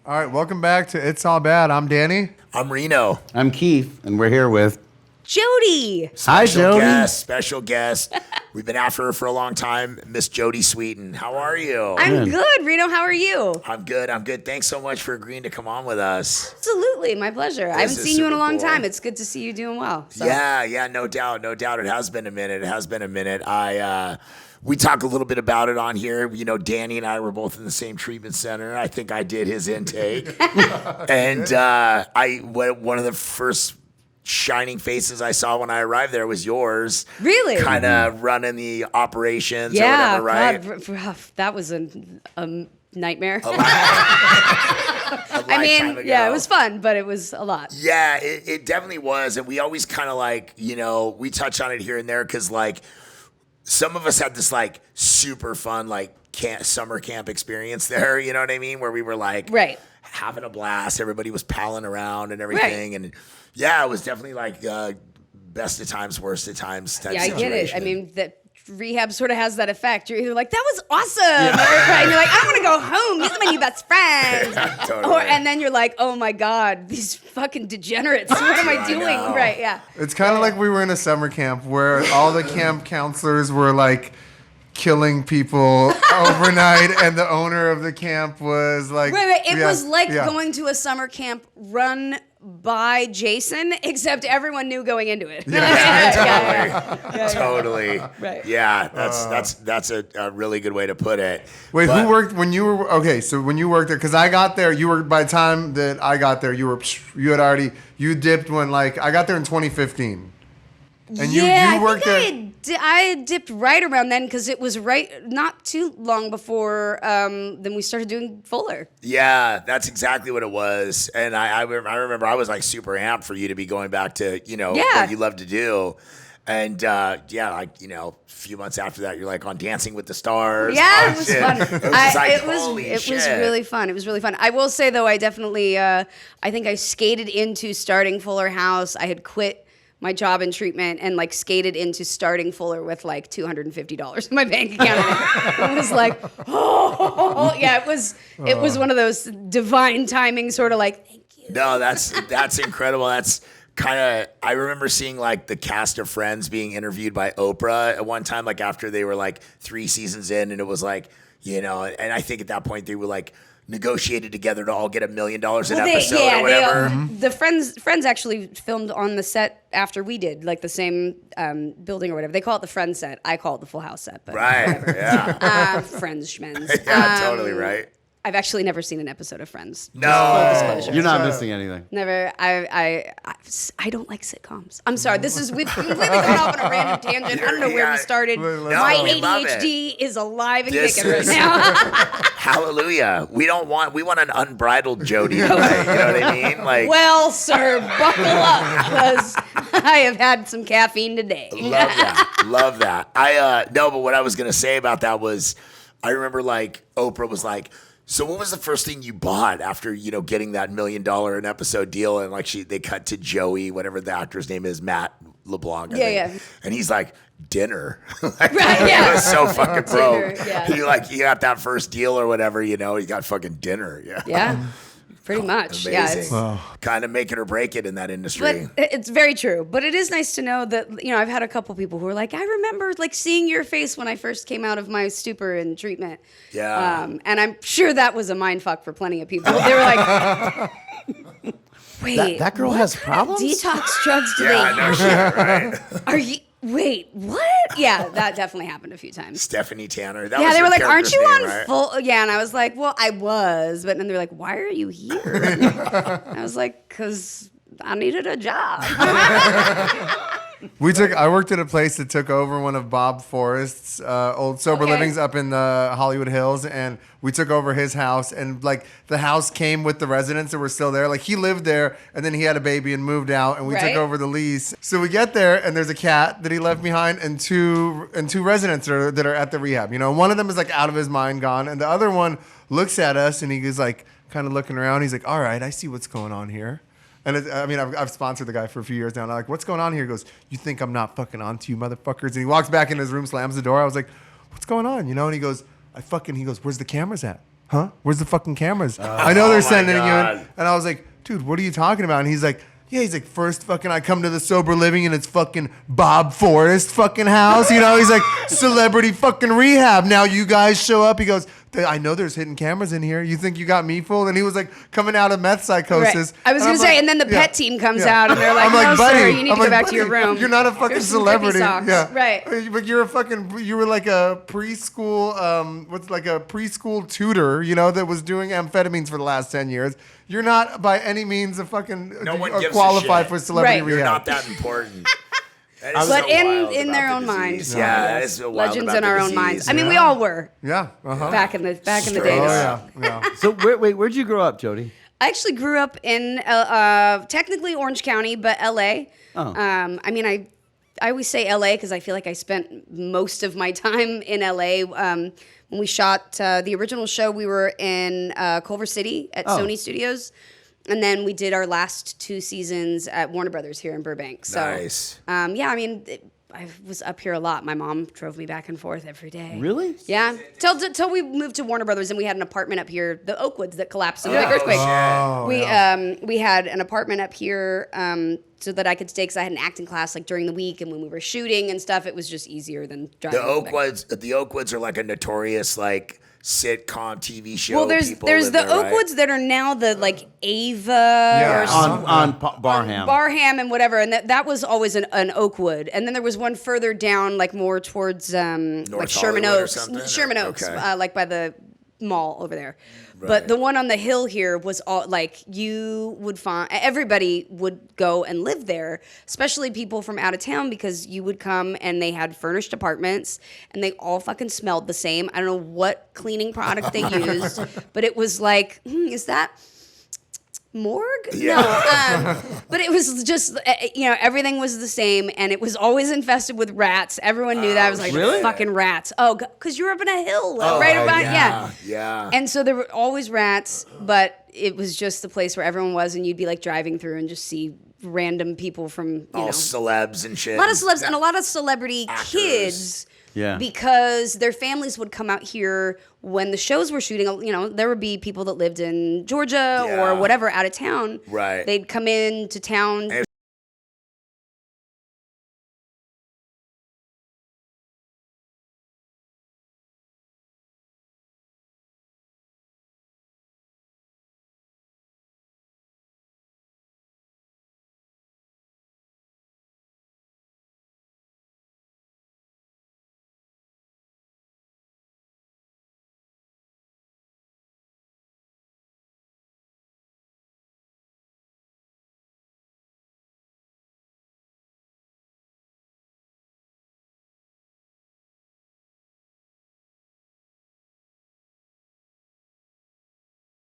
All right, welcome back to It's All Bad. I'm Danny. I'm Reno. I'm Keith, and we're here with Jodi. Hi, Jodi. Special guest. We've been after her for a long time, Miss Jodi Sweetin. How are you? I'm good. Reno, how are you? I'm good. Thanks so much for agreeing to come on with us. Absolutely, my pleasure. I haven't seen you in a long cool. time. It's good to see you doing well. So. Yeah, no doubt. It has been a minute. We talk a little bit about it on here. You know, Danny and I were both in the same treatment center. I think I did his intake. And one of the first shining faces I saw when I arrived there was yours. Really? Kind of running the operations or whatever, right? God, that was a nightmare. I mean, yeah, it was fun, but it was a lot. Yeah, it definitely was. And we always kind of like, you know, we touch on it here and there because like, some of us had this like super fun like summer camp experience there, you know what I mean? Where we were like having a blast. Everybody was palling around and everything. Right. And yeah, it was definitely like best of times, worst of times type situation. I get it. I mean, that rehab sort of has that effect. You're either like, that was awesome. And you're like, I want to go home. He's my new best friend. Totally. And then you're like, oh my God, these fucking degenerates. What am I doing? Right, yeah. It's kind of like we were in a summer camp where all the camp counselors were like killing people overnight, and the owner of the camp was like... Wait. It was like going to a summer camp run by Jason, except everyone knew going into it. Totally. Right. Yeah, that's a really good way to put it. Wait, who worked when you were... Okay, so when you worked there, because I got there, by the time that I got there, you dipped when like... I got there in 2015. And you worked there... I dipped right around then because it was not too long before then we started doing Fuller. Yeah, that's exactly what it was. And I remember I was like super amped for you to be going back to, you know, what you love to do. And like, you know, a few months after that, you're like on Dancing with the Stars. Yeah, it was fun. It was really fun. It was really fun. I will say though, I definitely, I think I skated into starting Fuller House. I had quit my job in treatment and like skated into starting Fuller with like $250 in my bank account. It was like, it was one of those divine timing sort of like, thank you. No, that's incredible. That's kind of, I remember seeing like the cast of Friends being interviewed by Oprah at one time, like after they were like 3 seasons in, and it was like, you know, and I think at that point they were like, negotiated together to all get $1 million an episode or whatever. The Friends actually filmed on the set after we did, like the same building or whatever. They call it the Friends set. I call it the Full House set. But whatever. Yeah. Friends schmens. Yeah, totally right. I've actually never seen an episode of Friends. No, full disclosure. You're not missing anything. Never. I don't like sitcoms. I'm sorry. We've completely gone off on a random tangent. I don't know where we started. My ADHD is alive and kicking right now. Hallelujah. We want an unbridled Jodi. You know what I mean? Like, well, sir, buckle up because I have had some caffeine today. Love that. But what I was gonna say about that was, I remember like Oprah was like, so what was the first thing you bought after, you know, getting that $1 million an episode deal? And like they cut to Joey, whatever the actor's name is, Matt LeBlanc. Yeah. And he's like, dinner. Right, yeah. He was so fucking broke. Dinner, yeah. He got that first deal or whatever, you know, he got fucking dinner. Yeah. Yeah. Pretty much. Amazing. Yeah. Kind of make it or break it in that industry. But it's very true. But it is nice to know that, you know, I've had a couple people who are like, I remember like seeing your face when I first came out of my stupor in treatment. Yeah. And I'm sure that was a mind fuck for plenty of people. They were like, wait. That girl has problems? Detox drugs do they no shit, right? Are you... Wait, what? Yeah, that definitely happened a few times. Stephanie Tanner. That was they were like, aren't you on right? Full? Yeah, and I was like, well, I was. But then they're like, why are you here? I was like, because I needed a job. I worked at a place that took over one of Bob Forrest's old sober livings up in the Hollywood Hills, and we took over his house, and like the house came with the residents that were still there. Like he lived there, and then he had a baby and moved out, and we took over the lease. So we get there, and there's a cat that he left behind, and two residents that are at the rehab. You know, one of them is like out of his mind, gone, and the other one looks at us, and he's like kind of looking around. He's like, "All right, I see what's going on here." And I've sponsored the guy for a few years now. And I'm like, what's going on here? He goes, you think I'm not fucking onto you, motherfuckers? And he walks back in his room, slams the door. I was like, what's going on? You know? And he goes, he goes, where's the cameras at? huh? Where's the fucking cameras? I know they're sending you God. in. And I was like, dude, what are you talking about? And he's like, yeah, he's like, first fucking I come to the sober living and it's fucking Bob Forrest fucking house. You know, he's like, celebrity fucking rehab. Now you guys show up. He goes, I know there's hidden cameras in here. You think you got me fooled? And he was like coming out of meth psychosis. Right. I was And going I'm to say, like, and then the yeah, pet team comes yeah. out and they're like, I'm like, no, buddy, sir, you need I'm to go like, back to your buddy, room. You're not a fucking Here's some celebrity. drippy socks. Yeah. Right. But you were like a preschool, what's like a preschool tutor, you know, that was doing amphetamines for the last 10 years. You're not by any means a fucking No one gives a qualified shit. for celebrity Right. You're rehab. not that important. That is But so wild in their about own the minds. disease. Yeah, that is so wild Legends about in the our own disease. minds. I mean, we all were Yeah. Uh-huh. back in the Straight days. Oh, up. yeah. Yeah. So where'd you grow up, Jodi? I actually grew up in technically Orange County, but LA. Oh. I mean, I always say LA because I feel like I spent most of my time in LA. When we shot the original show, we were in Culver City at Sony Studios. And then we did our last 2 seasons at Warner Brothers here in Burbank. So, Nice. yeah, I mean, I was up here a lot. My mom drove me back and forth every day. Really? Yeah. Till we moved to Warner Brothers and we had an apartment up here, the Oakwoods that collapsed in the big earthquake. We had an apartment up here so that I could stay because I had an acting class like during the week, and when we were shooting and stuff, it was just easier than driving. The Oakwoods are like a notorious like sitcom TV show. Well, there's People the live there, right? Oakwoods that are now the like Ava or On Barham. Barham and whatever, and that was always an Oakwood, and then there was one further down, like more towards like Sherman Hollywood or Oaks, something? Sherman Oaks, Okay. like by the mall over there. Right. But the one on the hill here was all like you would find everybody would go and live there, especially people from out of town, because you would come and they had furnished apartments and they all fucking smelled the same. I don't know what cleaning product they used, but it was like, is that morgue? Yeah. No, but it was just everything was the same, and it was always infested with rats. Everyone knew that. I was like, really? fucking rats. Oh, because you're up in a hill, right about Yeah. And so there were always rats, but it was just the place where everyone was, and you'd be like driving through and just see random people from All celebs and shit. a lot of celebs and a lot of celebrity Actors. kids. Yeah. Because their families would come out here when the shows were shooting. You know, there would be people that lived in Georgia Yeah. or whatever out of town. Right. They'd come into town. And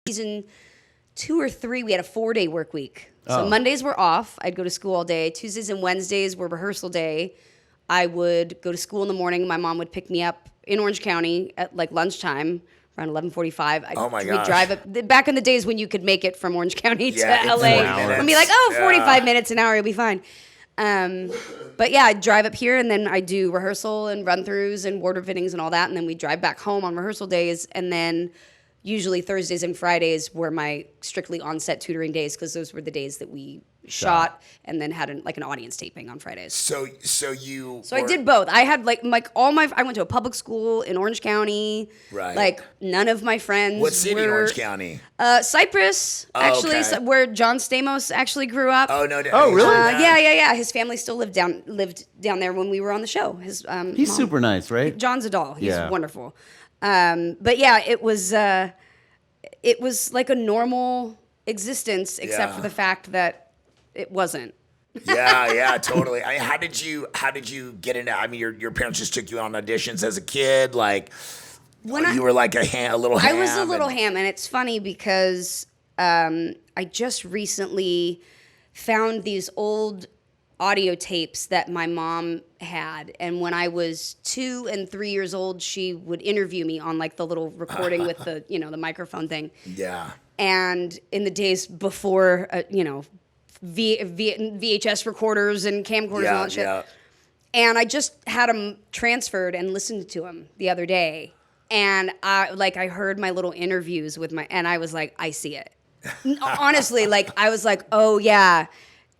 Season 2 or 3, we had a 4-day work week. So Mondays were off. I'd go to school all day. Tuesdays and Wednesdays were rehearsal day. I would go to school in the morning. My mom would pick me up in Orange County at like lunchtime, around 11:45. Oh my We'd gosh. drive up. Back in the days when you could make it from Orange County to Yeah, in LA, 40 and be like, oh, minutes. 45 minutes, an hour, you'll be fine. But yeah, I'd drive up here, and then I'd do rehearsal and run-throughs and wardrobe fittings and all that, and then we'd drive back home on rehearsal days, and then usually Thursdays and Fridays were my strictly on-set tutoring days, because those were the days that we shot and then had an audience taping on Fridays. So I did both. I had I went to a public school in Orange County. Right. Like none of my friends. What city in were, Orange County? Cypress, actually, okay. where John Stamos actually grew up. Oh no! Oh, really? Yeah. His family still lived down there when we were on the show. His He's mom- super nice, right? John's a doll. He's Yeah. wonderful. But yeah, it was like a normal existence, except Yeah. for the fact that it wasn't. Yeah, totally. I mean, how did you get into? I mean, your parents just took you on auditions as a kid, like When you were like a little ham. I was a little ham, and it's funny because I just recently found these old audio tapes that my mom had, and when I was 2 and 3 years old, she would interview me on like the little recording with the the microphone thing. Yeah. And in the days before VHS recorders and camcorders and all that shit. Yeah. And I just had them transferred and listened to them the other day. And I heard my little interviews with and I was like, I see it. Honestly, like I was like, oh yeah,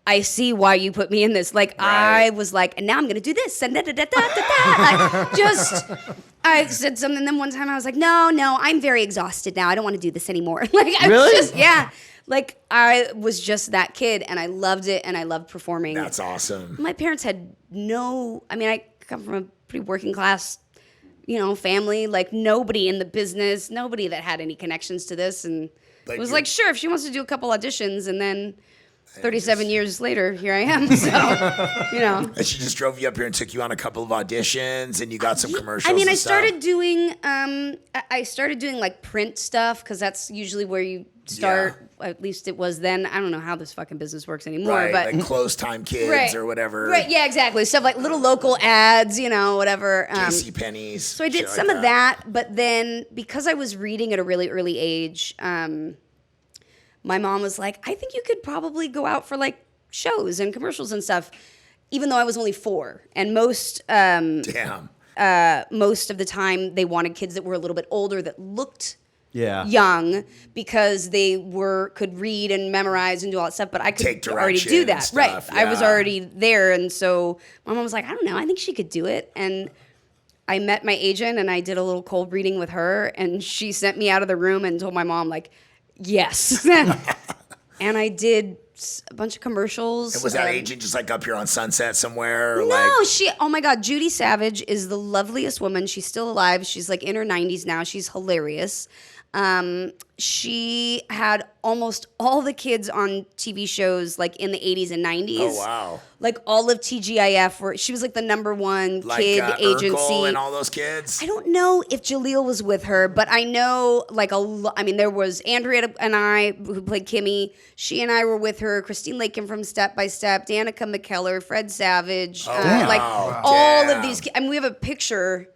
I see why you put me in this. Like I was like, and now I'm gonna do this and da da da da da da. I said something. Then one time I was like, no, I'm very exhausted now. I don't want to do this anymore. Like I was just like I was just that kid, and I loved it, and I loved performing. That's awesome. My parents had I come from a pretty working class, family. Like nobody in the business, nobody that had any connections to this, and it was like, sure, if she wants to do a couple auditions, and then 37 years later, here I am. So, And she just drove you up here and took you on a couple of auditions, and you got some commercials. I mean, and I started stuff. doing like print stuff because that's usually where you start. At least it was then. I don't know how this fucking business works anymore. Right, but like Close Time Kids or whatever. Right, yeah, exactly. Stuff like little local ads, whatever. JC Penney's. So I did some of that, but then because I was reading at a really early age, my mom was like, I think you could probably go out for like shows and commercials and stuff, even though I was only 4. And most of the time they wanted kids that were a little bit older that looked young because they could read and memorize and do all that stuff, but I could already do that. Stuff, right. Yeah. I was already there. And so my mom was like, I don't know, I think she could do it. And I met my agent and I did a little cold reading with her, and she sent me out of the room and told my mom, like, yes. And I did a bunch of commercials. And was that agent just like up here on Sunset somewhere? Or no, oh my God, Jodi Savage is the loveliest woman. She's still alive. She's like in her 90s now. She's hilarious. She had almost all the kids on TV shows like in the 80s and 90s. Oh, wow. Like all of TGIF, she was like the #1 kid agency. Urkel and all those kids? I don't know if Jaleel was with her, but I know like there was Andrea and I who played Kimmy. She and I were with her. Christine Lakin from Step by Step, Danica McKellar, Fred Savage. All of these kids. I mean, we have a picture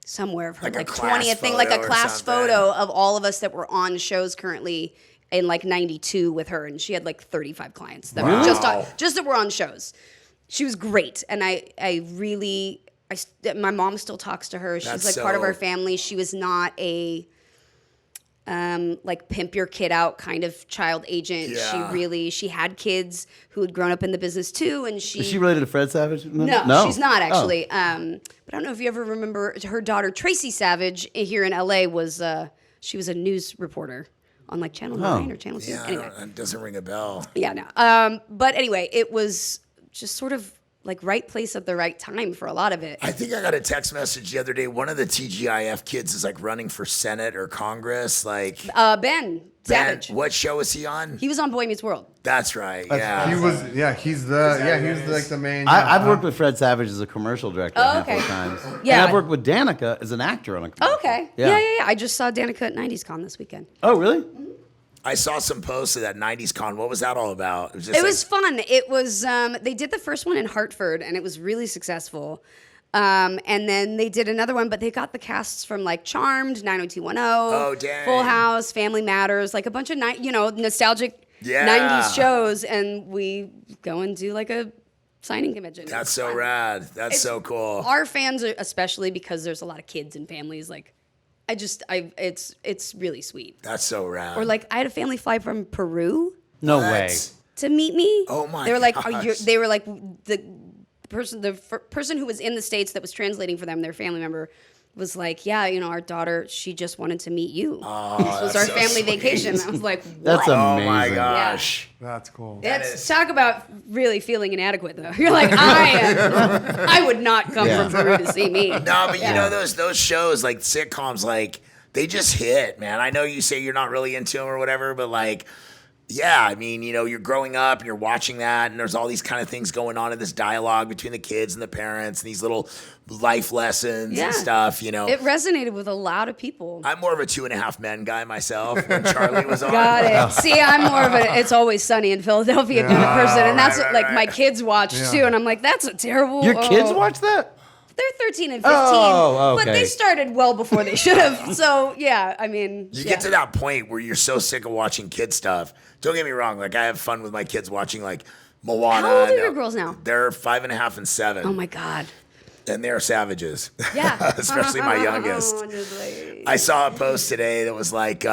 somewhere of her, like 20th thing, like a class photo of all of us that were on shows currently in like 92 with her, and she had like 35 clients that were just that were on shows. She was great, and my mom still talks to her. She's like part of our family. She was not a like pimp your kid out kind of child agent. Yeah. She had kids who had grown up in the business too, and is she related to Fred Savage? No, she's not actually. But I don't know if you ever remember her daughter Tracy Savage here in LA she was a news reporter on like Channel 9 or Channel 2. Yeah, anyway, it doesn't ring a bell. Yeah, no. But anyway, it was just sort of like right place at the right time for a lot of it. I think I got a text message the other day. One of the TGIF kids is like running for Senate or Congress. Like Ben Savage. What show was he on? He was on Boy Meets World. That's right. Yeah. He was. Yeah, he's like the main. I've worked with Fred Savage as a commercial director a handful of times. Yeah. And I've worked with Danica as an actor on a commercial. Oh, okay. Yeah. I just saw Danica at 90s Con this weekend. Oh, really? I saw some posts of that 90s Con. What was that all about? It was fun. It was, they did the first one in Hartford, and it was really successful. And then they did another one, but they got the casts from like Charmed, 90210, Full House, Family Matters, like a bunch of nostalgic 90s shows, and we go and do like a signing convention. That's so rad. That's so cool. Our fans, especially because there's a lot of kids and families, like it's really sweet. That's so rad. Or like I had a family fly from Peru. No way. To meet me. Oh my! They were like, they were like the person who was in the States that was translating for them. Their family member was like, yeah, our daughter, she just wanted to meet you. Oh, this was our family vacation. I was like, what? That's amazing. Oh my gosh. Yeah. That's cool. Talk about really feeling inadequate though. You're like, I would not come from Peru to see me. No, but you know those shows like sitcoms, like they just hit, man. I know you say you're not really into them or whatever, but like, yeah, I mean, you're growing up and you're watching that, and there's all these kind of things going on in this dialogue between the kids and the parents, and these little life lessons and stuff. It resonated with a lot of people. I'm more of a 2.5 Men guy myself. When Charlie was on, got it. See, I'm more of a It's Always Sunny in Philadelphia kind of person, and that's what my kids watch too. And I'm like, that's a terrible. Your kids watch that? They're 13 and 15, okay. but they started well before they should have. So yeah, I mean, you get to that point where you're so sick of watching kid stuff. Don't get me wrong. Like I have fun with my kids watching like Moana. How old are your girls now? They're 5.5 and 7. Oh my God. And they're savages. Yeah. Especially my youngest. I saw a post today that was like,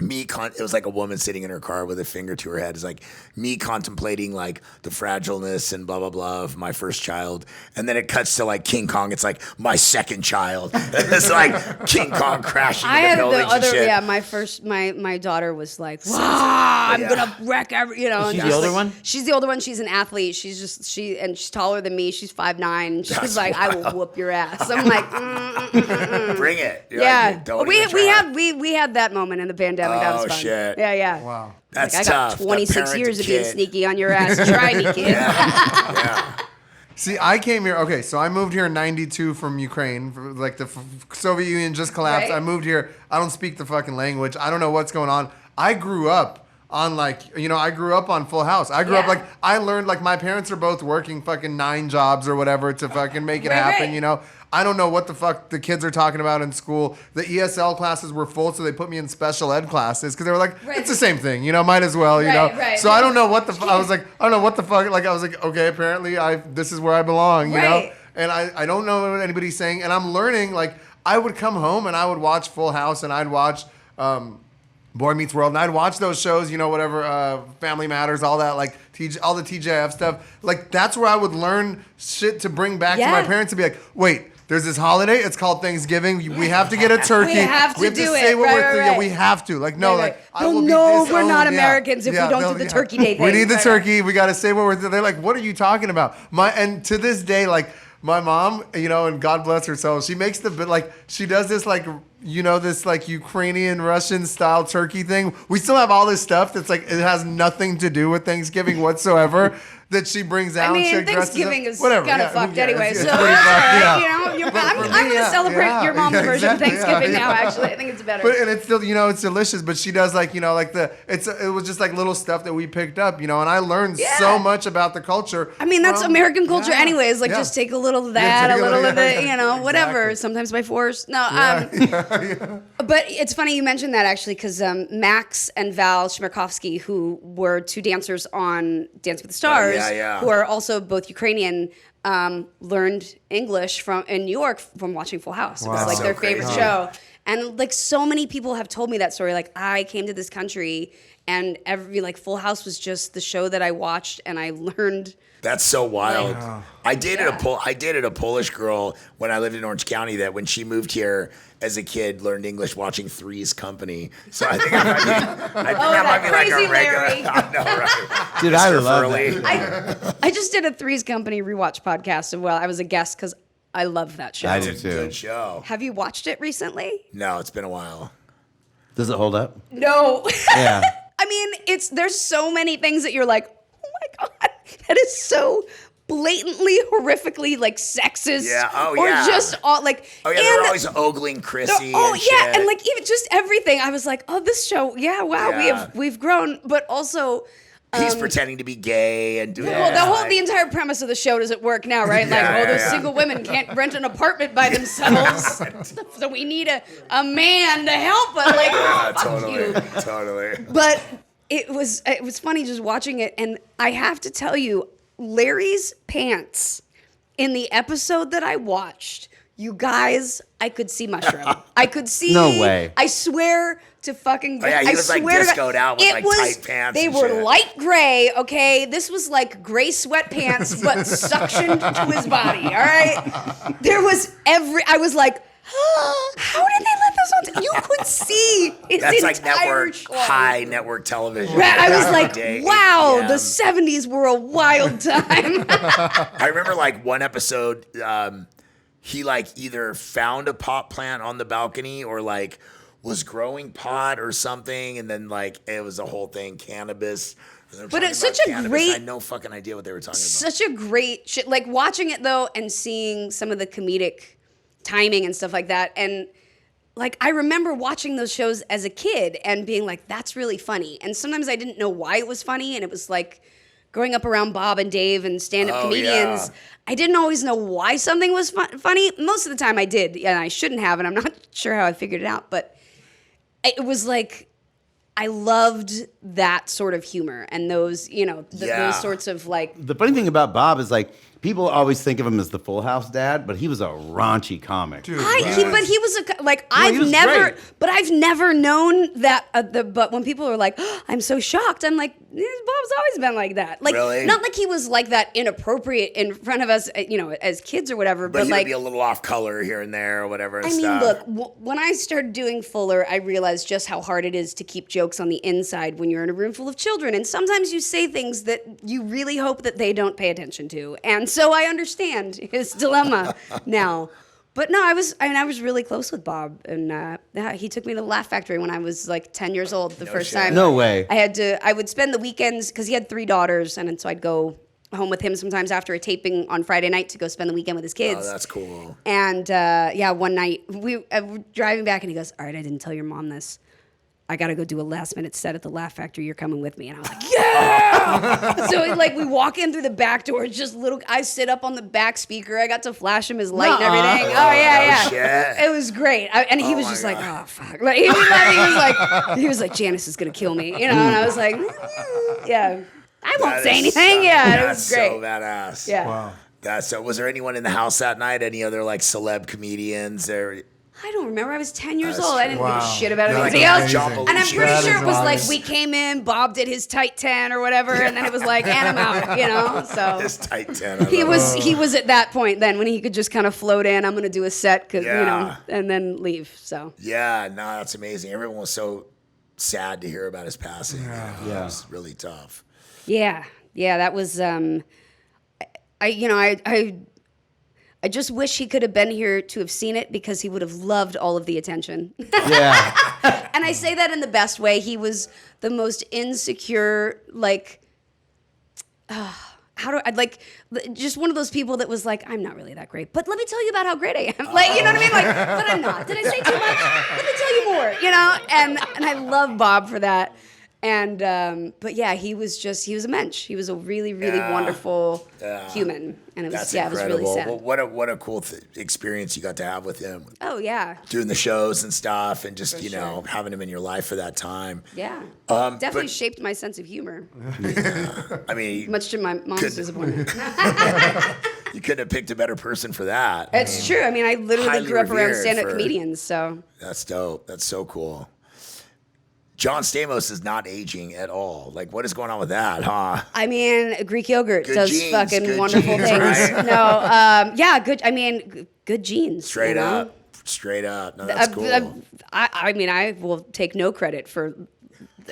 it was like a woman sitting in her car with a finger to her head. It's like me contemplating like the fragileness and blah, blah, blah of my first child. And then it cuts to like King Kong. It's like my second child. It's like King Kong crashing into buildings and shit. My daughter was like, I'm going to wreck She's the older one? She's the older one. She's an athlete. And she's taller than me. She's 5'9". And she's like, I will whoop your ass. I'm like, bring it. You're yeah. like, we had that moment in the pandemic. That was fun. Shit. Yeah. Wow. That's I tough. got 26 years of being sneaky on your ass. Try me, kid. Yeah. See, I came here. Okay, so I moved here in '92 from Ukraine. Like the Soviet Union just collapsed. Right. I moved here. I don't speak the fucking language. I don't know what's going on. I grew up on I grew up on Full House. I grew up I learned my parents are both working fucking 9 jobs or whatever to fucking make it happen. Right. I don't know what the fuck the kids are talking about in school. The ESL classes were full, so they put me in special ed classes because they were like, it's the same thing, might as well, Right. So I don't know what the fuck. I was like, I don't know what the fuck. Like I was like, okay, apparently this is where I belong, you know. And I don't know what anybody's saying, and I'm learning. Like I would come home and I would watch Full House and I'd watch Boy Meets World, and I'd watch those shows, whatever, Family Matters, all that, all the TJF stuff. Like that's where I would learn shit to bring back to my parents to be like, wait. There's this holiday. It's called Thanksgiving. We have to get a turkey. We have to do it. Yeah, we have to. Like, no, Right. I will be no, disowned. we're not Yeah. Americans if we don't do the turkey day thing. We need the turkey. We got to say what we're. They're like, what are you talking about? And to this day, my mom, and God bless her soul, she makes she does this this Ukrainian Russian style turkey thing. We still have all this stuff that's it has nothing to do with Thanksgiving whatsoever. That she brings out. I mean, and she Thanksgiving is kind of fucked anyway. It's so pretty that's fucked, all right. I'm going to celebrate your mom's version of Thanksgiving now. Actually, I think it's better. And it's still, it's delicious. But she does it was just little stuff that we picked up, and I learned so much about the culture. I mean, that's American culture, anyways. Just take a little of that, a little of it, whatever. Sometimes by force. No, but it's funny you mentioned that actually because Max and Val Shmerkovsky, who were 2 dancers on Dance with the Stars, who are also both Ukrainian, learned English in New York from watching Full House. It was their favorite show. And so many people have told me that story. I came to this country and Full House was just the show that I watched and I learned. That's so wild. I dated a Polish girl when I lived in Orange County that when she moved here as a kid learned English watching Three's Company. So I think that might be like a regular. I know, right? Dude, I love that. I just did a Three's Company rewatch podcast and I was a guest because I love that show. I do It's a too. good show. Have you watched it recently? No, it's been a while. Does it hold up? No. Yeah. I mean, there's so many things that you're like, oh my God, that is so blatantly, horrifically sexist. Yeah. Oh, or yeah. just all Oh yeah, they're always ogling Chrissy. And shit. And even just everything. I was like, oh, this show, we've grown, but also. He's pretending to be gay and doing the entire premise of the show doesn't work now, right? Those single women can't rent an apartment by themselves, so we need a man to help us. Totally. But it was funny just watching it, and I have to tell you, Larry's pants in the episode that I watched. You guys, I could see mushroom. I could see. No way. I swear to fucking. Oh, yeah, he was discoed out with tight pants. They and were shit. light gray. Okay, this was gray sweatpants, but suctioned to his body. All right, there was I was like, how did they let this on? You could see his entire high network television. Right, I was like, day, wow, the 70s were a wild time. I remember one episode. He either found a pot plant on the balcony or was growing pot or something, and then it was a whole thing, cannabis. But it's such a great. I had no fucking idea what they were talking about. Such a great shit. Watching it though, and seeing some of the comedic timing and stuff like that, and I remember watching those shows as a kid and being like, "That's really funny." And sometimes I didn't know why it was funny, and it was growing up around Bob and Dave and stand-up comedians. Yeah. I didn't always know why something was funny. Most of the time I did, and I shouldn't have, and I'm not sure how I figured it out. But it was I loved that sort of humor and those, those sorts of like. The funny thing about Bob is like people always think of him as the Full House dad, but he was a raunchy comic. Dude, But he was he was great. I've never known that. But when people are like, oh, I'm so shocked, I'm like, Bob's always been like that. Like, Really? not like he was like that inappropriate in front of us, as kids or whatever. But But he like, would be a little off color here and there or whatever. And I mean, stuff. look, when I started doing Fuller, I realized just how hard it is to keep jokes on the inside when you're in a room full of children. And sometimes you say things that you really hope that they don't pay attention to. And so I understand his dilemma now. But no, I was really close with Bob, and he took me to the Laugh Factory when I was like 10 years old the first time. No way. I would spend the weekends, because he had 3 daughters, and so I'd go home with him sometimes after a taping on Friday night to go spend the weekend with his kids. Oh, that's cool. And one night we were driving back, and he goes, "All right, I didn't tell your mom this. I got to go do a last-minute set at the Laugh Factory. You're coming with me." And I was like, yeah! So, we walk in through the back door. It's just I sit up on the back speaker. I got to flash him his light and everything. Oh, yeah. Shit. It was great. And he was just like, oh, fuck. Like, he was like, Janice is going to kill me. And I was like, yeah. I won't say anything. Yeah, it was great. So badass. Yeah. Wow. Was there anyone in the house that night? Any other celeb comedians? I don't remember. I was 10 years old. I didn't give a shit about That's anything else. amazing. And I'm pretty That sure is it was awesome. we came in, Bob did his tight 10 or whatever, and then it was like, and I'm out, So This tight 10. he was at that point then when he could just kind of float in. I'm going to do a set, and then leave. So Yeah, no, that's amazing. Everyone was so sad to hear about his passing. It was really tough. yeah, that was. I just wish he could have been here to have seen it, because he would have loved all of the attention. Yeah. And I say that in the best way. He was the most insecure, just one of those people that was like, I'm not really that great, but let me tell you about how great I am. You know what I mean? But I'm not. Did I say too much? Let me tell you more, And I love Bob for that. And but yeah, he was a mensch. He was a really, really wonderful human, and it was That's it was incredible. really sad. Well, what a cool experience you got to have with him. Oh yeah, Doing the shows and stuff, and just having him in your life for that time. yeah. But- Definitely shaped my sense of humor, I mean, much to my mom's disappointment. you couldn't have picked a better person for that. It's true. I mean, I literally Highly grew up around revered stand-up for- comedians, so That's dope. That's so cool. John Stamos is not aging at all. What is going on with that, huh? I mean, Greek yogurt Good does genes, fucking good wonderful genes, things. right? No, yeah, good. I mean, good genes. Straight up. No, that's cool. I mean, I will take no credit for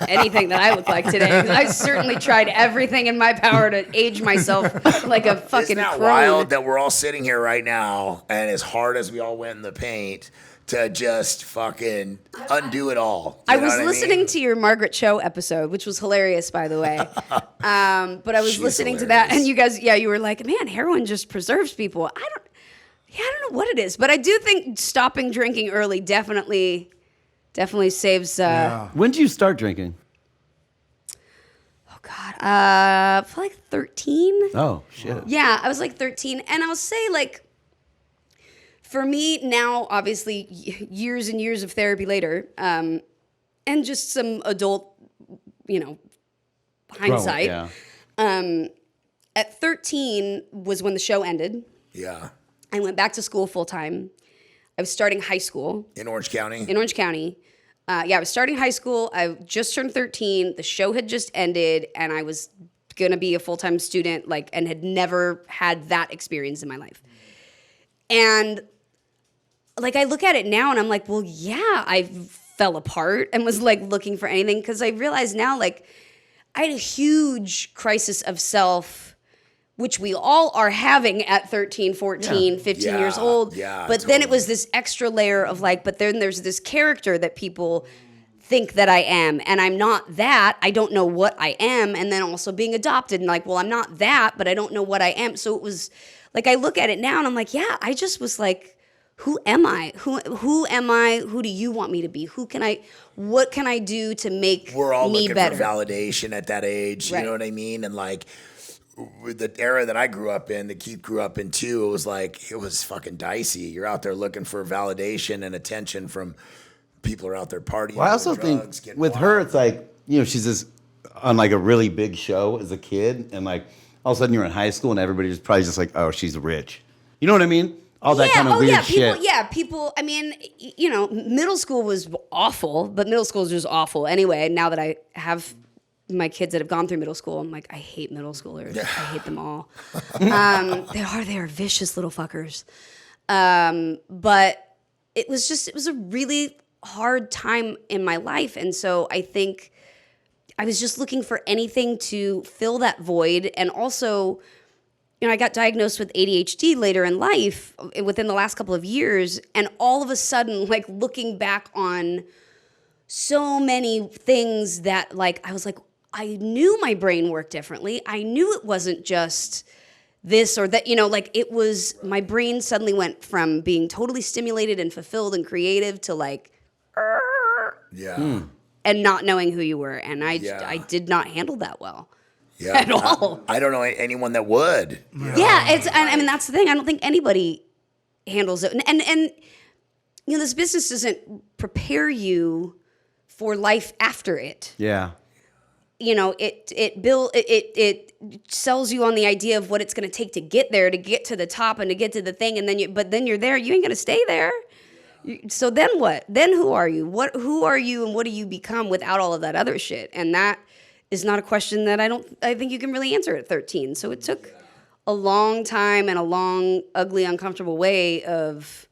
anything that I look like today. I certainly tried everything in my power to age myself like a fucking Isn't that crone. wild that we're all sitting here right now, and as hard as we all went in the paint, to just fucking undo it all. I was listening to your Margaret Cho episode, which was hilarious, by the way. But I was She's listening to that, hilarious. and you guys, you were like, man, heroin just preserves people. I don't know what it is, but I do think stopping drinking early definitely saves. When did you start drinking? Oh God, for like 13. Oh, shit. Yeah, I was like 13, and I'll say for me now, obviously, years and years of therapy later, and just some adult, hindsight. Yeah. At 13 was when the show ended. Yeah. I went back to school full time. I was starting high school In Orange County? in Orange County. I was starting high school. I just turned 13. The show had just ended, and I was gonna be a full-time student, and had never had that experience in my life. And I look at it now, and I'm like, well, yeah, I fell apart and was looking for anything, because I realize now, I had a huge crisis of self, which we all are having at 13, 14, 15 years old. Yeah, but then it totally. was this extra layer of but then there's this character that people think that I am, and I'm not that. I don't know what I am. And then also being adopted, and well, I'm not that, but I don't know what I am. So it was I look at it now, and I'm like, yeah, I just was who am I? Who am I? Who do you want me to be? What can I do to make We're all me looking better? for validation at that age. You Right. know what I mean? And with the era that I grew up in, that Keith grew up in too, it was fucking dicey. You're out there looking for validation and attention from people who are out there partying. Well, I also doing drugs, think getting with wild. her, it's she's this on like a really big show as a kid, and like all of a sudden you're in high school and everybody's probably just like, oh, she's rich. You know what I mean? All that kind of weird shit. People. I mean, middle school was awful, but middle school is just awful anyway. Now that I have my kids that have gone through middle school, I'm like, I hate middle schoolers. I hate them all. They are vicious little fuckers. But it was a really hard time in my life, and so I think I was just looking for anything to fill that void, and also. I got diagnosed with ADHD later in life within the last couple of years. And all of a sudden, like looking back on so many things that like, I was like, I knew my brain worked differently. I knew it wasn't just this or that, like it was, my brain suddenly went from being totally stimulated and fulfilled and creative to like, and not knowing who you were. And I did not handle that well. Yeah, at all. I don't know anyone that would. Yeah, I mean that's the thing. I don't think anybody handles it, and this business doesn't prepare you for life after it. Yeah. It sells you on the idea of what it's going to take to get there, to get to the top, and to get to the thing, and then you're there. You ain't going to stay there. So then what? Then who are you? Who are you, and what do you become without all of that other shit? And that is not a question that I think you can really answer at 13. So it took a long time and a long, ugly, uncomfortable way of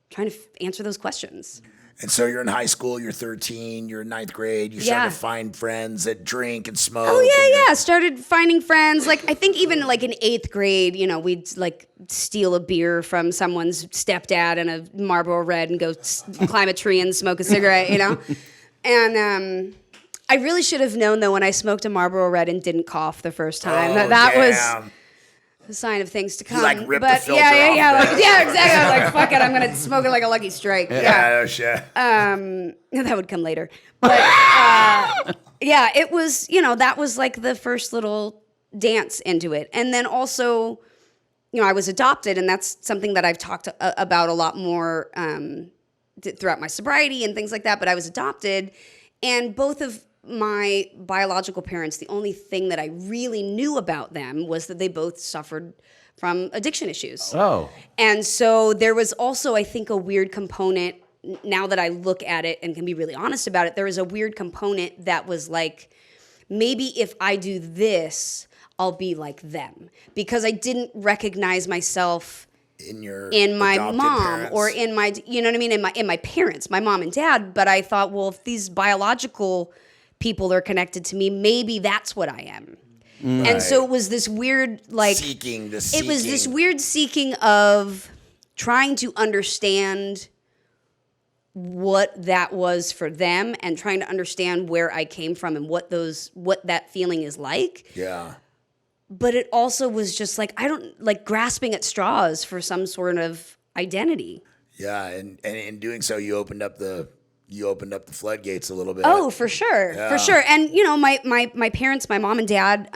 trying to answer those questions. And so you're in high school, you're 13, you're in ninth grade, you start to find friends that drink and smoke. Oh, yeah. Started finding friends. Like, I think even like in 8th grade, we'd like steal a beer from someone's stepdad and a Marlboro Red and go climb a tree and smoke a cigarette, And I really should have known, though, when I smoked a Marlboro Red and didn't cough the first time. That was a sign of things to come. You like ripped the filter off. Yeah, exactly. I was like, fuck it, I'm going to smoke it like a Lucky Strike. Yeah, no shit. That would come later. But, it was, that was like the first little dance into it. And then also, I was adopted, and that's something that I've talked about a lot more throughout my sobriety and things like that. But I was adopted, and both of my biological parents, the only thing that I really knew about them was that they both suffered from addiction issues. Oh. And so there was also, I think, a weird component, now that I look at it and can be really honest about it, there was a weird component that was like, maybe if I do this, I'll be like them. Because I didn't recognize myself in my mom parents. Or in my, you know what I mean, in my parents, my mom and dad. But I thought, well, if these biological people are connected to me, maybe that's what I am. Right. And so it was this weird, like, seeking. It was this weird seeking of trying to understand what that was for them and trying to understand where I came from and what that feeling is like. Yeah. But it also was just like, grasping at straws for some sort of identity. Yeah, and in doing so, you opened up the floodgates a little bit. Oh, for sure. Yeah. For sure. And, my parents, my mom and dad,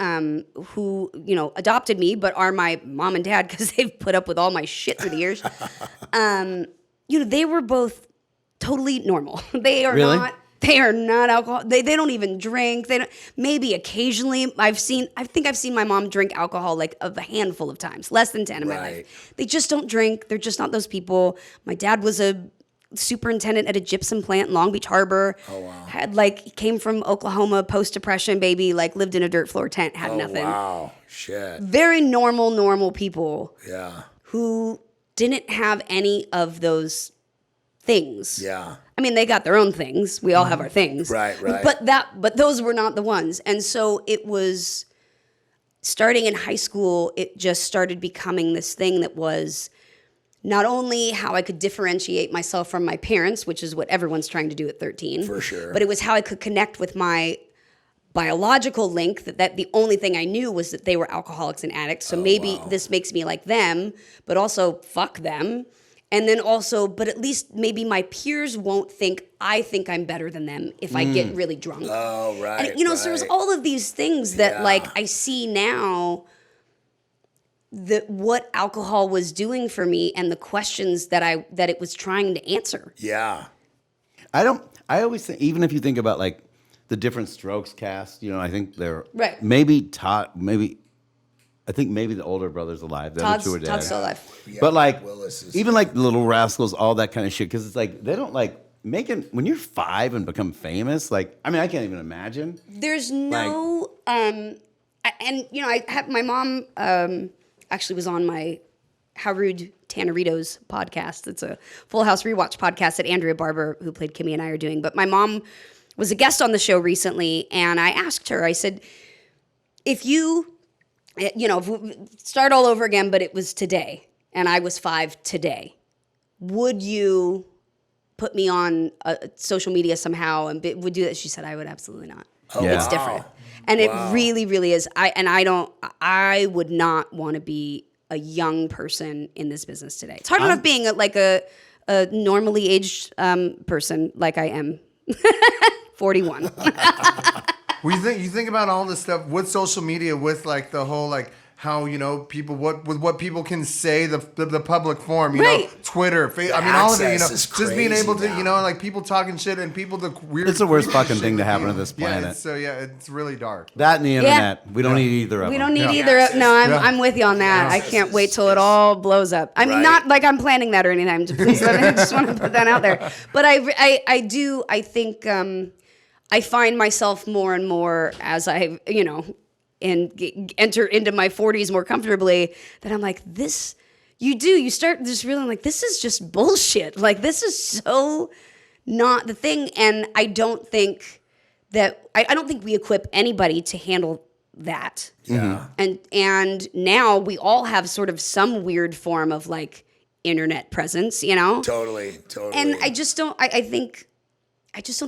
who, adopted me, but are my mom and dad because they've put up with all my shit through the years, they were both totally normal. They are really? They are not alcohol. They don't even drink. They don't. Maybe occasionally I think I've seen my mom drink alcohol like a handful of times, less than 10 in my life. They just don't drink. They're just not those people. My dad was a superintendent at a gypsum plant in Long Beach Harbor. Oh, wow. Came from Oklahoma, post-depression, baby, lived in a dirt floor tent, had nothing. Wow. Shit. Very normal people. Yeah. Who didn't have any of those things. Yeah. I mean, they got their own things. We all have our things. Right. But those were not the ones. And so it was starting in high school, it just started becoming this thing that was not only how I could differentiate myself from my parents, which is what everyone's trying to do at 13. For sure. But it was how I could connect with my biological link, that the only thing I knew was that they were alcoholics and addicts. So this makes me like them, but also fuck them. And then also, but at least maybe my peers won't think I think I'm better than them if I get really drunk. Oh, right. And, so there was all of these things that I see now, that what alcohol was doing for me and the questions that it was trying to answer. Yeah. I always think, even if you think about the different Strokes cast. You know, I think they're Right. maybe Todd. I think maybe the older brother's alive. The other two are dead. Todd's still alive. Yeah, But like, Willis is- even like the Little Rascals, all that kind of shit. Because it's like they don't like making when you're 5 and become famous. Like, I mean, I can't even imagine. There's no, and you know, I had my mom actually was on my How Rude Tanneritos podcast. It's a Full House rewatch podcast that Andrea Barber, who played Kimmy, and I are doing. But my mom was a guest on the show recently, and I asked her, I said, if you know, if we start all over again, but it was today, and I was 5 today, would you put me on social media somehow and would do that? She said, I would absolutely not. Yeah. It's different. And it really, really is. I would not want to be a young person in this business today. It's hard enough being a normally aged person like I am. 41. Well, you think about all this stuff with social media, with like the whole like how, you know, people what people can say, the public forum, you know, Twitter, I mean, all of it, you know, just being able to, you know, like people talking shit and people the weird. It's the worst fucking shit thing to that happen you- to this planet. It's really dark. That and the internet. We don't need either of We them. don't need Yeah. either. No, Yeah. I'm with you on that. I can't wait till it all blows up. I mean, Right. not like I'm planning that or anything. Please, I just want to put that out there. But I think I find myself more and more as I, you know, and enter into my 40s more comfortably, that I'm like, you start just realizing like, this is just bullshit. Like, this is so not the thing. And I don't think we equip anybody to handle that. Yeah. And now we all have sort of some weird form of like internet presence, you know? Totally. And I just don't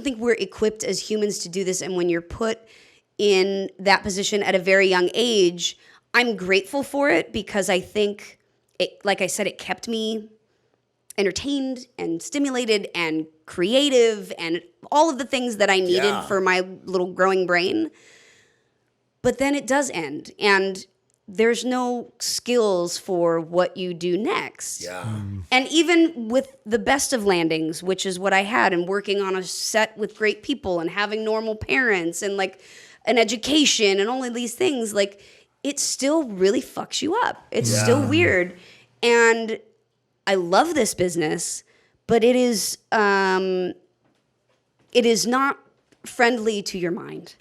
think we're equipped as humans to do this. And when you're put in that position at a very young age, I'm grateful for it because I think it, like I said, it kept me entertained and stimulated and creative and all of the things that I needed for my little growing brain. But then it does end, and there's no skills for what you do next. Yeah. And even with the best of landings, which is what I had, and working on a set with great people and having normal parents and like an education and all of these things, like it still really fucks you up. It's still weird. And I love this business, but it is not friendly to your mind.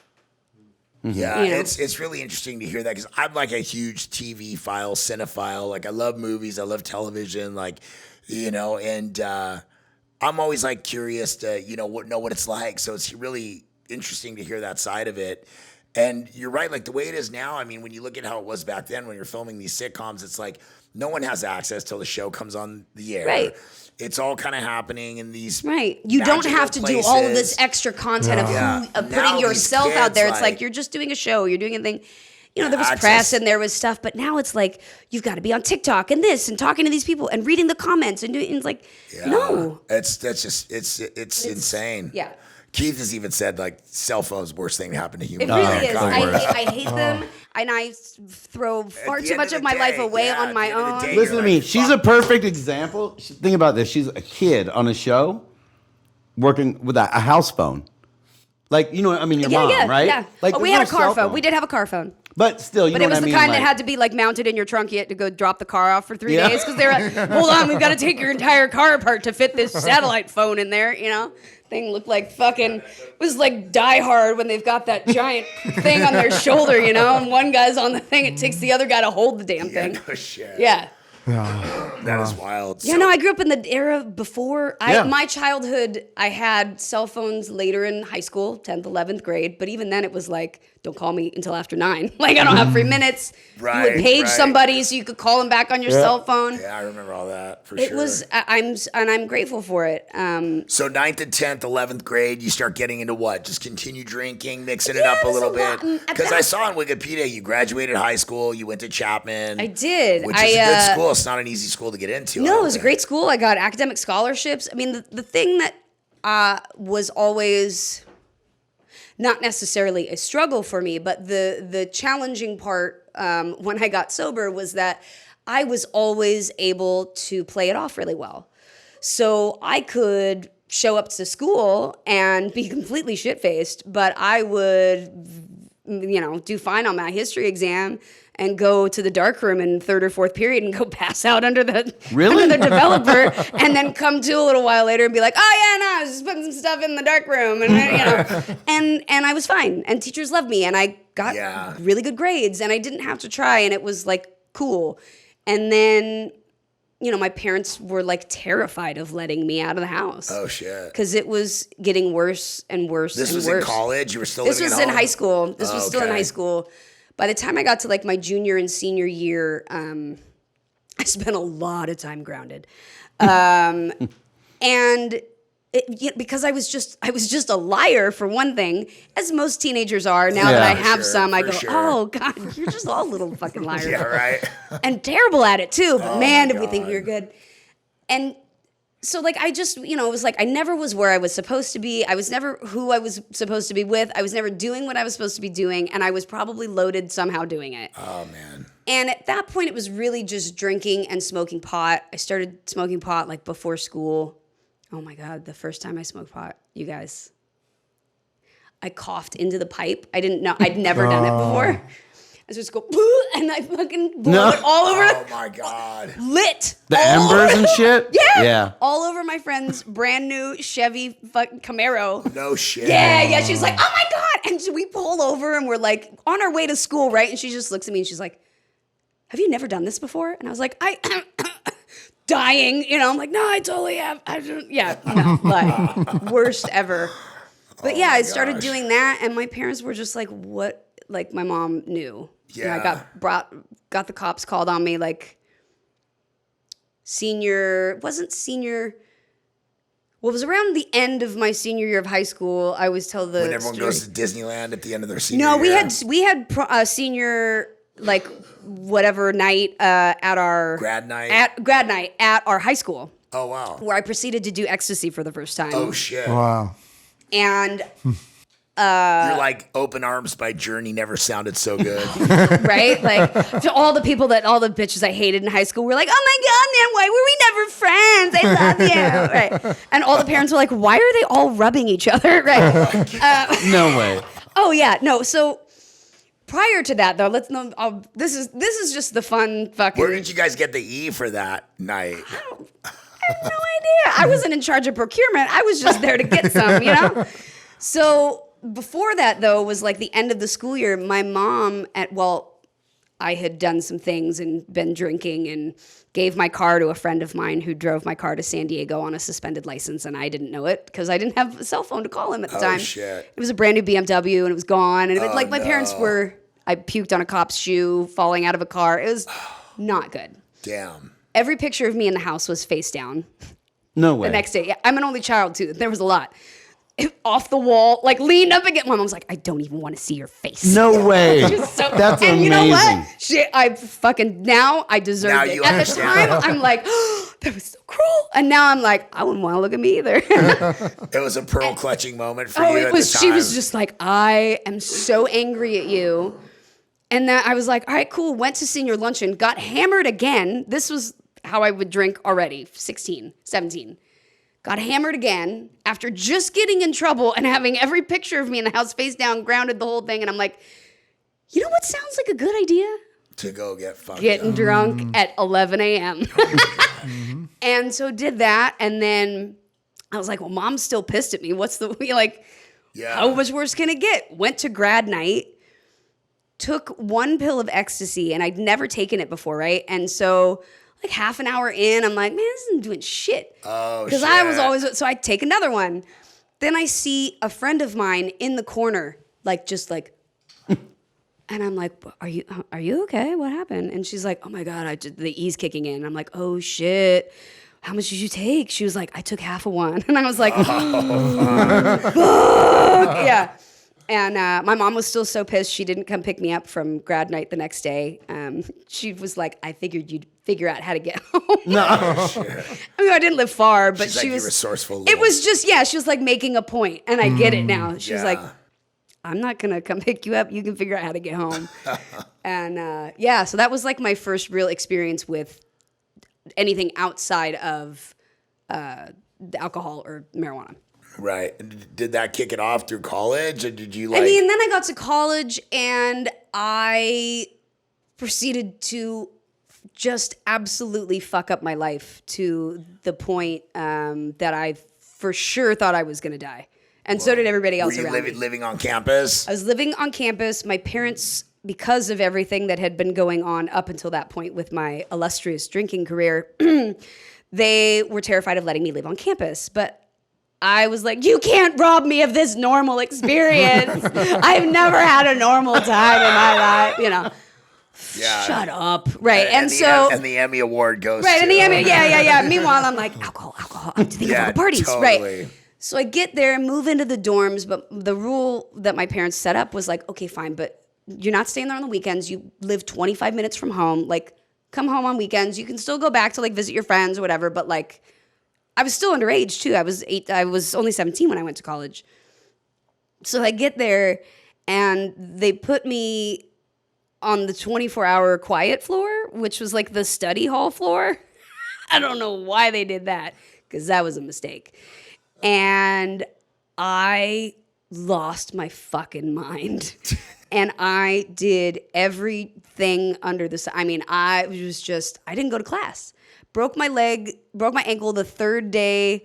Yeah, You know? it's really interesting to hear that because I'm like a huge TV cinephile. Like I love movies, I love television, like, you know, and I'm always like curious to, you know, know what it's like. So it's really interesting to hear that side of it. And you're right, like the way it is now, I mean, when you look at how it was back then when you're filming these sitcoms, it's like no one has access till the show comes on the air. Right. It's all kind of happening in these You don't magical have to do all of this places. extra content Yeah. of Now putting these yourself out kids, there. It's like like- you're just doing a show. You're doing a thing. You know, there was Access. press and there was stuff, but now it's like you've got to be on TikTok and this and talking to these people and reading the comments and doing. And it's like, no, It's insane. Yeah. Keith has even said like cell phones worst thing to happen to it humans. really is. the worst. I hate them, and I throw far the too end much of of the my life day, away yeah, on at my the end of the own. day, Listen to you're me. like, She's a perfect example. Think about this. She's a kid on a show working with a house phone. Like, you know, I mean, your mom, right? Yeah. Like, We there's had a no car cell phone. We did have a car phone. But still, you But know it was what I the mean? kind like, that had to be like mounted in your trunk. You had to go drop the car off for 3 Yeah. days because they were like, hold on, we've got to take your entire car apart to fit this satellite phone in there, you know? Thing looked like fucking, was like Die Hard when they've got that giant thing on their shoulder, you know? And one guy's on the thing, it takes the other guy to hold the damn Yeah, thing. no shit. Yeah. That is wild. Yeah, no, I grew up in the era before. Yeah. My childhood, I had cell phones later in high school, 10th, 11th grade. But even then, it was like, don't call me until after 9. Like, I don't have free minutes. You Right, would page right. somebody so you could call them back on your cell phone. Yeah, I remember all that for It sure. was, I'm grateful for it. So 9th and 10th, 11th grade, you start getting into what? Just continue drinking, mixing it Yeah, up a there's little a bit. lot. At Because that- I saw on Wikipedia you graduated high school, you went to Chapman. I did. Which is a good school. It's not an easy school to get into. I No, don't it was a think. great school. I got academic scholarships. I mean, the thing that was always not necessarily a struggle for me, but the challenging part when I got sober was that I was always able to play it off really well. So I could show up to school and be completely shit-faced, but I would, do fine on my history exam and go to the dark room in third or fourth period and go pass out under the developer, and then come to a little while later and be like, oh yeah, no, I was just putting some stuff in the dark room, and and I was fine, and teachers loved me, and I got really good grades, and I didn't have to try, and it was like cool. And then, my parents were like terrified of letting me out of the house. Oh shit! Because it was getting worse and worse. This and was worse. in college. You were still. This living was at in home? high school. This was still in high school. By the time I got to like my junior and senior year, I spent a lot of time grounded, and because I was just a liar for one thing, as most teenagers are. Now that I have some, I go, oh God, you're just all little fucking liars. Yeah, right. And terrible at it too. But man, did we think we were good. And so like I just, it was like I never was where I was supposed to be. I was never who I was supposed to be with. I was never doing what I was supposed to be doing, and I was probably loaded somehow doing it. Oh man. And at that point it was really just drinking and smoking pot. I started smoking pot like before school. Oh my God, the first time I smoked pot, you guys. I coughed into the pipe. I didn't know, I'd never done it before. I just go, and I fucking blow it all over. Oh my God. Lit. The embers and shit? Yeah. Yeah. All over my friend's brand new Chevy fucking Camaro. No shit. Yeah. She's like, oh my God. And so we pull over and we're like on our way to school, right? And she just looks at me and she's like, have you never done this before? And I was like, dying, I'm like, no, I totally have. But worst ever. But yeah, I started doing that, and my parents were just like, what? Like my mom knew. Yeah. I got the cops called on me like wasn't senior. Well, it was around the end of my senior year of high school. I always tell the when everyone story. goes to Disneyland at the end of their senior No, year. we had senior like whatever night at our Grad night? At grad night at our high school. Oh wow. Where I proceeded to do ecstasy for the first time. Oh shit. Wow. And You're like Open Arms by Journey never sounded so good. right? Like to all the bitches I hated in high school were like, oh my God, man, why were we never friends? I love you. Right. And all the parents were like, why are they all rubbing each other? Right. No way. Oh yeah, no. So prior to that though, this is just the fun fucking. Where did you guys get the E for that night? I have no idea. I wasn't in charge of procurement. I was just there to get some, So before that, though, was like the end of the school year. My mom, I had done some things and been drinking and gave my car to a friend of mine who drove my car to San Diego on a suspended license, and I didn't know it because I didn't have a cell phone to call him at the time. Shit. It was a brand new BMW, and it was gone. And my parents were, I puked on a cop's shoe, falling out of a car. It was not good. Damn. Every picture of me in the house was face down. No way. The next day. Yeah, I'm an only child, too. There was a lot. Off the wall, like leaned up against my mom's like, I don't even want to see your face. No way. That's That's and amazing. you know what? Shit, I deserved Now it. you At the understand. time, I'm like, oh, that was so cruel. And now I'm like, I wouldn't want to look at me either. It was a pearl clutching moment for you at the time. She was just like, I am so angry at you. And then I was like, all right, cool. Went to senior luncheon, got hammered again. This was how I would drink already, 16, 17. Got hammered again after just getting in trouble and having every picture of me in the house face down, grounded the whole thing. And I'm like, you know what sounds like a good idea? To go get fucked Getting up. drunk at 11 a.m. And so did that. And then I was like, well, mom's still pissed at me. How much worse can it get? Went to grad night, took one pill of ecstasy, and I'd never taken it before, right? And so like half an hour in, I'm like, man, this isn't doing shit. Oh, because I was always, so I take another one. Then I see a friend of mine in the corner, and I'm like, are you okay? What happened? And she's like, oh my God, the E's kicking in. I'm like, oh shit. How much did you take? She was like, I took half of one. And I was like, fuck. Yeah. And my mom was still so pissed she didn't come pick me up from grad night the next day. She was like, I figured you'd figure out how to get home. No. I mean, I didn't live far, but She's she like, was "You're resourceful." It was just, she was like making a point, and I get it now. She was Yeah. like, I'm not gonna come pick you up. You can figure out how to get home. And so that was like my first real experience with anything outside of alcohol or marijuana. Right. Did that kick it off through college, or did you I mean, then I got to college and I proceeded to just absolutely fuck up my life to the point that I for sure thought I was going to die. And so did everybody else Were you around me. living on campus? I was living on campus. My parents, because of everything that had been going on up until that point with my illustrious drinking career, they were terrified of letting me live on campus. But I was like, you can't rob me of this normal experience. I've never had a normal time in my life, Yeah. Shut up. Right. And the Emmy Award goes right, to. and the Emmy, yeah. Meanwhile, I'm like, alcohol. I'm thinking of all the parties. Totally. Right. So I get there and move into the dorms, but the rule that my parents set up was like, okay, fine, but you're not staying there on the weekends. You live 25 minutes from home. Like, come home on weekends. You can still go back to like visit your friends or whatever, but like, I was still underage too. I was only 17 when I went to college. So I get there and they put me on the 24-hour quiet floor, which was like the study hall floor. I don't know why they did that, because that was a mistake. And I lost my fucking mind. And I did everything under the sun. I mean, I didn't go to class. Broke my ankle the third day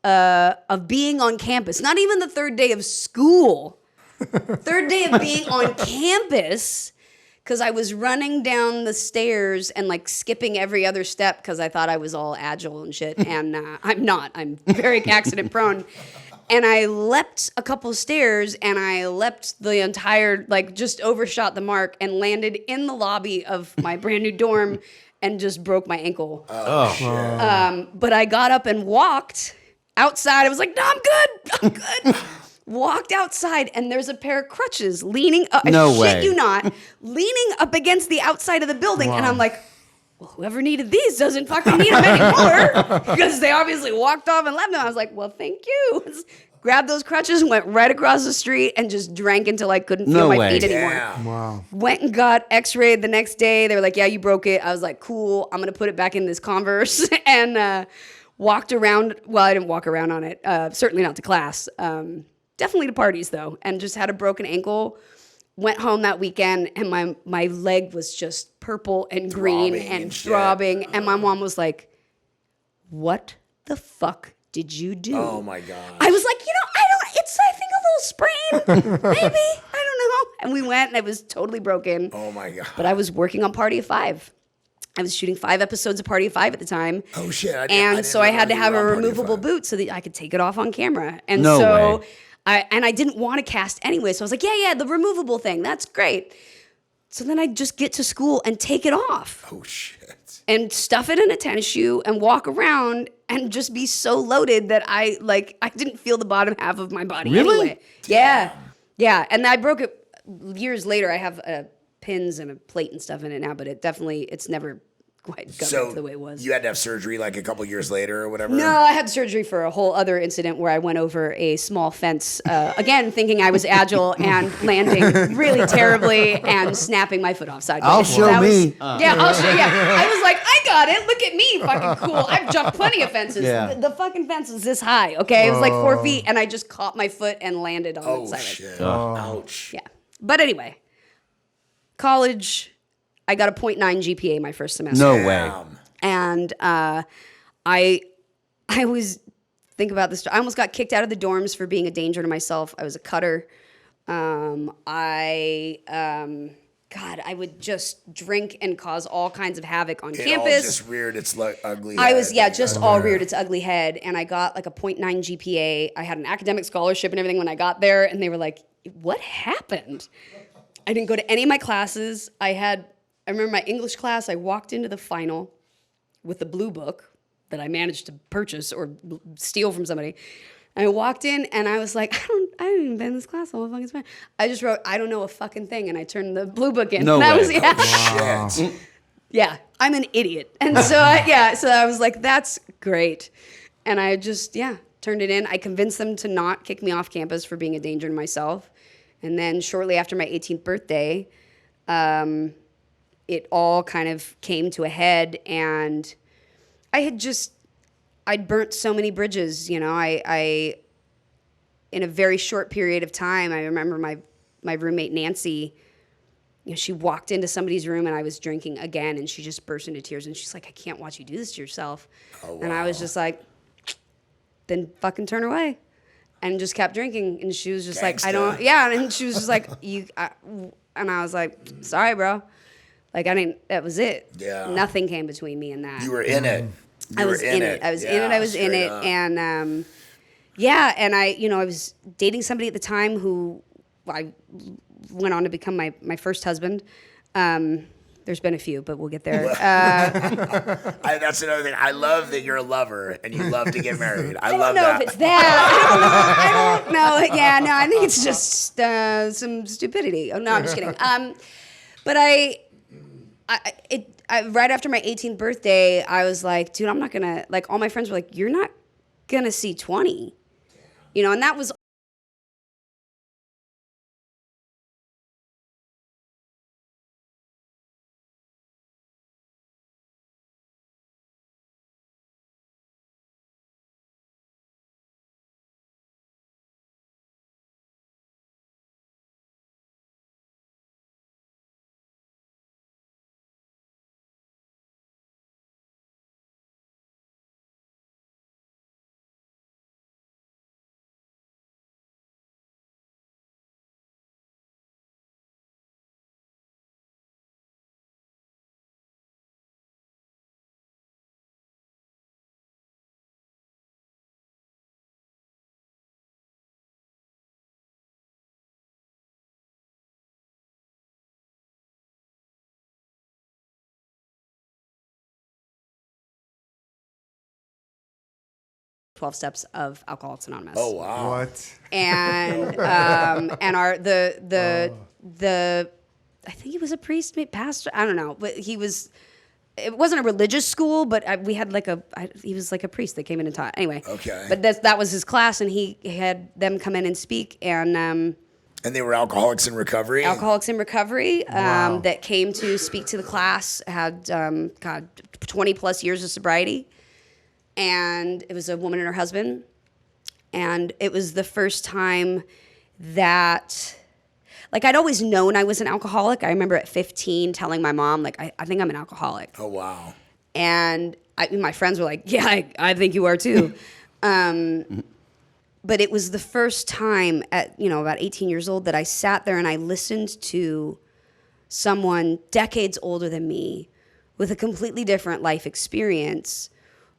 of being on campus. Not even the third day of school. Third day of being on campus, because I was running down the stairs and like skipping every other step because I thought I was all agile and shit. And I'm not. I'm very accident prone. And I leapt a couple stairs and I leapt the entire, like just overshot the mark and landed in the lobby of my brand new dorm and just broke my ankle. Oh, shit. But I got up and walked outside. I was like, no, I'm good. Walked outside and there's a pair of crutches leaning up. No I way. shit you not, leaning up against the outside of the building. And I'm like, well, whoever needed these doesn't fucking need them anymore, because they obviously walked off and left them. I was like, well, thank you. Grabbed those crutches and went right across the street and just drank until I couldn't feel my feet anymore. Yeah. Wow. Went and got x-rayed the next day. They were like, yeah, you broke it. I was like, cool. I'm going to put it back in this Converse. And walked around. Well, I didn't walk around on it. Certainly not to class. Definitely to parties, though. And just had a broken ankle. Went home that weekend, and my leg was just purple and green and throbbing. And my mom was like, what the fuck did you do? Oh, my God. I was like, I think a little sprain, maybe. I don't know. And we went, and it was totally broken. Oh, my God. But I was working on Party of Five. I was shooting 5 episodes of Party of Five at the time. Oh, shit. And so I had to have a removable boot so that I could take it off on camera. And so I didn't want to cast anyway. So I was like, yeah, the removable thing. That's great. So then I'd just get to school and take it off. Oh, shit. And stuff it in a tennis shoe and walk around and just be so loaded that I didn't feel the bottom half of my body anyway. Yeah. Yeah. And I broke it years later. I have pins and a plate and stuff in it now, but it's never quite got back to the way it was. You had to have surgery like a couple years later or whatever? No, I had surgery for a whole other incident where I went over a small fence, again, thinking I was agile and landing really terribly and snapping my foot off sideways. I'll show me. I'll show. Yeah, I was like, I got it. Look at me, fucking cool. I've jumped plenty of fences. Yeah. The fucking fence was this high, okay? It was like 4 feet, and I just caught my foot and landed on it sideways. Shit. Ouch. Yeah. But anyway, college, I got a 0.9 GPA my first semester. No way. And I always think about this. I almost got kicked out of the dorms for being a danger to myself. I was a cutter. I would just drink and cause all kinds of havoc on campus. All just reared its ugly head. I was, just all reared its ugly head. And I got like a 0.9 GPA. I had an academic scholarship and everything when I got there. And they were like, what happened? I didn't go to any of my classes. I remember my English class, I walked into the final with the blue book that I managed to purchase or steal from somebody. And I walked in and I was like, I haven't even been in this class all fucking time. I just wrote, I don't know a fucking thing. And I turned the blue book in. No and that way. was, yeah. Shit. Yeah, I'm an idiot. And so I was like, that's great. And I just, turned it in. I convinced them to not kick me off campus for being a danger to myself. And then shortly after my 18th birthday, it all kind of came to a head. And I I'd burnt so many bridges, you know. I in a very short period of time, I remember my roommate Nancy, you know, she walked into somebody's room and I was drinking again, and she just burst into tears and she's like, I can't watch you do this to yourself. Oh, wow. And I was just like, then fucking turn away, and just kept drinking. And she was just like, I don't, yeah. And she was just like, and I was like, sorry, bro. Like, that was it. Yeah. Nothing came between me and that. You were in it. I was in it. I was in it. And yeah, and I was dating somebody at the time who I went on to become my first husband. There's been a few, but we'll get there. That's another thing. I love that you're a lover and you love to get married. I love that. I don't know if it's that. I don't know. Yeah, no, I think it's just some stupidity. Oh, no, I'm just kidding. But right after my 18th birthday, I was like, dude, I'm not gonna, like, all my friends were like, you're not gonna see 20, you know, and that was 12 steps of Alcoholics Anonymous. Oh, wow. What? And the I think he was a priest, maybe pastor, I don't know, but it wasn't a religious school, but we had he was like a priest that came in and taught. Anyway. Okay. But that was his class, and he had them come in and speak, and they were alcoholics in recovery? Alcoholics in recovery Wow. that came to speak to the class, had 20 plus years of sobriety. And it was a woman and her husband. And it was the first time that, like, I'd always known I was an alcoholic. I remember at 15 telling my mom, like, I think I'm an alcoholic. Oh, wow. And my friends were like, yeah, I think you are too. But it was the first time at, about 18 years old that I sat there and I listened to someone decades older than me with a completely different life experience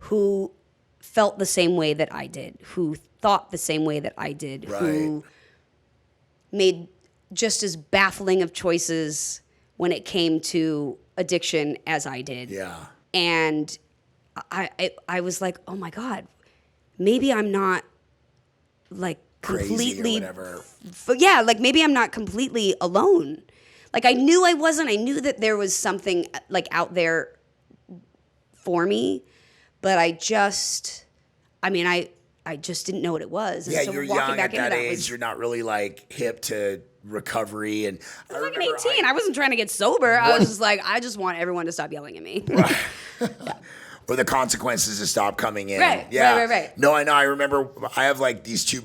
who felt the same way that I did, who thought the same way that I did, Right. who made just as baffling of choices when it came to addiction as I did. Yeah. And I was like, oh my God, maybe I'm not like completely crazy or whatever. Yeah, like maybe I'm not completely alone. Like I knew I wasn't. I knew that there was something like out there for me, but I just didn't know what it was. And Yeah, so you're walking young back at that into age. You're not really like hip to recovery. And I was fucking 18. I wasn't trying to get sober. I was just like, I just want everyone to stop yelling at me. Or the consequences to stop coming in. Right, Yeah. right. No, I know. I remember I have like these two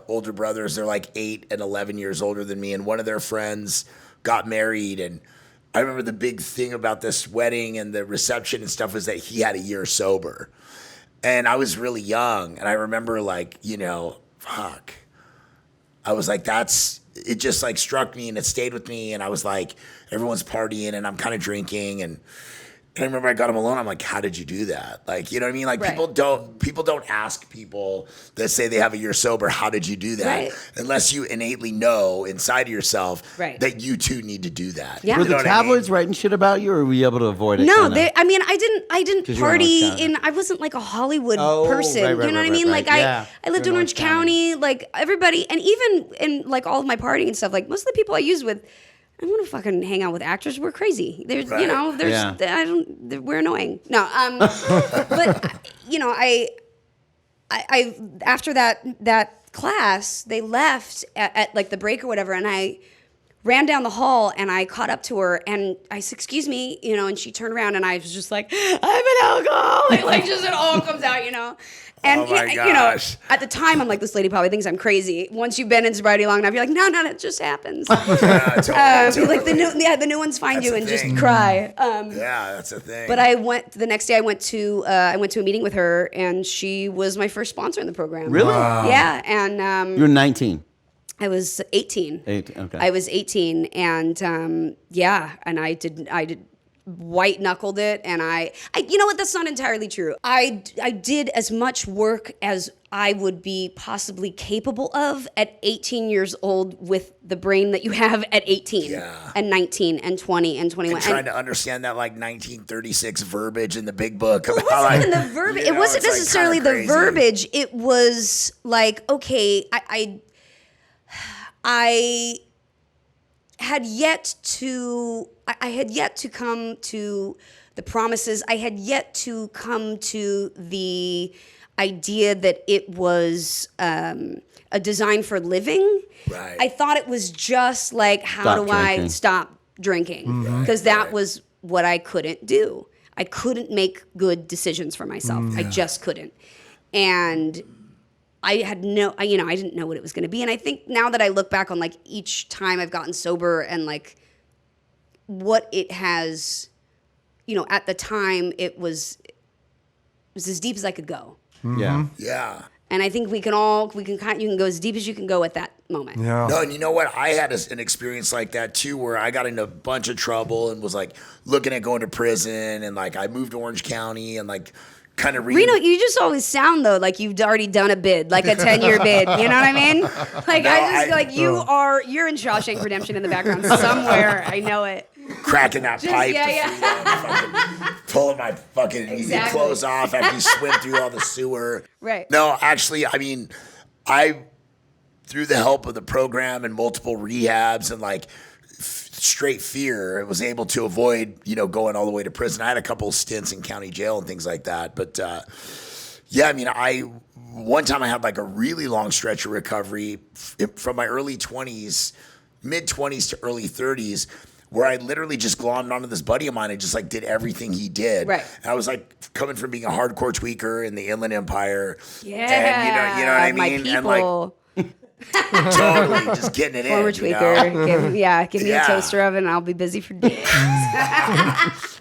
older brothers. They're like 8 and 11 years older than me. And one of their friends got married. And I remember the big thing about this wedding and the reception and stuff was that he had a year sober. And I was really young. And I remember like, fuck. I was like, it just like struck me and it stayed with me. And I was like, everyone's partying and I'm kind of drinking. And I remember I got him alone. I'm like, how did you do that? Like, you know what I mean? Like Right. people don't ask people that say they have a year sober, how did you do that? Right. Unless you innately know inside of yourself Right. that you too need to do that. Yeah. Were You know the what I mean? tabloids writing shit about you, or were you able to avoid it? No, kinda? I didn't 'Cause you were in party Orange County. I wasn't like a Hollywood Oh, person. right, You know what I right, mean? right. Like Yeah. I lived You're in in Orange County, like everybody, and even in like all of my partying and stuff, like most of the people I used with, I want to fucking hang out with actors. We're crazy. There's, Right. we're annoying. No, but I after that class, they left at like the break or whatever, and I ran down the hall and I caught up to her and I said, excuse me, and she turned around and I was just like, I'm an alcoholic. Like just it all comes out, And, Oh my gosh. at the time, I'm like, this lady probably thinks I'm crazy. Once you've been in sobriety long enough, you're like, no, it just happens. Totally. Like the new ones find That's you the and just thing. cry. Yeah, that's a thing. But the next day I went to a meeting with her and she was my first sponsor in the program. Really? Yeah. And You're 19. I was 18. 18, okay. I was 18 and and I did white knuckled it and I you know what, that's not entirely true. I did as much work as I would be possibly capable of at 18 years old with the brain that you have at 18 and 19 and 20 and 21. And trying to understand that like 1936 verbiage in the big book. Well, it about, wasn't like, even the verbiage. you It know, wasn't it's, like, necessarily kinda the crazy. verbiage. It was like, okay, I had yet to come to the promises. I had yet to come to the idea that it was a design for living. Right. I thought it was just like, how Stop do I drinking. stop drinking? Because that was what I couldn't do. I couldn't make good decisions for myself. I just couldn't. And I had I didn't know what it was going to be. And I think now that I look back on like each time I've gotten sober and like what it has, at the time it was as deep as I could go. Yeah. Yeah. And I think you can go as deep as you can go at that moment. Yeah. No, and you know what? I had an experience like that too, where I got into a bunch of trouble and was like looking at going to prison, and like I moved to Orange County and like kind of Reno, you just always sound though like you've already done a bid, like a 10-year bid. You know what I mean? Like you're in Shawshank Redemption in the background somewhere. I know it. cracking that pipe, yeah. pulling my fucking Exactly. clothes off after you swim through all the sewer. Right. No, actually, I mean, through the help of the program and multiple rehabs and like straight fear, was able to avoid, going all the way to prison. I had a couple of stints in county jail and things like that. But I mean, one time I had like a really long stretch of recovery from my early 20s, mid 20s to early 30s, where I literally just glommed onto this buddy of mine and just like did everything he did. Right. And I was like coming from being a hardcore tweaker in the Inland Empire. Yeah. And you know what I My mean? people. And like totally just getting it Former in. tweaker. Give me a Yeah. toaster oven and I'll be busy for days.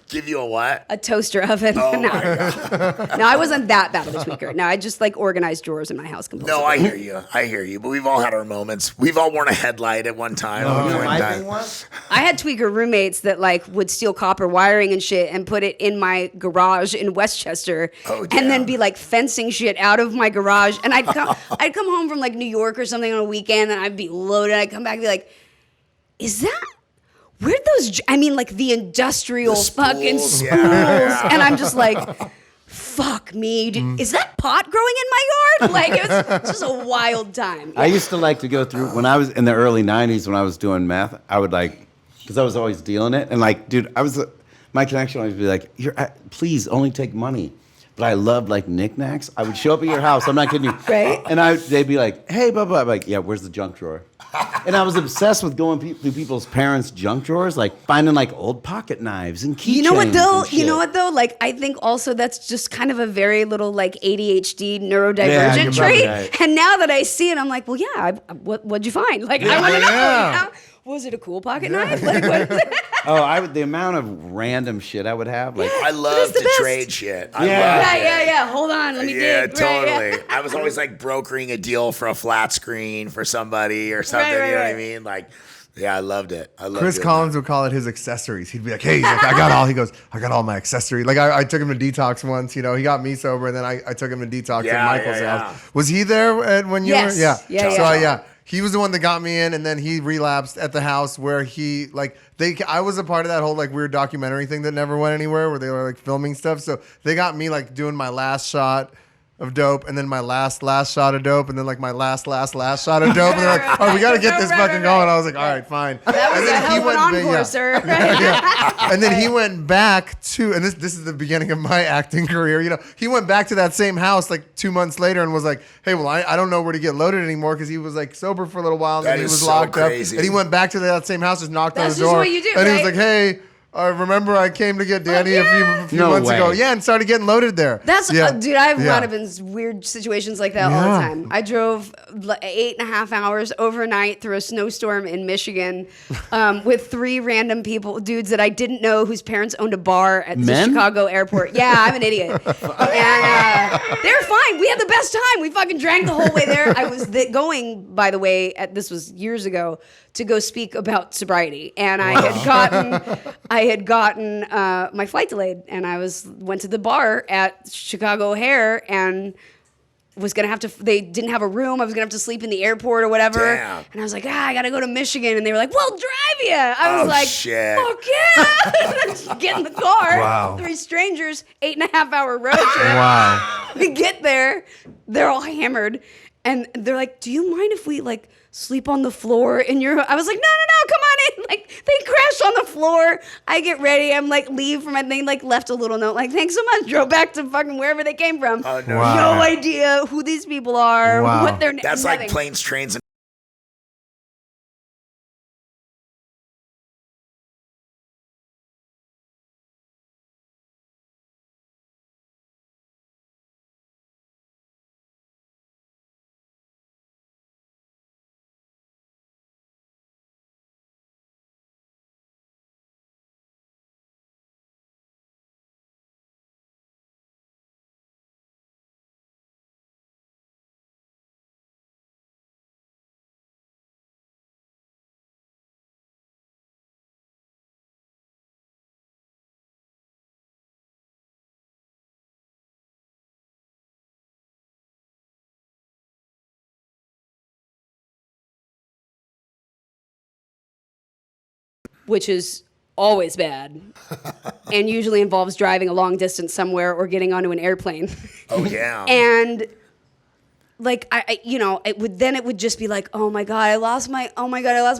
Give you a what? A toaster oven. Oh no. my God. No, I wasn't that bad of a tweaker. No, I just like organized drawers in my house completely. No, I hear you. But we've all had our moments. We've all worn a headlight at one time. You know what my thing was? I had tweaker roommates that like would steal copper wiring and shit and put it in my garage in Westchester, and then damn. be like fencing shit out of my garage. And I'd come home from like New York or something on a weekend, and I'd be loaded. I'd come back and be like, "Is that? Where'd those? I mean, like the industrial The spools, fucking spools." yeah. And I'm just like, "Fuck me, dude. Is that pot growing in my yard?" Like it was just a wild time. I used to like to go through, when I was in the early 90s, when I was doing meth, I would like, because I was always dealing it. And like, dude, my connection would always be like, please only take money. But I loved like knickknacks. I would show up at your house. I'm not kidding you. Right. And they'd be like, hey, blah, blah. I'm like, yeah, where's the junk drawer? And I was obsessed with going through people's parents' junk drawers, like finding like old pocket knives and keychains. You know what though? and You know shit. what though? Like I think also that's just kind of a very little like ADHD Yeah, neurodivergent you're trait. probably right. And now that I see it, I'm like, well, yeah. What'd you find? Like I want to know. Yeah. You know? Was it a cool pocket knife? Like what is it? Oh, the amount of random shit I would have, like, I love the to best. trade shit. I Yeah. love Yeah, it. yeah. Hold on, let me Yeah, dig. totally. Right, yeah. I was always like brokering a deal for a flat screen for somebody or something. Right, you know what I right. mean? Like, yeah, I loved it. I loved Chris it. Collins would call it his accessories. He'd be like, "Hey, like, I got all my accessories." Like I took him to detox once. He got me sober, and then I took him to detox Yeah, at Michael's yeah, house. Was he there when you Yes. were? Yeah. Yeah, So yeah. he was the one that got me in, and then he relapsed at the house where he I was a part of that whole like weird documentary thing that never went anywhere, where they were like filming stuff. So they got me like doing my last shot of dope, and then my last shot of dope, and then like my last shot of dope, and they're like, "Oh, we got to get this fucking going." I was like, "All right, fine." That was And a then hell of an encore, sir. yeah. And then he went back to, and this is the beginning of my acting career. You know, he went back to that same house like 2 months later and was like, "Hey, well, I don't know where to get loaded anymore," because he was like sober for a little while and then he was locked crazy. up. And he went back to that same house, just knocked That's on the just door, what you do, and he was right? like, "Hey, remember I came to get Danny a few No months way. ago." Yeah, and started getting loaded there. That's dude. I've Yeah. wound up in weird situations like that all the Yeah. time. I drove 8.5 hours overnight through a snowstorm in Michigan with 3 random dudes that I didn't know, whose parents owned a bar at the Men? Chicago airport. Yeah, I'm an idiot. And they're fine. We had the best time. We fucking drank the whole way there. I was going, by the way, this was years ago, to go speak about sobriety, and I had gotten my flight delayed, and I went to the bar at Chicago O'Hare and was gonna have to. They didn't have a room. I was gonna have to sleep in the airport or whatever. Damn. And I was like, I gotta go to Michigan, and they were like, "We'll drive you." I was Oh, like, shit. "Fuck yeah!" And I just get in the car. Wow. 3 strangers, 8.5 hour road trip. Wow. We get there, they're all hammered, and they're like, "Do you mind if we like sleep on the floor in your?" I was like, "No, come on in." Like they crashed on the floor. I get ready. I'm like, leave from it. They like left a little note, like, "Thanks so much." Drove back to fucking wherever they came from. Oh, no. Wow. No idea who these people are, Wow. what their That's nothing. like planes, trains, and Which is always bad, and usually involves driving a long distance somewhere or getting onto an airplane. oh yeah. And like it would just be like, oh my god, I lost my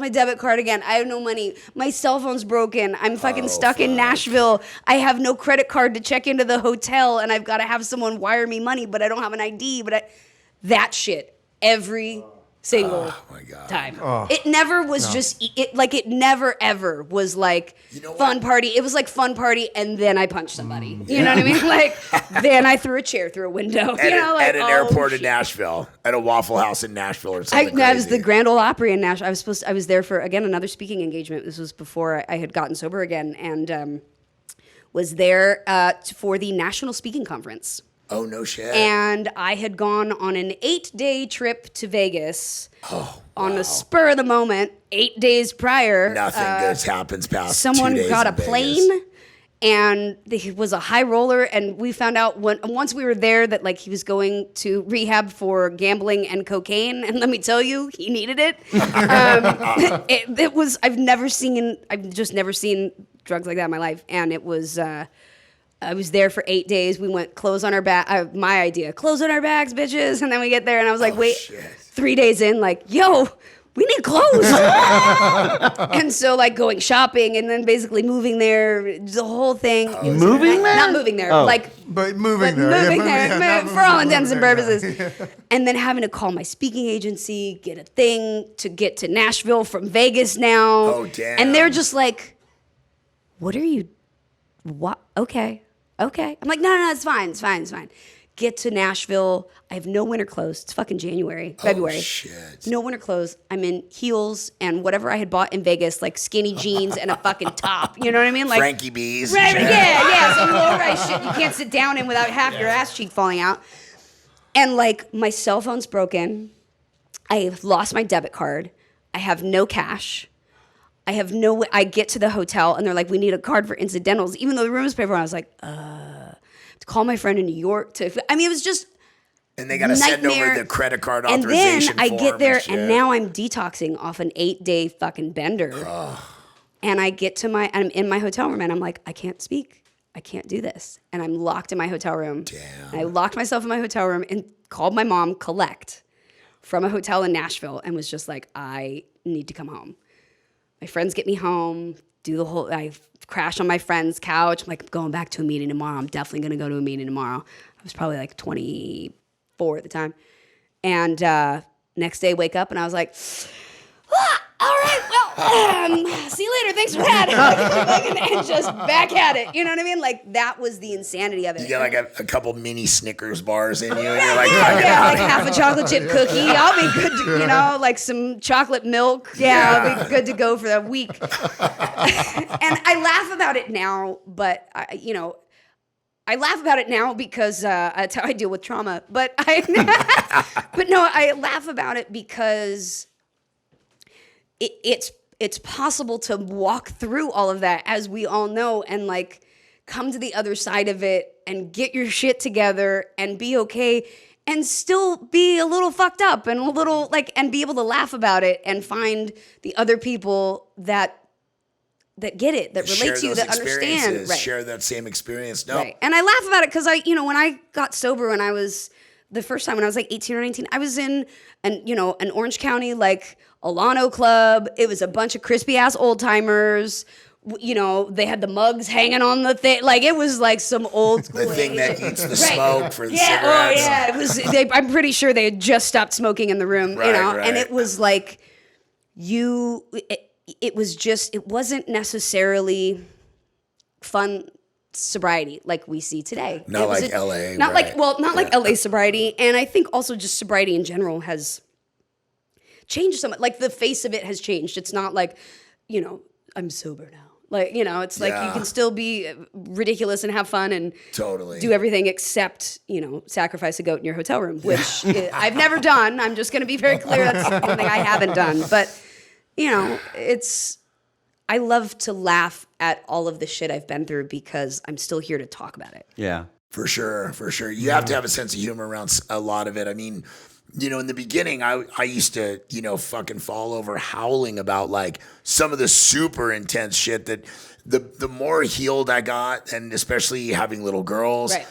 debit card again. I have no money. My cell phone's broken. I'm fucking stuck in Nashville. I have no credit card to check into the hotel, and I've got to have someone wire me money, but I don't have an ID. That shit every single time. It never was it never ever was like fun party. It was like fun party, and then I punched somebody. You know what I mean? Like then I threw a chair through a window. At an airport in shit. Nashville, at a Waffle House in Nashville, or something. I was the crazy. Grand Ole Opry in Nashville. I was there for again another speaking engagement. This was before I had gotten sober again, and was there for the National Speaking Conference. Oh no shit. And I had gone on an 8-day trip to Vegas on the spur of the moment. 8 days prior, Nothing good happens past 2 someone days got a in Vegas. plane, and he was a high roller. And we found out once we were there that like he was going to rehab for gambling and cocaine. And let me tell you, he needed it. It was I've just never seen drugs like that in my life, and it was. I was there for 8 days. We went clothes on our back. My idea, clothes on our backs, bitches. And then we get there, and I was like, wait, shit. 3 days in, like, yo, we need clothes. And so, like, going shopping and then basically moving there, the whole thing. It was Moving there? Not moving there. Oh. like, But moving but there. moving Yeah, there, not for all moving intents and there, purposes. And then having to call my speaking agency, get a thing to get to Nashville from Vegas now. Oh, damn. And they're just like, what are you, what? Okay. I'm like, no, it's fine. Get to Nashville. I have no winter clothes. It's fucking February. Oh, shit. No winter clothes. I'm in heels and whatever I had bought in Vegas, like skinny jeans and a fucking top. You know what I mean? Like Frankie B's. Right, yeah, some low-rise shit you can't sit down in without half your ass cheek falling out. And like my cell phone's broken. I've lost my debit card. I have no cash. I get to the hotel and they're like, we need a card for incidentals, even though the room is paid for. I was like, to call my friend in New York it was just And they got to send over nightmare. the credit card And authorization then I form get there, shit. and now I'm detoxing off an 8-day fucking bender. And I'm in my hotel room, and I'm like, I can't speak. I can't do this. And I'm locked in my hotel room. Damn. And I locked myself in my hotel room and called my mom, collect, from a hotel in Nashville, and was just like, I need to come home. My friends get me home, I crash on my friend's couch. I'm like, I'm going back to a meeting tomorrow. I'm definitely going to go to a meeting tomorrow. I was probably like 24 at the time. And next day, wake up, and I was like, all right, well, see you later. Thanks for that. And just back at it. You know what I mean? Like, that was the insanity of it. You get like a couple mini Snickers bars in you, and you're like, yeah, like half a chocolate chip cookie. I'll be good to, like some chocolate milk. I'll be good to go for that week. And I laugh about it now, but I laugh about it now because that's how I deal with trauma. But I laugh about it because it's possible to walk through all of that, as we all know, and like come to the other side of it and get your shit together and be okay and still be a little fucked up and a little and be able to laugh about it and find the other people that get it, that relate to you, that understand. Right. Share that same experience. No. Right. And I laugh about it because when I got sober when I was the first time when I was like 18 or 19, I was in an Orange County Alano club. It was a bunch of crispy ass old timers. They had the mugs hanging on the thing. Like, it was like some old school. The thing that eats the smoke for the cigarettes. Oh yeah. It was. I'm pretty sure they had just stopped smoking in the room. Right. And it was like it wasn't necessarily fun sobriety like we see today. Not like LA. Not like LA sobriety. And I think also just sobriety in general has changed so much. Like, the face of it has changed. It's not like, I'm sober now. Like, it's like you can still be ridiculous and have fun and totally do everything except, sacrifice a goat in your hotel room, which I've never done. I'm just going to be very clear. That's one thing I haven't done. But, I love to laugh at all of the shit I've been through because I'm still here to talk about it. Yeah. For sure. You have to have a sense of humor around a lot of it. I mean, in the beginning, I used to, fucking fall over howling about like some of the super intense shit that the more healed I got, and especially having little girls, right.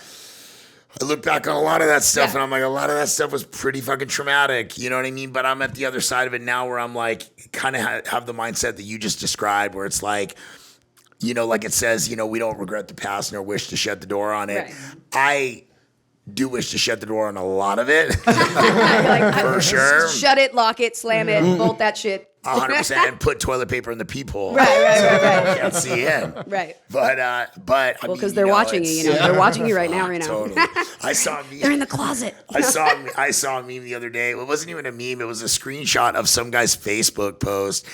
I look back on a lot of that stuff and I'm like, a lot of that stuff was pretty fucking traumatic. You know what I mean? But I'm at the other side of it now where I'm like, kind of have the mindset that you just described, where it's like, like it says, we don't regret the past nor wish to shut the door on it. Right. I do wish to shut the door on a lot of it. For sure. Shut it, lock it, slam it, bolt that shit. 100%, and put toilet paper in the peephole. Right. Can't see in. Right. But because they're watching you. They're watching you right now. Totally. I saw me. They're in the closet. I saw a meme the other day. It wasn't even a meme. It was a screenshot of some guy's Facebook post,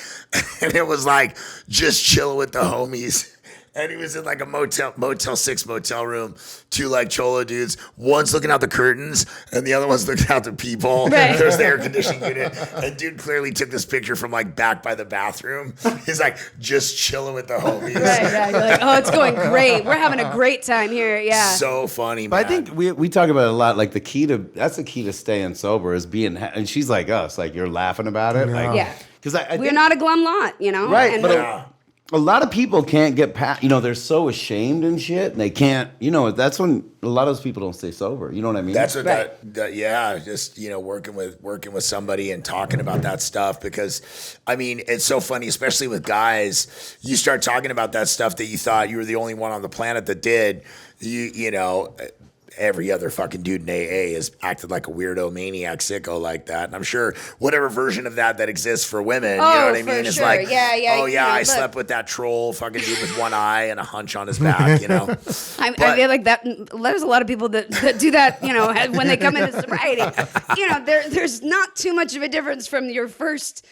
and it was like, just chill with the homies. And he was in like a Motel 6 motel room, two like cholo dudes. One's looking out the curtains, and the other one's looking out the people. Right. There's the air conditioning unit. And dude clearly took this picture from like back by the bathroom. He's like, just chilling with the homies. Right. You're like, oh, it's going great. We're having a great time here. Yeah. So funny, man. But I think we talk about it a lot. Like, that's the key to staying sober is being, and she's like us, like, you're laughing about it. Like, yeah. Because I we're not a glum lot, Right. And but a lot of people can't get past, they're so ashamed and shit, and they can't, that's when a lot of those people don't stay sober. You know what I mean? That's what just, working with somebody and talking about that stuff, because I mean, it's so funny, especially with guys, you start talking about that stuff that you thought you were the only one on the planet that did, every other fucking dude in AA has acted like a weirdo, maniac, sicko like that. And I'm sure whatever version of that exists for women, you know what I mean? It's sure. like, I look. slept with that troll fucking dude with one eye and a hunch on his back, I feel like that. There's a lot of people that do that, when they come into sobriety. There's not too much of a difference from your first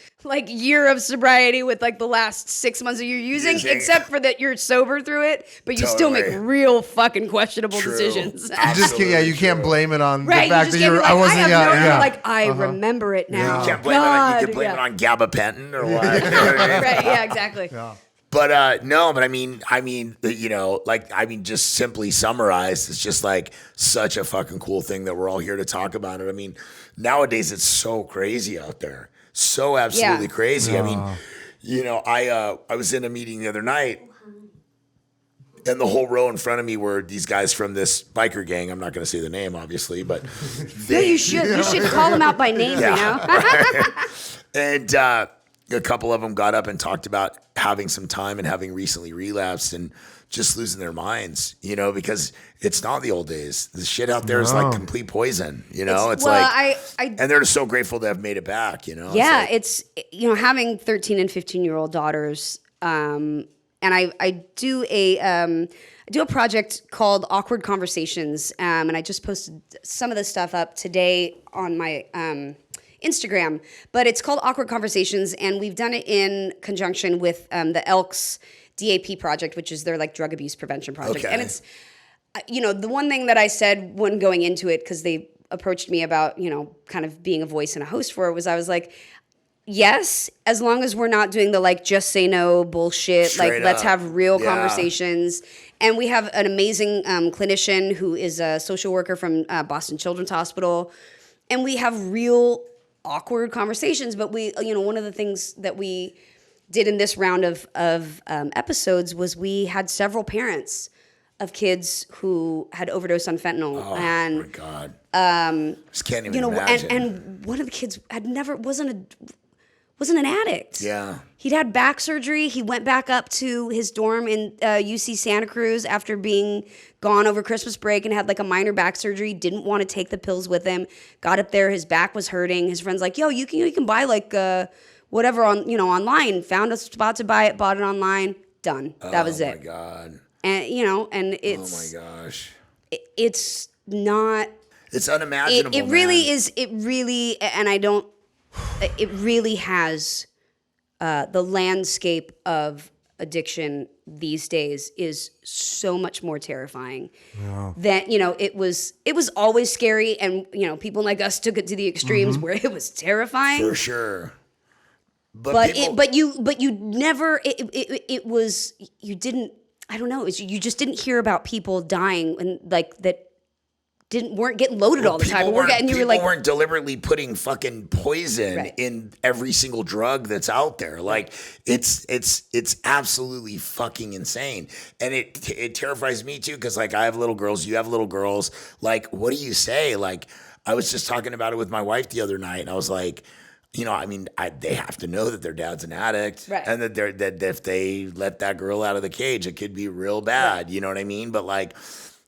year of sobriety with the last 6 months that you're using, except for that you're sober through it, but you still make real fucking questionable decisions. You can't blame it on the Right, fact that you're. I wasn't. I remember it now. You can't blame it. You can blame it on gabapentin or what. Right? Yeah, exactly. Yeah. But no, but I mean, just simply summarized, it's just like such a fucking cool thing that we're all here to talk about it. I mean, nowadays it's so crazy out there, so absolutely crazy. I mean, I was in a meeting the other night. And the whole row in front of me were these guys from this biker gang. I'm not going to say the name, obviously, but Yeah, you should. You should call them out by name, you know? and a couple of them got up and talked about having some time and having recently relapsed and just losing their minds, you know, because it's not the old days. The shit out there is like complete poison, you know? It's like, and they're just so grateful to have made it back, you know? Yeah, it's you know, having 13 and 15-year-old daughters, and I do a project called Awkward Conversations, and I just posted some of the stuff up today on my Instagram. But it's called Awkward Conversations, and we've done it in conjunction with the Elks DAP project, which is their like drug abuse prevention project. Okay. And it's, you know, the one thing that I said when going into it, because they approached me about, you know, kind of being a voice and a host for it, was I was like, yes, as long as we're not doing the like just say no bullshit, Straight like let's up. have real Yeah. conversations. And we have an amazing clinician who is a social worker from Boston Children's Hospital, and we have real awkward conversations. But we, you know, one of the things that we did in this round of episodes was we had several parents of kids who had overdosed on fentanyl. Oh, and my God. Just can't even you know, imagine. and one of the kids had never wasn't an addict. Yeah. He'd had back surgery. He went back up to his dorm in UC Santa Cruz after being gone over Christmas break and had like a minor back surgery. Didn't want to take the pills with him. Got up there, his back was hurting. His friend's like, "Yo, you can buy like whatever on online." Found a spot to buy it, bought it online. Done. That was it. Oh my God. And you know, and it's Oh my gosh. it's not. It's unimaginable. It really man. is. It really, and I don't. It really has the landscape of addiction these days is so much more terrifying. That, you know, it was always scary, and you know, people like us took it to the extremes where it was terrifying. For sure. But people, you never. It was you didn't. I don't know. You just didn't hear about people dying and like that. Weren't getting loaded all the time. people You weren't deliberately putting fucking poison Right. in every single drug that's out there. Like it's absolutely fucking insane, and it terrifies me too because like I have little girls, you have little girls. Like, what do you say? Like, I was just talking about it with my wife the other night, and I was like, you know, I mean, they have to know that their dad's an addict, Right. and that if they let that girl out of the cage, it could be real bad. You know what I mean? But like,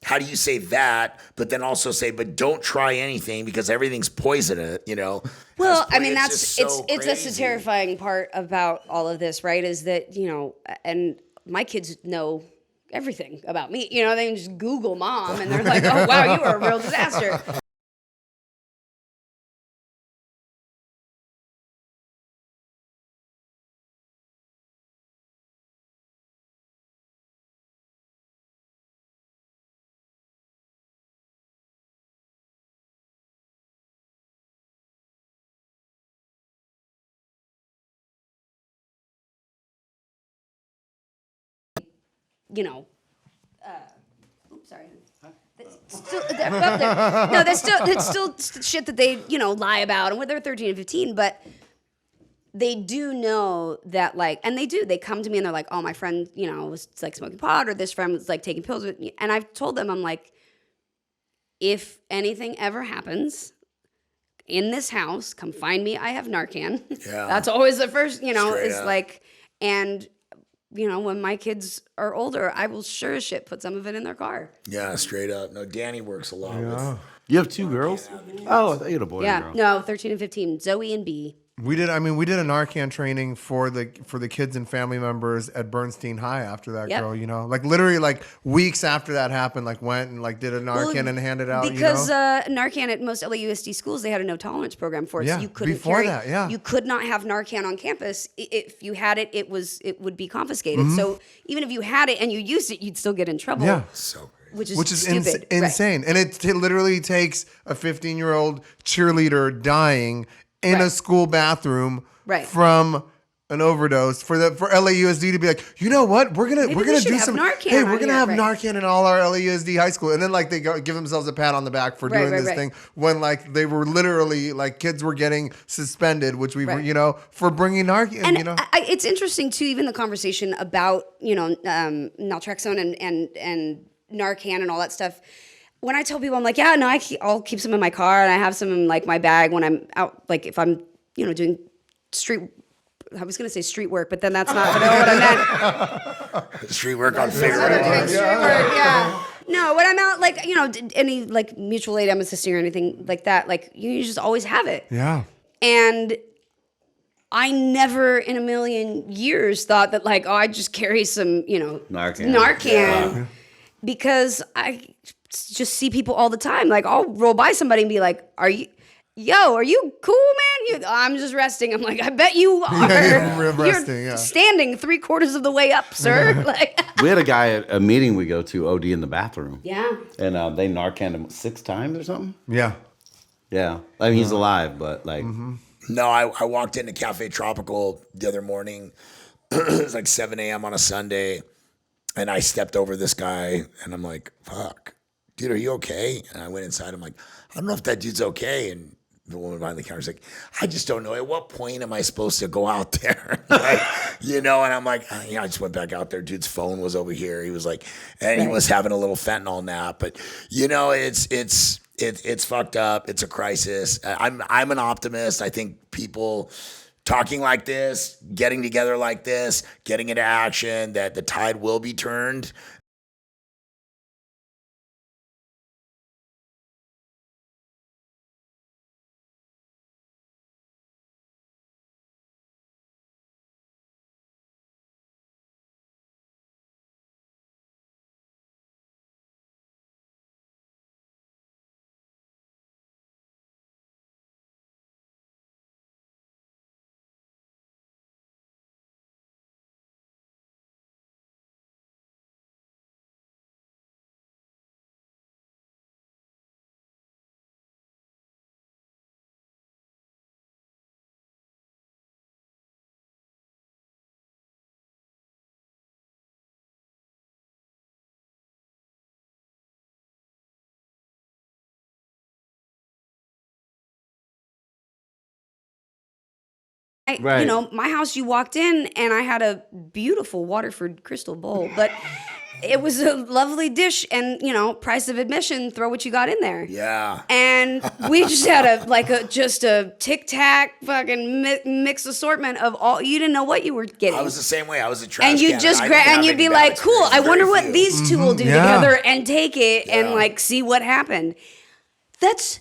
how do you say that, but then also say, but don't try anything because everything's poison, you know? Well, I mean, just so that's the crazy. terrifying part about all of this, right? Is that, you know, and my kids know everything about me. You know, they can just Google mom and they're like, oh, wow, you are a real disaster. You know, oops, sorry. No, that's still shit that they, you know, lie about, and when they're 13 and 15, but they do know that, like, and they come to me and they're like, oh, my friend, you know, was like smoking pot, or this friend was like taking pills with me. And I've told them, I'm like, if anything ever happens in this house, come find me. I have Narcan. Yeah. That's always the first, you know, Straight is up. like, and you know, when my kids are older, I will sure as shit put some of it in their car. Yeah, straight up. No, Danny works a lot with. You have two girls? Oh, I thought you had a boy and a Yeah, girl. no, 13 and 15, Zoe and B. We did a Narcan training for the kids and family members at Bernstein High after that Yep. girl, you know, like literally like weeks after that happened, like went and like did a Narcan and handed out, Because you know? Narcan at most LAUSD schools, they had a no tolerance program for it. Yeah, So you couldn't before carry, that, yeah. You could not have Narcan on campus. If you had it, it would be confiscated. So even if you had it and you used it, you'd still get in trouble. Yeah. So crazy. Which is stupid. Right. insane. And it literally takes a 15-year-old cheerleader dying in a Right. school bathroom Right. from an overdose for LAUSD to be like, you know what, we're gonna we do should have some Narcan hey, on we're gonna here, have right. Narcan in all our LAUSD high school, and then like they give themselves a pat on the back for doing this thing when like they were literally like kids were getting suspended, which we Right. you know, for bringing Narcan. And you know, it's interesting too, even the conversation about naltrexone and Narcan and all that stuff. When I tell people, I'm like, yeah, no, I'll keep some in my car and I have some in like my bag when I'm out, like if I'm doing I was going to say street work, but then that's not what I meant. Street work on Doing Facebook. street work, yeah. No, when I'm out, like, any like mutual aid I'm assisting or anything like that, like you just always have it. yeah. And I never in a million years thought that like, oh, I just carry some, Narcan. Yeah. Because I just see people all the time. Like I'll roll by somebody and be like, are you cool, man? I'm just resting. I'm like, I bet you are. Yeah, you're resting, yeah. Standing 3/4 of the way up, sir. Like, We had a guy at a meeting we go to OD in the bathroom. yeah. And they Narcaned him 6 times or something. Yeah. Yeah. I mean, he's alive, but like. No, I walked into Cafe Tropical the other morning. It was like 7 a.m. on a Sunday. And I stepped over this guy and I'm like, fuck, dude, are you okay? And I went inside. I'm like, I don't know if that dude's okay. And the woman behind the counter was like, I just don't know. At what point am I supposed to go out there? And I'm like, I just went back out there. Dude's phone was over here. He was like, and he was having a little fentanyl nap. But, it's fucked up. It's a crisis. I'm an optimist. I think people talking like this, getting together like this, getting into action, that the tide will be turned. Right. My house, you walked in and I had a beautiful Waterford crystal bowl, but it was a lovely dish and, price of admission, throw what you got in there. Yeah. And we just had a Tic Tac fucking mixed assortment of all, you didn't know what you were getting. I was the same way. I was a trash and you can, just I grab, didn't and have you'd be any bad like, cool, I experiences. wonder Very what few. these two will do Yeah. together and take it and Yeah. like see what happened. That's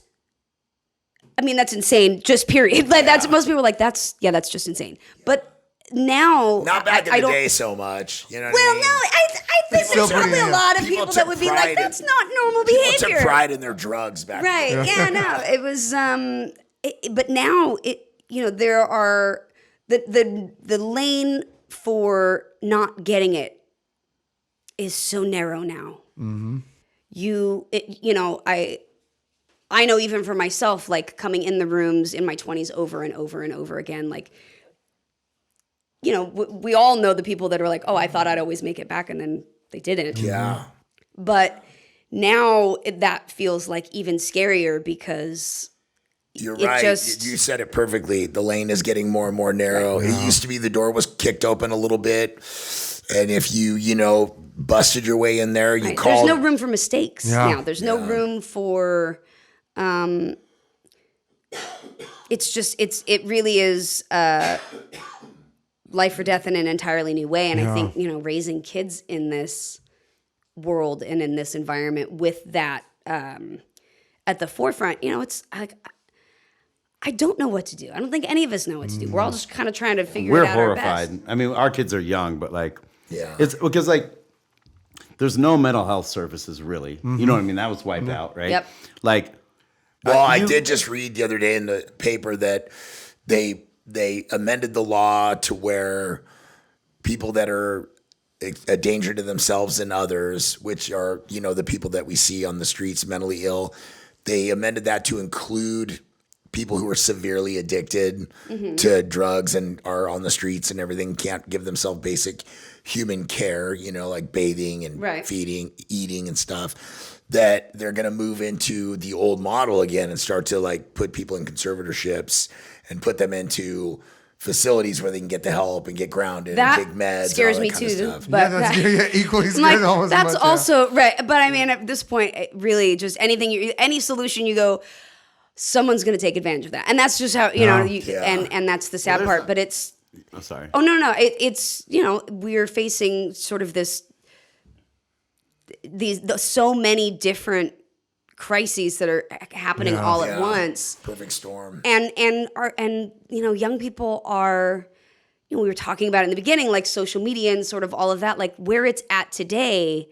insane. Just period. Like that's most people are like that's just insane. But now, Not back I in the don't. day so much. You know what Well, I mean? no, I think Still there's probably pretty, a lot of people people that took would be pride like, in- that's not normal People behavior. took pride in their drugs back then. Right. Yeah. No. It was. But now there are the lane for not getting it is so narrow now. Mm-hmm. I know even for myself, like coming in the rooms in my 20s over and over and over again, like, we all know the people that are like, oh, I thought I'd always make it back, and then they didn't. Yeah. But now that feels like even scarier because You're it right. just- You said it perfectly. The lane is getting more and more narrow. It used to be the door was kicked open a little bit. And if you, busted your way in there, you right, called. there's no room for mistakes Yeah. now. There's no room for it really is life or death in an entirely new way. And I think, raising kids in this world and in this environment with that at the forefront, it's like I don't know what to do. I don't think any of us know what to do. We're all just kind of trying to figure We're it out our best. horrified. I mean, our kids are young, but like, Yeah. it's because like, there's no mental health services really. You know what I mean? That was wiped out, right? Yep. Like, Well, I did just read the other day in the paper that they amended the law to where people that are a danger to themselves and others, which are, the people that we see on the streets mentally ill, they amended that to include people who are severely addicted to drugs and are on the streets and everything, can't give themselves basic human care, like bathing and feeding, eating and stuff, that they're going to move into the old model again and start to like put people in conservatorships and put them into facilities where they can get the help and get grounded and take meds. Scares and all me that kind too. of stuff. But equally I'm scared like, almost that's much, also right. But I mean, at this point, really, just any solution you go, someone's going to take advantage of that, and that's just how and that's the sad part. But it's. I'm sorry. Oh no! It's we're facing sort of so many different crises that are happening all at once. Perfect storm. And young people are, we were talking about it in the beginning, like social media and sort of all of that, like where it's at today,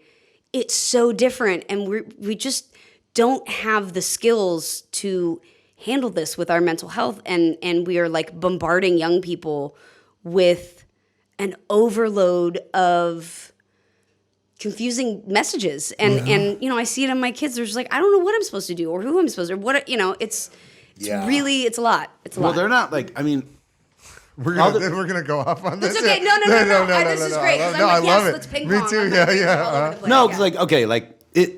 it's so different, and we just don't have the skills to handle this with our mental health, and we are like bombarding young people with an overload of confusing messages, and I see it in my kids. They're just like, I don't know what I'm supposed to do or who I'm supposed to, it's really, it's a lot. Well, they're not like, I mean, we're gonna go off on this. It's okay. No. This is great. No, I love it. Let's ping Me pong. too. I'm Yeah. all over the place. no, it's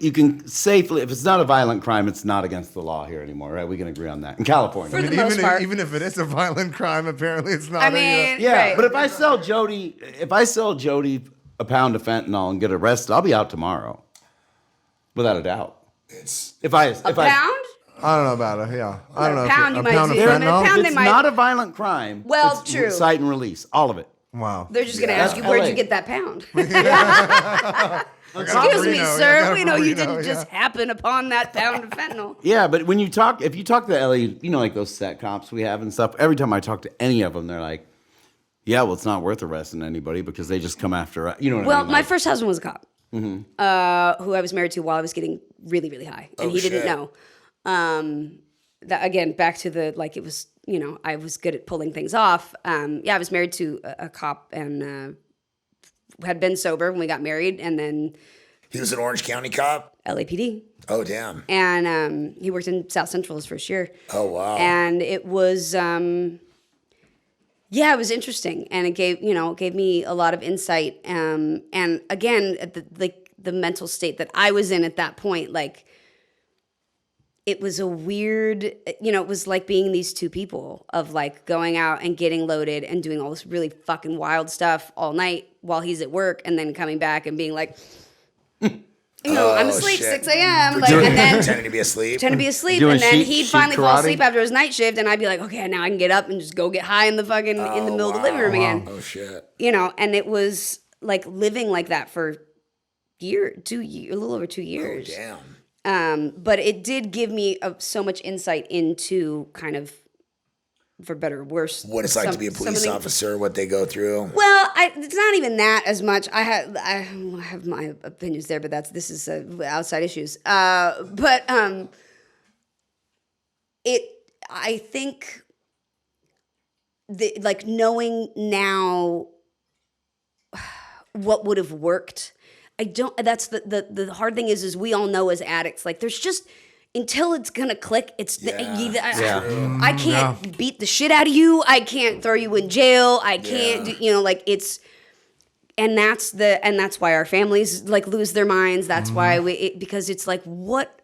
you can safely, if it's not a violent crime, it's not against the law here anymore, right? We can agree on that. In California. For the most part. Even if it is a violent crime, apparently it's not. I mean, yeah, right. but if I sell Jody a pound of fentanyl and get arrested, I'll be out tomorrow, without a doubt. If I pound? I don't know about it. Yeah, I don't know. Pound, you might pound of do. fentanyl. Pound, they it's might- not a violent crime. Well, it's true. Cite and release, all of it. Wow. They're just going to Yeah. ask you, where'd LA. you get that pound? I got Excuse me, Reno. I sir. got We know you Reno, didn't just happen upon that pound of fentanyl. Yeah, but if you talk to LA, like those set cops we have and stuff, every time I talk to any of them, they're like, yeah, well, it's not worth arresting anybody because they just come after us. You know what I Well, mean? my first husband was a cop, who I was married to while I was getting really, really high, and he didn't know. That again, back to the like, it was I was good at pulling things off. I was married to a cop and had been sober when we got married, and then He was an Orange County cop? LAPD. Oh, damn. And he worked in South Central his first year. Oh, wow. And it was, it was interesting, and it gave me a lot of insight. And again, the mental state that I was in at that point, like, it was a weird, it was like being these two people of like going out and getting loaded and doing all this really fucking wild stuff all night while he's at work, and then coming back and being like, I'm asleep, shit. 6 a.m. Like, and then Pretending to be asleep. Doing and then sheet- he'd sheet finally fall karate? asleep after his night shift, and I'd be like, okay, now I can get up and just go get high in the fucking in the middle of the living room again. Oh, shit. And it was like living like that for a little over 2 years. Oh, damn. But it did give me so much insight into kind of, for better or worse, What it's like to be a police officer, what they go through. Well, it's not even that as much. I have my opinions there, but this is outside issues. I think like knowing now what would have worked. That's the hard thing is we all know as addicts, like there's just, until it's gonna click, I can't beat the shit out of you. I can't throw you in jail. I can't and that's why our families like lose their minds. That's why because it's like, what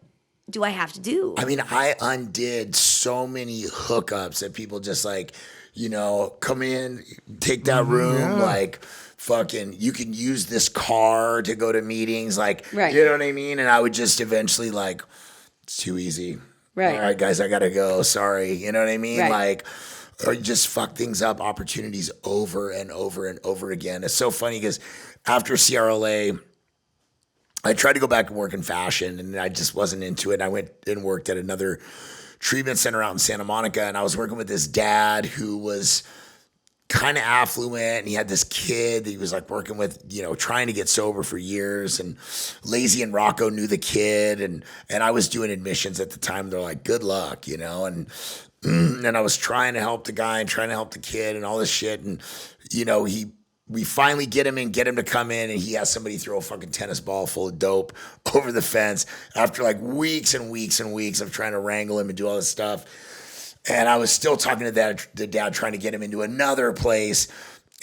do I have to do? I mean, I undid so many hookups that people just like, come in, take that room, like fucking, you can use this car to go to meetings, like, Right. you know what I mean? And I would just eventually like, it's too easy. Right. All right, guys, I gotta go. Sorry. You know what I mean? Right. Like, or you just fuck things up, opportunities over and over and over again. It's so funny because after CRLA, I tried to go back and work in fashion, and I just wasn't into it. I went and worked at another treatment center out in Santa Monica, and I was working with this dad who was kind of affluent, and he had this kid that he was like working with, trying to get sober for years, and Lazy and Rocco knew the kid, and I was doing admissions at the time. They're like, good luck, and I was trying to help the guy and trying to help the kid and all this shit, and we finally get him to come in, and he has somebody throw a fucking tennis ball full of dope over the fence after like weeks and weeks and weeks of trying to wrangle him and do all this stuff. And I was still talking to the dad, trying to get him into another place.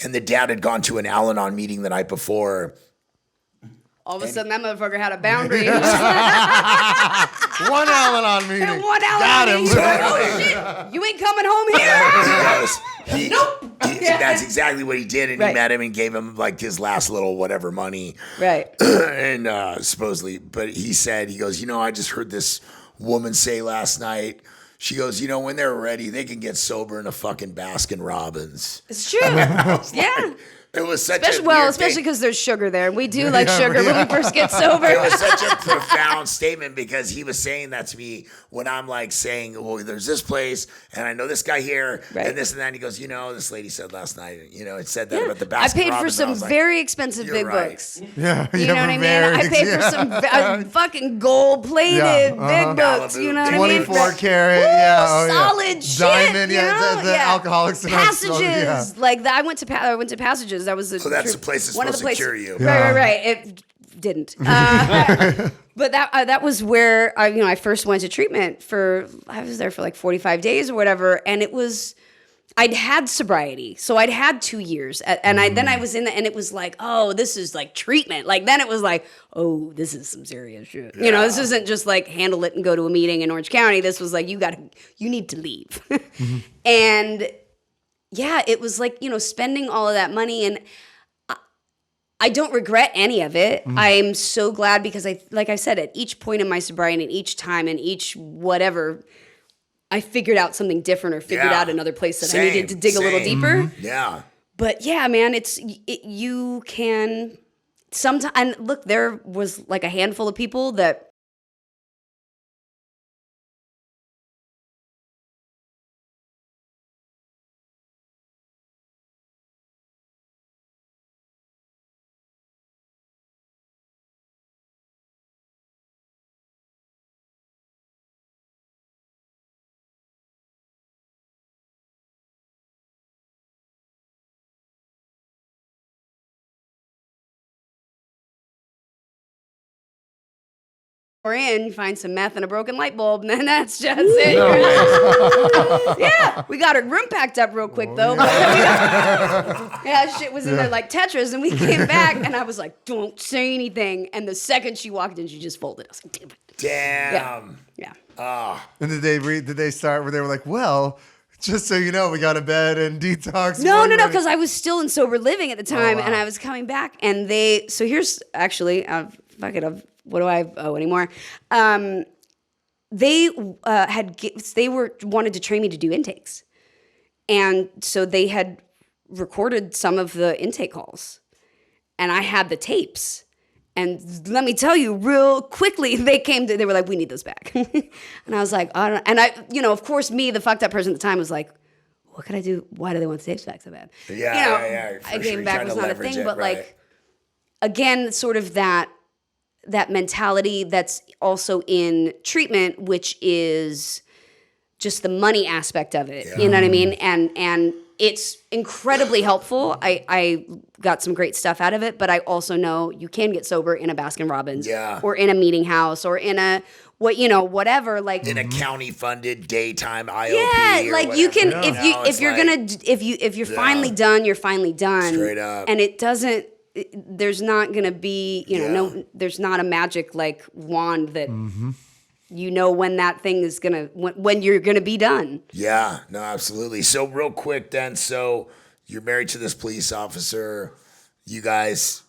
And the dad had gone to an Al-Anon meeting the night before. All of a sudden, that motherfucker had a boundary. One Al-Anon meeting. One Got Al-Anon him. meeting. Oh, shit. You ain't coming home here. That's exactly what he did. And he Right. met him and gave him like his last little whatever money. Right. And supposedly, but he said, he goes, I just heard this woman say last night, she goes, when they're ready, they can get sober in a fucking Baskin Robbins. It's true. Yeah. It was such Especially because there's sugar there. We do like sugar when we first get sober. It was such a profound statement because he was saying that to me when I'm like saying, well, there's this place and I know this guy here and this and that. And he goes, this lady said last night, it said that about the Baskin I paid Robbins. for some very expensive "You're big right." books. Yeah, You know what I mean? I paid for some fucking gold-plated big books. Malibu, You know what I mean? 24 karat, Woo, yeah. solid shit. Diamond, you know? the Alcoholics Anonymous. Passages, like that. I went to Passages. That was So that's the place that's one of the supposed to places. cure you. Right. It didn't. But that was where I first went to treatment for. I was there for like 45 days or whatever, and it was. I'd had sobriety, so I'd had 2 years, and then I was in and it was like, oh, this is like treatment. Like then it was like, oh, this is some serious shit. This isn't just like handle it and go to a meeting in Orange County. This was like you need to leave, and yeah, it was like spending all of that money, and I don't regret any of it. I'm so glad because like I said, at each point in my sobriety, and each time, and each whatever. I figured out something different or figured out another place that I needed to dig a little deeper. Yeah. But yeah, man, you can sometimes, and look, there was like a handful of people that are in, you find some meth and a broken light bulb, and then that's just it. Yeah, we got our room packed up real quick though. Shit was in there like Tetris, and we came back, and I was like, "Don't say anything." And the second she walked in, she just folded. I was like, "Damn it." Damn. Yeah. And did they start where they were like, well, just so you know, we got a bed and detox. No, because I was still in sober living at the time, and I was coming back, and so here's actually, fuck it, what do I owe anymore? They wanted to train me to do intakes, and so they had recorded some of the intake calls, and I had the tapes. And let me tell you, real quickly, they were like, "We need those back," and I was like, "I don't." And I, of course, me, the fucked up person at the time, was like, "What could I do? Why do they want the tapes back so bad?" Yeah. I gave back was not a thing, but like, again, sort of that mentality that's also in treatment, which is just the money aspect of it. You know what I mean? And it's incredibly helpful. I got some great stuff out of it, but I also know you can get sober in a Baskin Robbins or in a meeting house or in a whatever, like in a county funded daytime IOP. Yeah, like you can if you're finally done, you're finally done. Straight up. And it doesn't there's not going to be, there's not a magic like wand that when that thing is going to when you're going to be done. Yeah, no, absolutely. So real quick then, so you're married to this police officer. You guys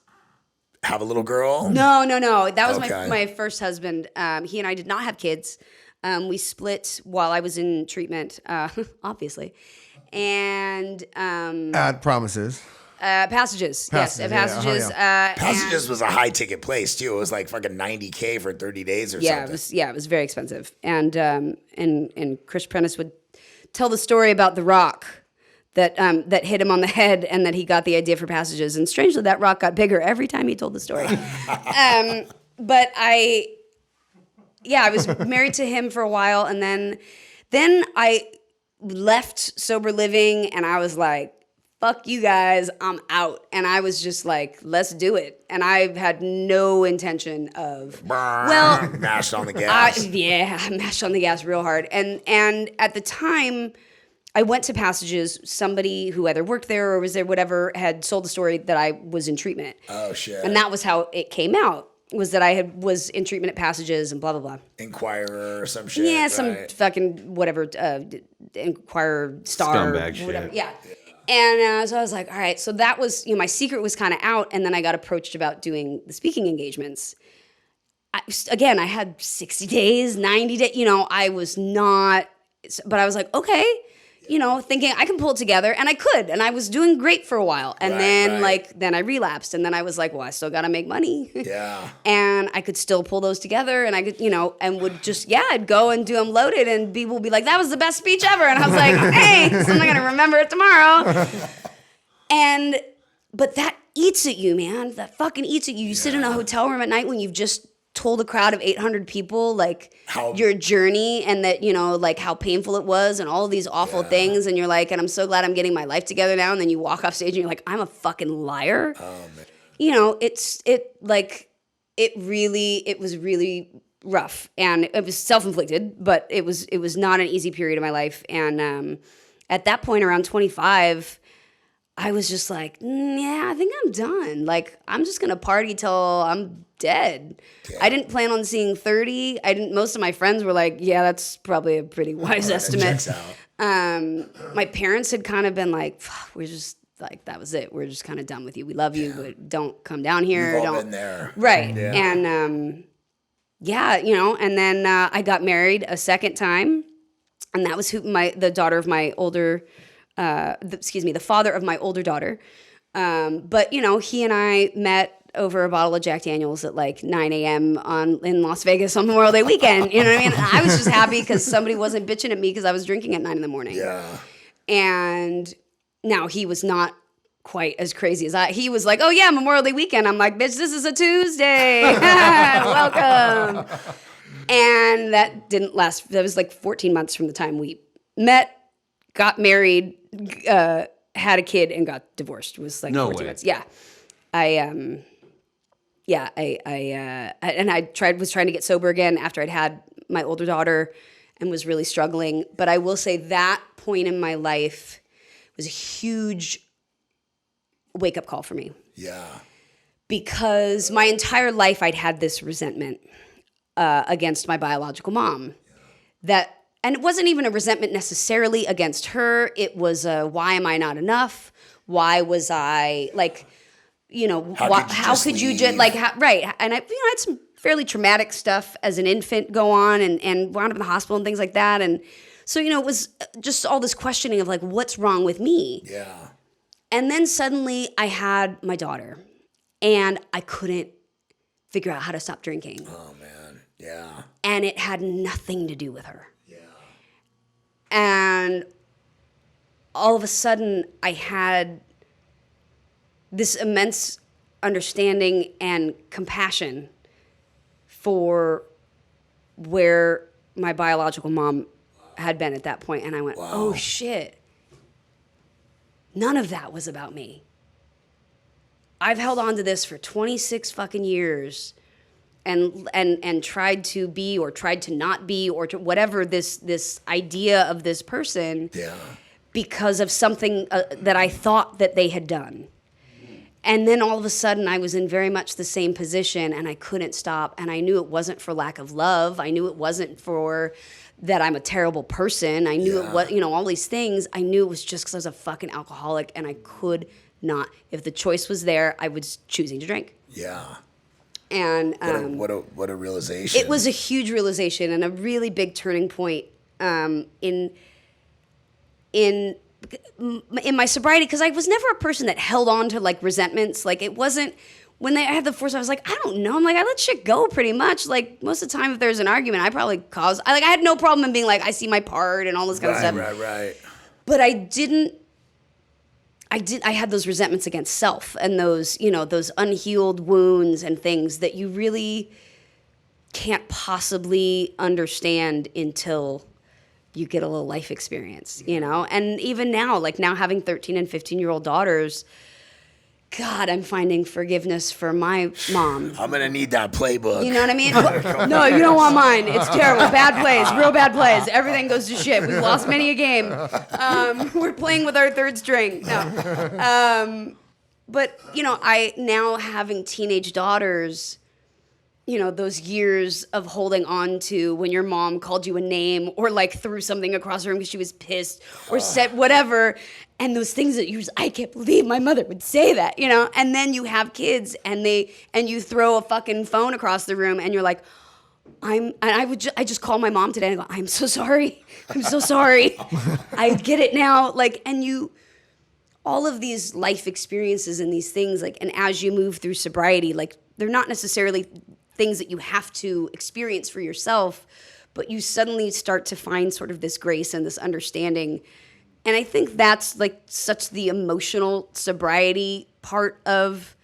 have a little girl? No. That was my first husband. He and I did not have kids. We split while I was in treatment, obviously. And at Promises. Passages. Yes, at Passages. Passages was a high ticket place too. It was like fucking $90K for 30 days or something. It was very expensive. And Chris Prentice would tell the story about the rock that hit him on the head and that he got the idea for Passages. And strangely, that rock got bigger every time he told the story. But I was married to him for a while, and then I left sober living, and I was like, fuck you guys, I'm out. And I was just like, let's do it. And I've had no intention of, well, mashed on the gas. I mashed on the gas real hard. And at the time, I went to Passages. Somebody who either worked there or was there, whatever, had sold the story that I was in treatment. Oh shit! And that was how it came out. Was that I was in treatment at Passages and blah blah blah. Inquirer or some shit. Yeah, some right? fucking whatever. Inquirer star, Scumbag whatever. shit. Yeah. And so I was like, all right. So that was, my secret was kind of out. And then I got approached about doing the speaking engagements. I had 60 days, 90 days. I was not, but I was like, okay. Thinking I can pull it together, and I could, and I was doing great for a while, and then I relapsed, and then I was like, well, I still got to make money, Yeah, and I could still pull those together, and I could, and would just, I'd go and do them loaded, and people would be like, that was the best speech ever, and I was like, thanks, I'm not gonna remember it tomorrow, but that eats at you, man, that fucking eats at you. You sit in a hotel room at night when you've just told a crowd of 800 people like your journey and that like how painful it was and all of these awful things, and you're like, and I'm so glad I'm getting my life together now, and then you walk off stage and you're like, I'm a fucking liar. Oh man. It was really rough, and it was self-inflicted, but it was not an easy period of my life. And at that point around 25, I was just like, I think I'm done. Like, I'm just going to party till I'm dead. Yeah. I didn't plan on seeing 30. Most of my friends were like, yeah, that's probably a pretty wise estimate. Checks out. My parents had kind of been like, we're just like, that was it. We're just kind of done with you. We love you, but don't come down here. We've all been there. Right. Yeah. And, and then I got married a second time. And that was the daughter of my older the father of my older daughter. But he and I met over a bottle of Jack Daniels at like 9 a.m. in Las Vegas on Memorial Day weekend. You know what I mean? And I was just happy because somebody wasn't bitching at me because I was drinking at 9 a.m. Yeah. And now he was not quite as crazy as he was like, oh yeah, Memorial Day weekend. I'm like, bitch, this is a Tuesday. Welcome. And that didn't last. That was like 14 months from the time we met, got married, had a kid, and got divorced. It was like No 14 way. months. Yeah. I was trying to get sober again after I'd had my older daughter and was really struggling. But I will say that point in my life was a huge wake-up call for me. Yeah. Because my entire life I'd had this resentment against my biological mom. And it wasn't even a resentment necessarily against her. It was why am I not enough? Why was I like, how could you just like, right. And I had some fairly traumatic stuff as an infant go on and wound up in the hospital and things like that. And so, it was just all this questioning of like, what's wrong with me? Yeah. And then suddenly I had my daughter and I couldn't figure out how to stop drinking. Oh man. Yeah. And it had nothing to do with her. Yeah. And all of a sudden I had this immense understanding and compassion for where my biological mom had been at that point. And I went, oh shit. None of that was about me. I've held on to this for 26 fucking years and tried to be or tried to not be or to whatever this idea of this person because of something that I thought that they had done. And then all of a sudden I was in very much the same position and I couldn't stop. And I knew it wasn't for lack of love. I knew it wasn't for that I'm a terrible person. I knew it was, all these things. I knew it was just because I was a fucking alcoholic and I could not. If the choice was there, I was choosing to drink. Yeah. And what a realization. It was a huge realization and a really big turning point in my sobriety, because I was never a person that held on to like resentments. Like it wasn't when I had the force. I was like, I don't know. I'm like, I let shit go pretty much. Like most of the time, if there's an argument, I probably I had no problem in being like, I see my part and all this kind of stuff. Right. But I had those resentments against self and those, those unhealed wounds and things that you really can't possibly understand until you get a little life experience, you know? And even now, like now having 13 and 15-year-old daughters, God, I'm finding forgiveness for my mom. I'm going to need that playbook. You know what I mean? No, you don't want mine. It's terrible. Bad plays, real bad plays. Everything goes to shit. We've lost many a game. We're playing with our third string. No. But, you know, I now having teenage daughters, you know, those years of holding on to when your mom called you a name or like threw something across the room because she was pissed or said whatever. And those things that you just, I can't believe my mother would say that, you know? And then you have kids and you throw a fucking phone across the room and you're like, I just called my mom today and I go, I'm so sorry. I'm so sorry. I get it now. Like, and all of these life experiences and these things, like, and as you move through sobriety, like, they're not necessarily things that you have to experience for yourself, but you suddenly start to find sort of this grace and this understanding. And I think that's like such the emotional sobriety part of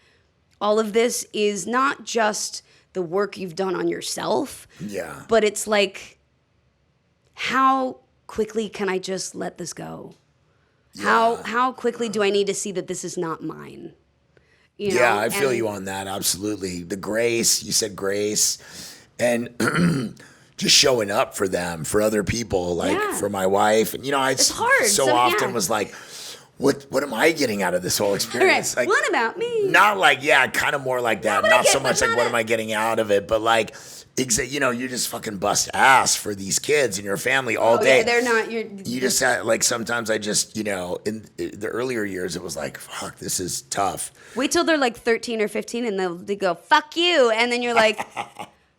all of this is not just the work you've done on yourself, but it's like, how quickly can I just let this go? How quickly do I need to see that this is not mine? You know? Yeah, I feel you on that. Absolutely. The grace, you said grace, and just showing up for them, for other people, like for my wife. And, you know, it's hard. So often was like, what am I getting out of this whole experience? Right. Like, what about me? Not like, kind of more like that. Not so much like, what am I getting out of it? But like, you know, you just fucking bust ass for these kids and your family all day. Yeah, they're not. You just had, like, sometimes I just, you know, in the earlier years, it was like, fuck, this is tough. Wait till they're like 13 or 15 and they go, fuck you. And then you're like,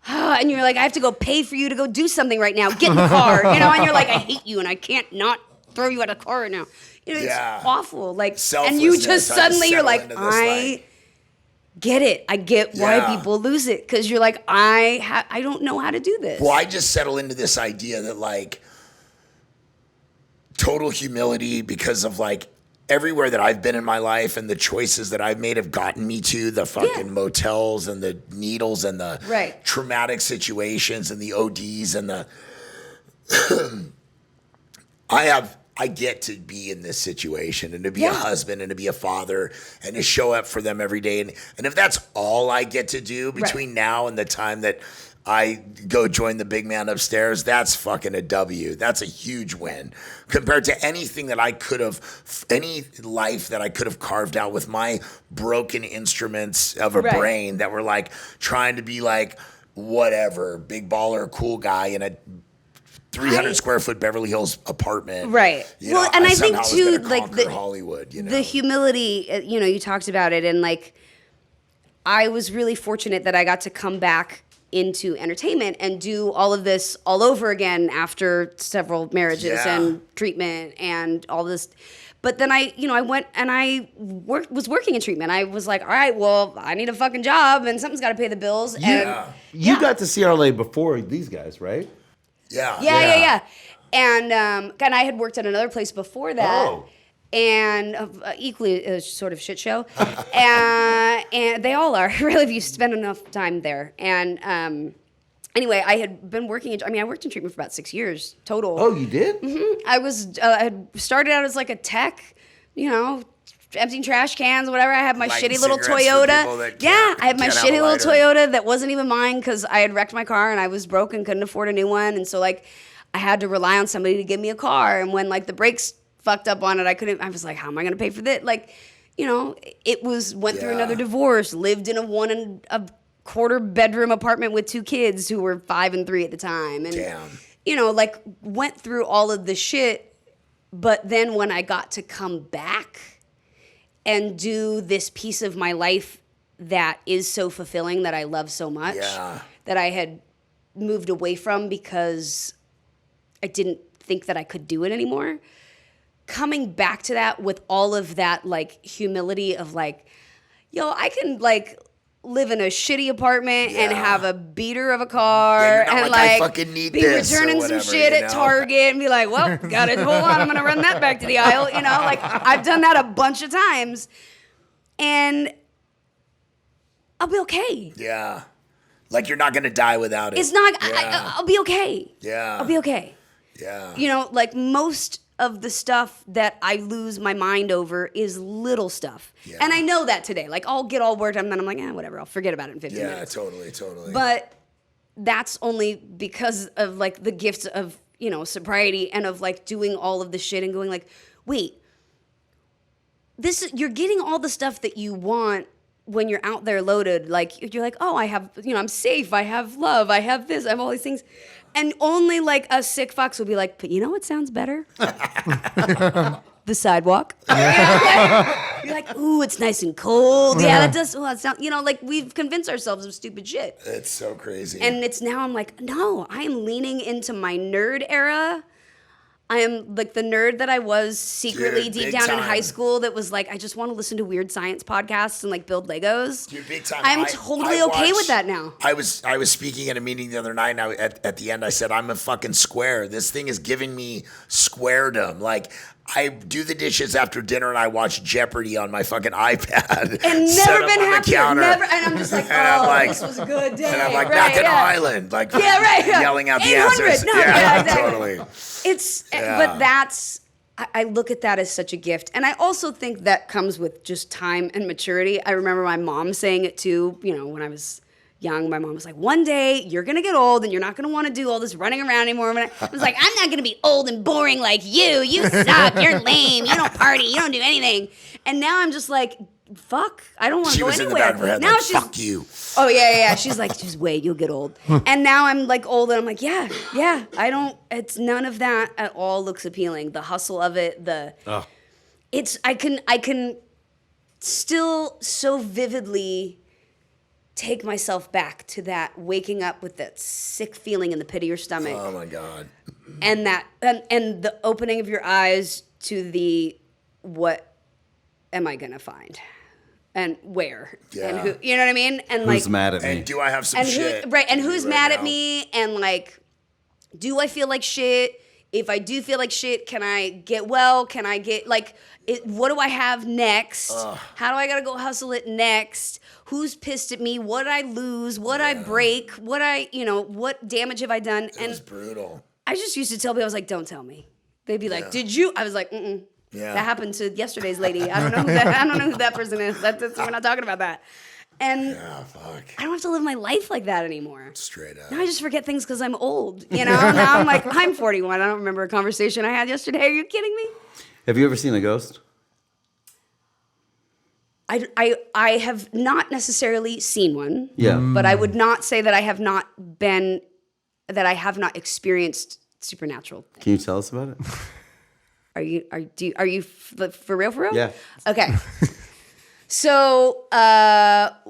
and you're like, I have to go pay for you to go do something right now. Get in the car, you know? And you're like, I hate you and I can't not throw you out of the car right now. You know, it's awful. Like, and you just suddenly, you're like, I get it. I get why people lose it. Because you're like, I don't know how to do this. Well, I just settle into this idea that, like, total humility because of, like, everywhere that I've been in my life and the choices that I've made have gotten me to the fucking motels and the needles and the traumatic situations and the ODs and the I get to be in this situation and to be a husband and to be a father and to show up for them every day. And if that's all I get to do between now and the time that I go join the big man upstairs, that's fucking a W. That's a huge win compared to anything that I could have, any life that I could have carved out with my broken instruments of a brain that were like trying to be like whatever, big baller, cool guy in a 300 square foot Beverly Hills apartment. Right. You well, know, and I think too, like Hollywood, you know? The humility, you know, you talked about it, and like, I was really fortunate that I got to come back into entertainment and do all of this all over again after several marriages and treatment and all this. But then I went and I was working in treatment. I was like, all right, well, I need a fucking job and something's got to pay the bills. You got to CRLA before these guys, right? Yeah. And I had worked at another place before that. Oh. And equally a sort of shit show. And they all are, really, if you spend enough time there. And anyway, I had been working, I worked in treatment for about 6 years total. Oh, you did? Mm-hmm. I had started out as like a tech, you know, emptying trash cans, whatever. I had my shitty little Toyota. I had my shitty little Toyota that wasn't even mine because I had wrecked my car and I was broke and couldn't afford a new one. And so, like, I had to rely on somebody to give me a car. And when, like, the brakes fucked up on it, I was like, how am I going to pay for this? Like, you know, went through another divorce, lived in a 1.25 bedroom apartment with 2 kids who were 5 and 3 at the time. And, you know, like, went through all of the shit. But then when I got to come back and do this piece of my life that is so fulfilling, that I love so much, that I had moved away from because I didn't think that I could do it anymore. Coming back to that with all of that, like, humility of, like, yo, I can, like, live in a shitty apartment and have a beater of a car and, like, I fucking need be this returning some shit at Target and be like, well, got it, hold on, I'm going to run that back to the aisle, you know? Like, I've done that a bunch of times. And I'll be okay. Yeah. Like, you're not going to die without it. It's not, I'll be okay. Yeah. I'll be okay. Yeah. You know, like most of the stuff that I lose my mind over is little stuff. Yeah. And I know that today. Like, I'll get all worked up and then I'm like, whatever, I'll forget about it in 15 minutes. Yeah, totally. But that's only because of like the gifts of, you know, sobriety and of like doing all of the shit and going like, wait, you're getting all the stuff that you want when you're out there loaded. Like, you're like, oh, I have, you know, I'm safe, I have love, I have this, I have all these things. And only like a sick fox will be like, but you know what sounds better? The sidewalk. You're like, ooh, it's nice and cold. Yeah, that does. Well, it's not. You know, like we've convinced ourselves of stupid shit. It's so crazy. And it's now I'm like, no, I am leaning into my nerd era. I am like the nerd that I was secretly Dude, deep big down in time. high school that was like, I just want to listen to weird science podcasts and like build Legos. Dude, big time. I'm totally okay with that now. I was speaking at a meeting the other night, and at the end I said, I'm a fucking square. This thing is giving me squaredom. Like, I do the dishes after dinner and I watch Jeopardy on my fucking iPad. And set never up been on the happier. counter. Never. And I'm just like, I'm oh, like- this was a good day. And I'm like, right, back in yeah. Island. Like, Yeah, right. Yeah. yelling out the 800. answers. No, yeah, yeah, exactly. totally. But that's, I look at that as such a gift. And I also think that comes with just time and maturity. I remember my mom saying it too, you know, when I was young. My mom was like, one day you're going to get old and you're not going to want to do all this running around anymore. I was like, I'm not going to be old and boring like you. You suck. You're lame. You don't party. You don't do anything. And now I'm just like, fuck, I don't want to She go was in anywhere. the back of her head Now like, she's, fuck you. oh, yeah. She's like, just wait, you'll get old. And now I'm like old and I'm like, yeah, it's none of that at all looks appealing. The hustle of it, I can still so vividly take myself back to that waking up with that sick feeling in the pit of your stomach. Oh my God. And that, and the opening of your eyes to the, what am I gonna find? And where? Yeah. And who, you know what I mean? And Who's like, mad at me? And do I have some and shit? who's right mad at now? me? And like, do I feel like shit? If I do feel like shit, can I get well? Can I get like, what do I have next? How do I gotta go hustle it next? Who's pissed at me? What did I lose? What did I break? What damage have I done? It was brutal. I just used to tell people, I was like, don't tell me. They'd be like, did you? I was like, mm-mm. Yeah. That happened to yesterday's lady. I don't know who that person is. We're not talking about that. And Oh, fuck. I don't have to live my life like that anymore. Straight up. Now I just forget things because I'm old. You know, now I'm like, I'm 41. I don't remember a conversation I had yesterday. Are you kidding me? Have you ever seen a ghost? I have not necessarily seen one. Yeah. But I would not say that I have not experienced supernatural. Can you tell us about it? Are you for real? Yeah. Okay. So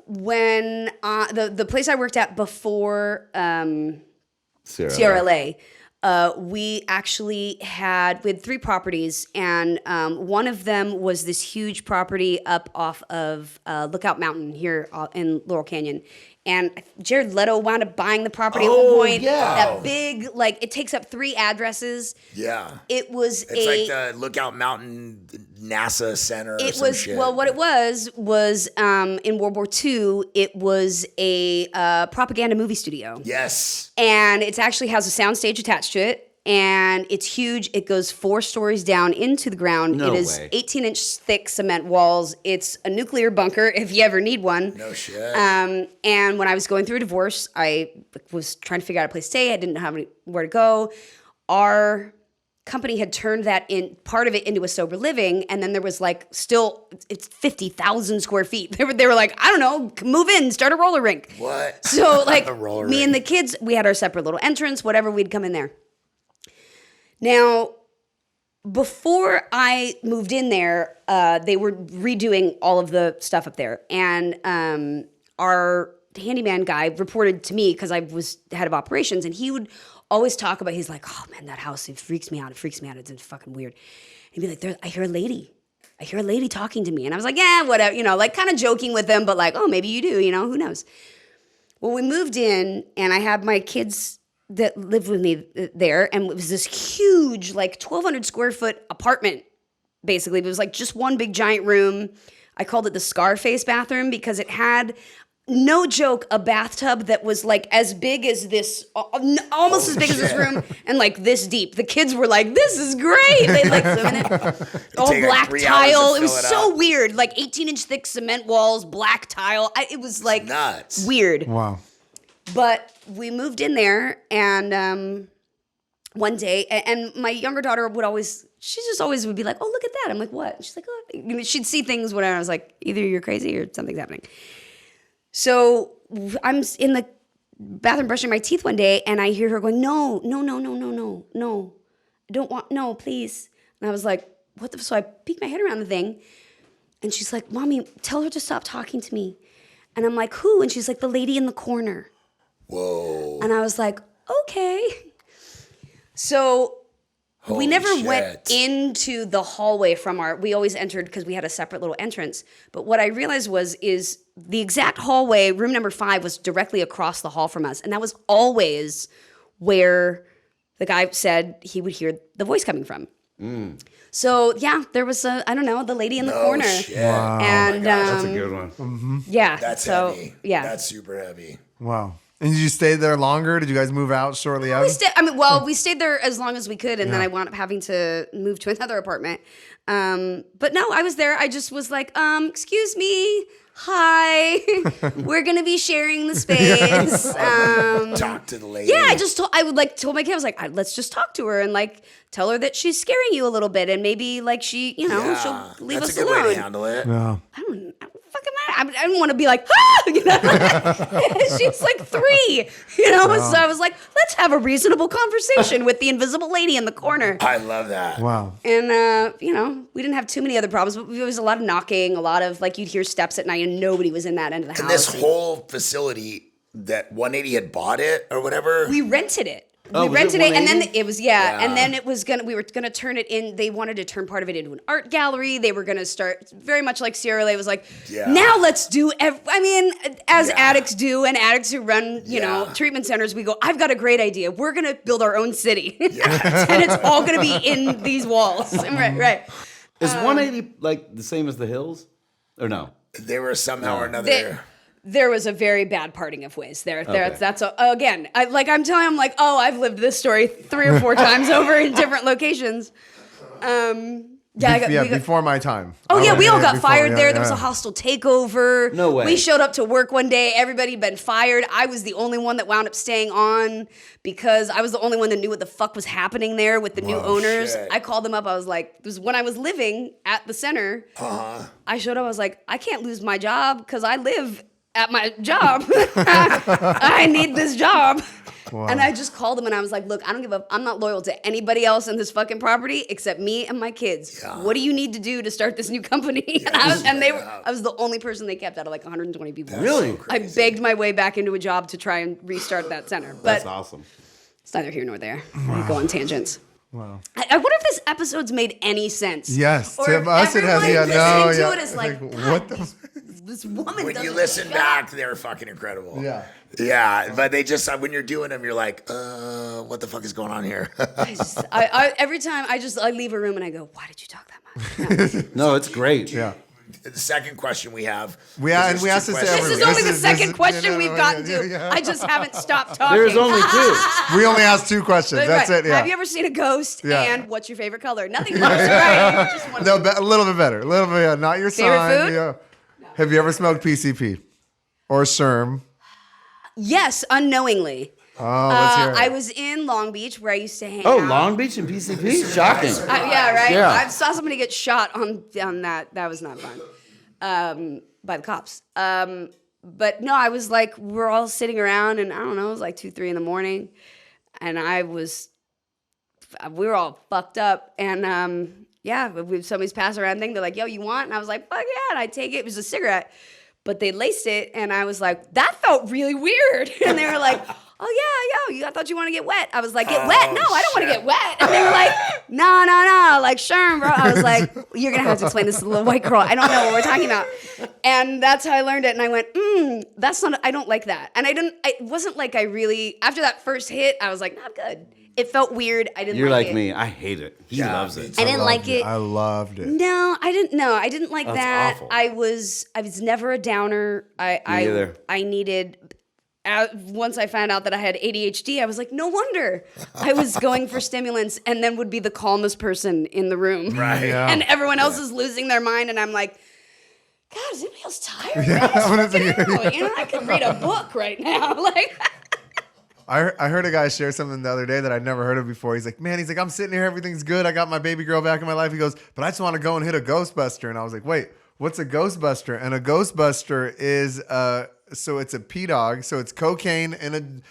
when the place I worked at before CRLA, we actually had 3 properties, and one of them was this huge property up off of Lookout Mountain here in Laurel Canyon. And Jared Leto wound up buying the property at one point. yeah. That big, like, it takes up 3 addresses. Yeah. It was It's like the Lookout Mountain NASA Center or it some was shit. well, what it was in World War II. It was a propaganda movie studio. Yes. And it actually has a soundstage attached to it. And it's huge. It goes 4 stories down into the ground. No it is way. 18-inch thick cement walls. It's a nuclear bunker if you ever need one. No shit. And when I was going through a divorce, I was trying to figure out a place to stay. I didn't have where to go. Our company had turned part of it into a sober living, and then there was like it's 50,000 square feet. They were like, I don't know, move in, start a roller rink. What? So like A roller me rink. and the kids, we had our separate little entrance, whatever, we'd come in there. Now, before I moved in there, they were redoing all of the stuff up there, and our handyman guy reported to me because I was head of operations, and he would always talk about. He's like, "Oh man, that house, it freaks me out. It freaks me out. It's fucking weird." And he'd be like, "I hear a lady talking to me," and I was like, "Yeah, whatever," like kind of joking with them, but like, "Oh, maybe you do, who knows?" Well, we moved in, and I had my kids that lived with me there, and it was this huge, like 1,200 square foot apartment, basically. It was like just one big giant room. I called it the Scarface bathroom because it had no joke, a bathtub that was like as big as this, almost as big as this room, and like this deep. The kids were like, "This is great." They like swim in it. All take, like, black 3 hours to tile. It was fill it so up. weird. Like 18-inch thick cement walls, black tile. It was like nuts. weird. Wow. But we moved in there, and one day, and my younger daughter would always. She just always would be like, "Oh, look at that." I'm like, "What?" She's like, "Oh," she'd see things when I was like, "Either you're crazy or something's happening." So I'm in the bathroom brushing my teeth one day, and I hear her going, "No, no, no, no, no, no, no, I don't want, no, please." And I was like, "What the?" So I peeked my head around the thing, and she's like, "Mommy, tell her to stop talking to me." And I'm like, "Who?" And she's like, "The lady in the corner." Whoa. And I was like, "Okay." So we Holy never shit. went into the hallway from we always entered because we had a separate little entrance. But what I realized is the exact hallway, room number 5, was directly across the hall from us. And that was always where the guy said he would hear the voice coming from. So yeah, there was the lady in the corner. Shit. Wow. And That's a good one. yeah, That's so heavy. yeah. That's super heavy. Wow. And did you stay there longer? Did you guys move out shortly after? We stayed there as long as we could, and then I wound up having to move to another apartment. But no, I was there. I just was like, excuse me, hi, we're gonna be sharing the space. Talk to the lady. Yeah, I told my kid, I was like, let's just talk to her and like tell her that she's scaring you a little bit, and maybe like she'll leave That's us a good alone. way to handle it. Yeah. I don't fucking matter. I didn't want to be like, she's like 3, So I was like, let's have a reasonable conversation with the invisible lady in the corner. I love that. Wow. And, we didn't have too many other problems, but there was a lot of knocking, a lot of like, you'd hear steps at night and nobody was in that end of the house. And this whole facility that 180 had bought it or whatever. We rented it. Oh, We was it rented it, and then 180? it was and then we were gonna turn it in. They wanted to turn part of it into an art gallery. They were gonna start very much like Sierra Leone was like, now let's do. As addicts do, and addicts who run treatment centers, we go. I've got a great idea. We're gonna build our own city, and it's all gonna be in these walls. Right. Is 180 like the same as the Hills, or no? They were somehow or another. There was a very bad parting of ways there. Okay. That's again. I'm telling him like, oh, I've lived this story 3 or 4 times over in different locations. Before my time. Oh yeah, we all got before, fired yeah, there. There was yeah. a hostile takeover. No way. We showed up to work one day. Everybody had been fired. I was the only one that wound up staying on because I was the only one that knew what the fuck was happening there with the new owners. shit. I called them up. I was like, this was when I was living at the center. I showed up. I was like, I can't lose my job because I live at my job. I need this job. Wow. And I just called them and I was like, look, I don't give up. I'm not loyal to anybody else in this fucking property except me and my kids. Yeah. What do you need to do to start this new company? And I was the only person they kept out of like 120 people. Really? I begged my way back into a job to try and restart that center. But That's awesome. it's neither here nor there. I go on tangents. Wow. I wonder if this episode's made any sense. Yes. Or To if us, it has. everyone Yeah. listening No. to Yeah. it is like, what the? this woman When you doesn't listen shut back, up. they're fucking incredible. Yeah. Yeah, but they just when you're doing them, you're like, what the fuck is going on here? Every time I leave a room and I go, why did you talk that much? No, it's great. Yeah. The second question we have. We is we asked two this to questions. This is everyone. only the This second is- question no, we've no, gotten yeah, to. yeah. I just haven't stopped talking. There's only 2. We only asked 2 questions. Right. That's it. Yeah. Have you ever seen a ghost? Yeah. And what's your favorite color? Nothing much, right? Just one. No, a little bit better. A little bit. Yeah. Not your Favorite sign. food? Yeah. Have you ever smoked PCP or SHRM? Yes, unnowingly. Oh, let's hear it. I was in Long Beach where I used to hang Oh, out. Long Beach and PCP? Shocking. Yeah, right? Yeah. I saw somebody get shot on that. That was not fun. By the cops. But no, I was like, we're all sitting around and I don't know, it was like 2, 3 in the morning. And we were all fucked up. And somebody's passing around thing. They're like, yo, you want? And I was like, fuck yeah. And I take it. It was a cigarette. But they laced it. And I was like, that felt really weird. And they were like, oh yeah, I thought you want to get wet. I was like, get wet? No, I don't want to get wet. And they were like, no, like sure, bro. I was like, you're gonna have to explain this to the little white girl. I don't know what we're talking about. And that's how I learned it. And I went, that's not. I don't like that. And it wasn't like I really. After that first hit, I was like, not good. It felt weird. I didn't. You're like like it. me. I hate it. He loves it. I didn't like it. I loved it. No, I didn't. No, I didn't like That's that. awful. I was never a downer. Me either. I needed. Once I found out that I had ADHD, I was like, no wonder. I was going for stimulants and then would be the calmest person in the room. Right. Yeah. And everyone else is losing their mind, and I'm like, God, is anybody else tired? I could read a book right now. Like. I heard a guy share something the other day that I'd never heard of before. He's like, I'm sitting here, everything's good. I got my baby girl back in my life. He goes, but I just want to go and hit a Ghostbuster. And I was like, wait, what's a Ghostbuster? And a Ghostbuster is so it's a P dog. So it's cocaine in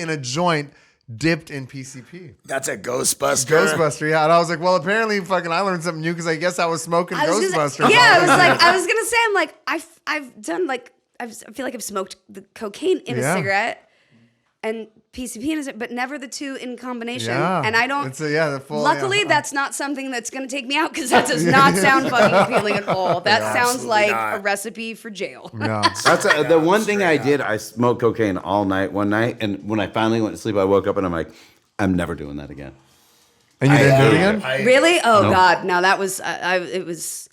a joint dipped in PCP. That's a Ghostbuster. Ghostbuster, yeah. And I was like, well, apparently, I learned something new because I guess I was smoking Ghostbusters. I was gonna say, I'm like, I've done like, I feel like I've smoked the cocaine in a cigarette. And PCP in it, but never the two in combination. Yeah. And I don't. Luckily, yeah. That's not something that's going to take me out because that does not sound fucking appealing at all. That sounds like a recipe for jail. No. That's the one thing I did. I smoked cocaine all night one night, and when I finally went to sleep, I woke up and I'm like, I'm never doing that again. And you didn't do it again? Really? Oh No. God, no. That was it was.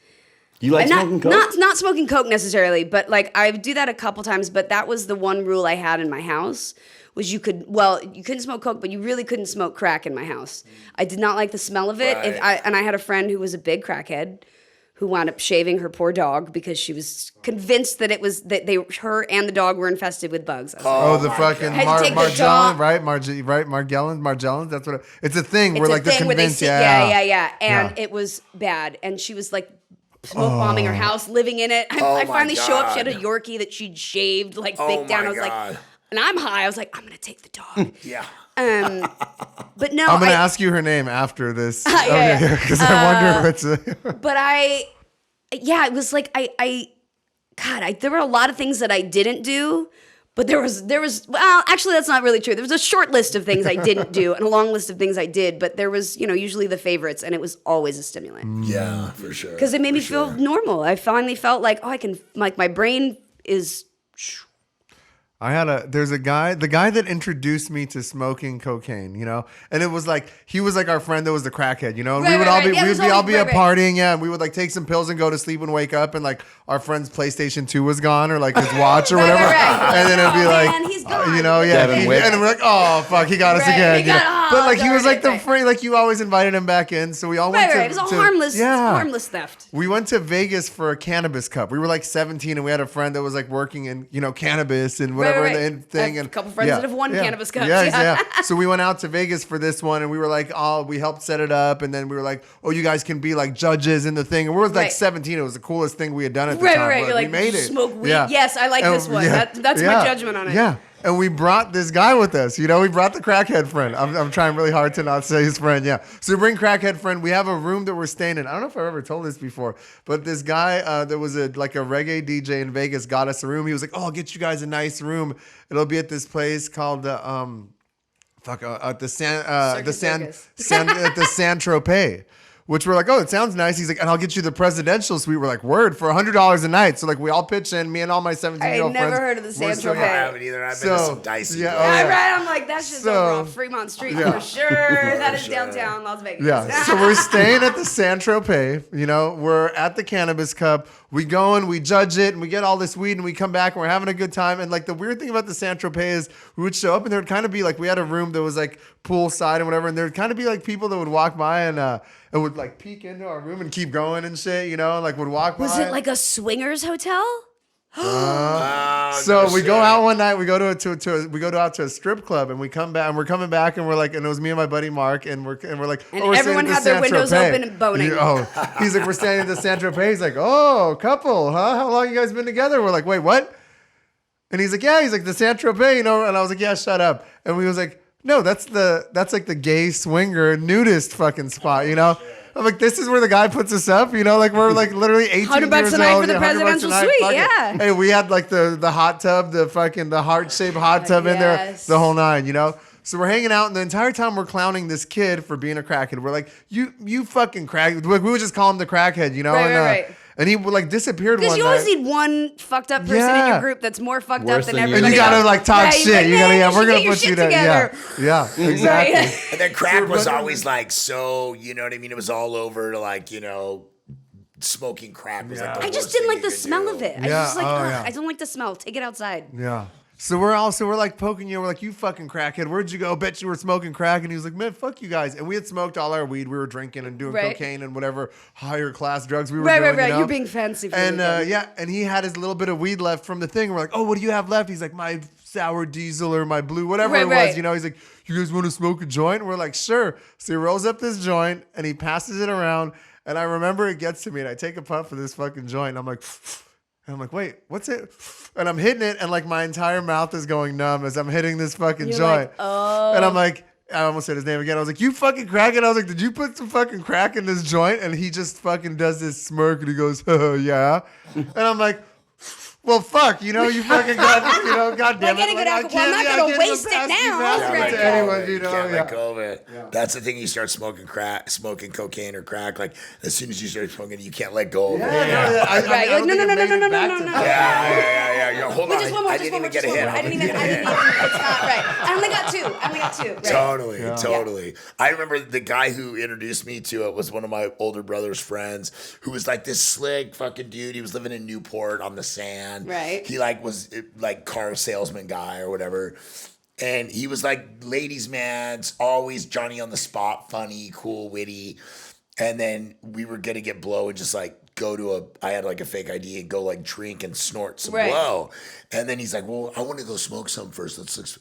You like smoking coke? Not smoking coke necessarily, but like I do that a couple times. But that was the one rule I had in my house. Was you couldn't smoke coke, but you really couldn't smoke crack in my hoher. I did not like the smell of it. Right. And I had a friend who was a big crackhead who wound up shaving her poor dog because she was convinced that her and the dog were infested with bugs. I was like, The fucking Had to take the Margellin, dog. right? Margellin. That's what it's a thing. It's Where a like they're thing where they convinced. see, yeah. And it was bad. And she was like smoke bombing her house, living in it. I finally show up. She had a Yorkie that she'd shaved, like big down. I was like, and I'm high. I was like, I'm gonna take the dog. Yeah. But no, I'm gonna ask you her name after this. Yeah. Because I wonder if it's. But it was like there were a lot of things that I didn't do. But there was well, actually that's not really true. There was a short list of things I didn't do and a long list of things I did, but there was, usually the favorites, and it was always a stimulant. Yeah, for sure. Because it made me feel normal. I finally felt like, I can, like my brain is. There's a guy, the guy that introduced me to smoking cocaine, and it was like, he was like our friend that was the crackhead, and Right, we would right, all right. be, Yeah, we there's would all be always- at right, right. partying, and we would like take some pills and go to sleep and wake up, and like our friend's PlayStation 2 was gone, or like his watch or Right, whatever, right. and then it'd be Oh, like, man, he's gone. Devin Wick. and we're like, oh fuck, he got us Right, again, he got- but like he darn was like it, the right. friend, like you always invited him back in, so we all went to, It was all harmless theft. we went to Vegas for a cannabis cup. We were like 17, and we had a friend that was like working in, cannabis and whatever Right. in the thing. I have And a couple friends that have won cannabis cups. Yeah. So we went out to Vegas for this one, and we were like, we helped set it up, and then we were like, oh, you guys can be like judges in the thing. And we were like Right. 17. It was the coolest thing we had done at the Right, time. right. but You're we like, made it. smoke weed. Yeah. Yes, I like And- this one. yeah. That's my judgment on it. Yeah. And we brought this guy with us. We brought the crackhead friend. I'm trying really hard to not say his friend. Yeah. So we bring crackhead friend. We have a room that we're staying in. I don't know if I've ever told this before, but this guy, there was a reggae DJ in Vegas, got us a room. He was like, oh, I'll get you guys a nice room. It'll be at this place called at the San Tropez. Which we're like, oh, it sounds nice. He's like, and I'll get you the presidential suite. We're like, word, for $100 a night. So like, we all pitch in, me and all my 17-year-old friends. I never heard of the San I Tropez. haven't either. I've been to some dicey yeah, places. oh, yeah. Right, I'm like, that's just So- over off Fremont Street for sure. That is downtown Las Vegas. Yeah, so we're staying at the San Tropez. We're at the Cannabis Cup. We go and we judge it, and we get all this weed, and we come back, and we're having a good time. And like the weird thing about the San Tropez is, we would show up, and there would kind of be like, we had a room that was like poolside and whatever, and there would kind of be like people that would walk by and would like peek into our room and keep going and shit, and like would walk by. Was it like a swingers hotel? So we go out one night. We go out to a strip club, and we come back, and we're coming back, and we're like, and it was me and my buddy Mark, and we're like, And we're everyone staying at had the their San windows Tropez. open and boning. He's like, we're staying at the San Tropez. He's like, oh, couple, huh? How long you guys been together? We're like, wait, what? And he's like, yeah. He's like, the San Tropez, And I was like, yeah, shut up. And we was like, no, that's like the gay swinger nudist fucking spot, I I'm like, this is where the guy puts us up, you know, like we're like literally 18 $100 years a night old. for the $100 presidential a night, suite, fuck it. yeah. Hey, we had like the hot tub, the heart-shaped hot tub in there, Yes. the whole nine, you know? So we're hanging out, and the entire time we're clowning this kid for being a crackhead. We're like, you fucking crack. We would just call him the crackhead, you know? Right. And he like disappeared one Because you night. always need one fucked up person in Yeah. your group that's more fucked Worse up than than you. everybody And you gotta else. like talk he's shit. like, You gotta, "Man, we're you gonna should get your put you shit down. together." Yeah, exactly. Right. And then crack was always like so, you know what I mean? It was all over to like, you know, smoking crack was like the I just worst didn't thing like you the could smell do. of it. I Yeah, was just like, oh, "Ugh, yeah. I don't like the smell. Take it outside. Yeah. So we're like poking you. We're like, you fucking crackhead. Where'd you go? Bet you were smoking crack. And he was like, man, fuck you guys. And we had smoked all our weed. We were drinking and doing Right. cocaine and whatever higher class drugs we were Right, doing. right. You know? You're being fancy for the And weekend. yeah, and he had his little bit of weed left from the thing. We're like, oh, what do you have left? He's like, my sour diesel or my blue, whatever Right, it was. right. You know, he's like, you guys want to smoke a joint? And we're like, sure. So he rolls up this joint and he passes it around. And I remember it gets to me and I take a puff of this fucking joint. And I'm like, and I'm like, wait, what's it? And I'm hitting it, and like my entire mouth is going numb as I'm hitting this fucking You're joint. like, oh. And I'm like, I almost said his name again. I was like, you fucking crack it. I was like, did you put some fucking crack in this joint? And he just fucking does this smirk and he goes, yeah. And I'm like, well, fuck, you know, you fucking got, you know, goddamn Like any good alcohol, I'm not gonna waste it now. Yeah, Right. let to go anyone, of it. you know, Can't yeah. let go of it. That's the thing. You start smoking cocaine or crack. Like as soon as you start smoking, you can't let go of it. Right. You're like, no. Yeah. Hold We on. just one more. I Just didn't one even more. get a hit. I didn't even. It's not right. I only got two. Right. Totally. I remember the guy who introduced me to it was one of my older brother's friends who was like this slick fucking dude. He was living in Newport on the sand. Right. He like was like car salesman guy or whatever. And he was like ladies' man's, always Johnny on the spot, funny, cool, witty. And then we were gonna get blow and just like I had like a fake ID and go like drink and snort some Right. blow. And then he's like, well, I want to go smoke some first.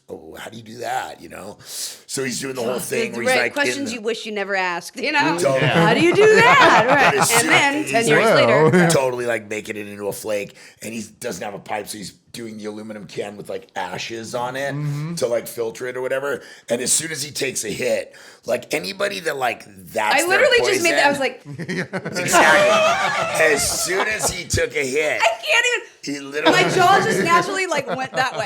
How do you do that? You know? So he's doing the whole thing where he's Right. like, Questions you wish you never asked. You know? Totally. How do you do that? Right. But as And soon- then he's 10 years like, later. totally like making it into a flake, and he doesn't have a pipe, so he's doing the aluminum can with like ashes on it to like filter it or whatever. And as soon as he takes a hit, like anybody that like that's I literally just made that. I was poison- like, exactly. As soon as he took a hit, I can't even. he literally My jaw just naturally like went that way.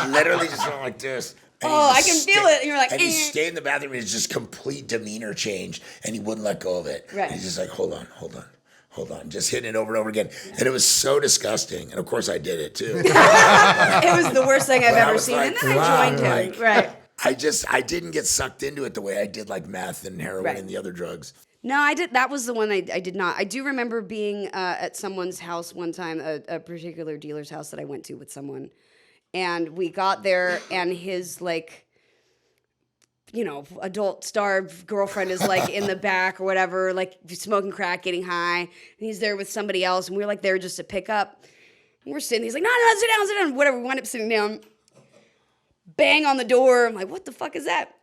he literally just went like this. And Oh, he I just can feel it. And you're like, and he "Eh." stayed in the bathroom, and his just complete demeanor changed, and he wouldn't let go of it. Right. He's just like, hold on, just hitting it over and over again, and it was so disgusting. And of course, I did it too. It was the worst thing I've But I ever was seen. like, And then wow, I joined him. like- Right. I didn't get sucked into it the way I did like meth and heroin Right. and the other drugs. No, I did. That was the one I did not. I do remember being at someone's house one time, a particular dealer's house that I went to with someone. And we got there, and his, like, you know, adult starved girlfriend is like in the back or whatever, like smoking crack, getting high. And he's there with somebody else, and we were like there just to pick up. And we're sitting, he's like, no, sit down. Whatever. We wind up sitting down. Bang on the door. I'm like, what the fuck is that?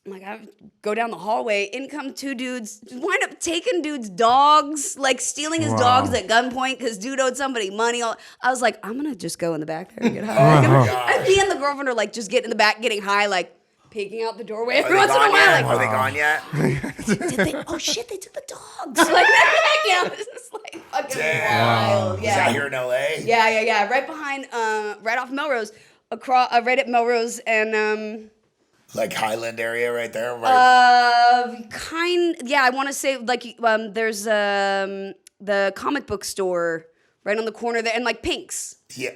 I'm like, I go down the hallway. In come two dudes. Wind up taking dudes' dogs, like stealing his dogs at gunpoint because dude owed somebody money. I was like, I'm gonna just go in the back there and get high. And me and the girlfriend are like just getting in the back, getting high, like peeking out the doorway every once in a while. Are Like, they gone yet? did they? Oh shit, they took the dogs. Like, you know, this is like fucking wild. Is Yeah. that here in LA? Yeah. Right behind, right off Melrose, across, right at Melrose and Like Highland area right there. Right? yeah, I want to say like there's the comic book store right on the corner there, and like Pink's. Yeah.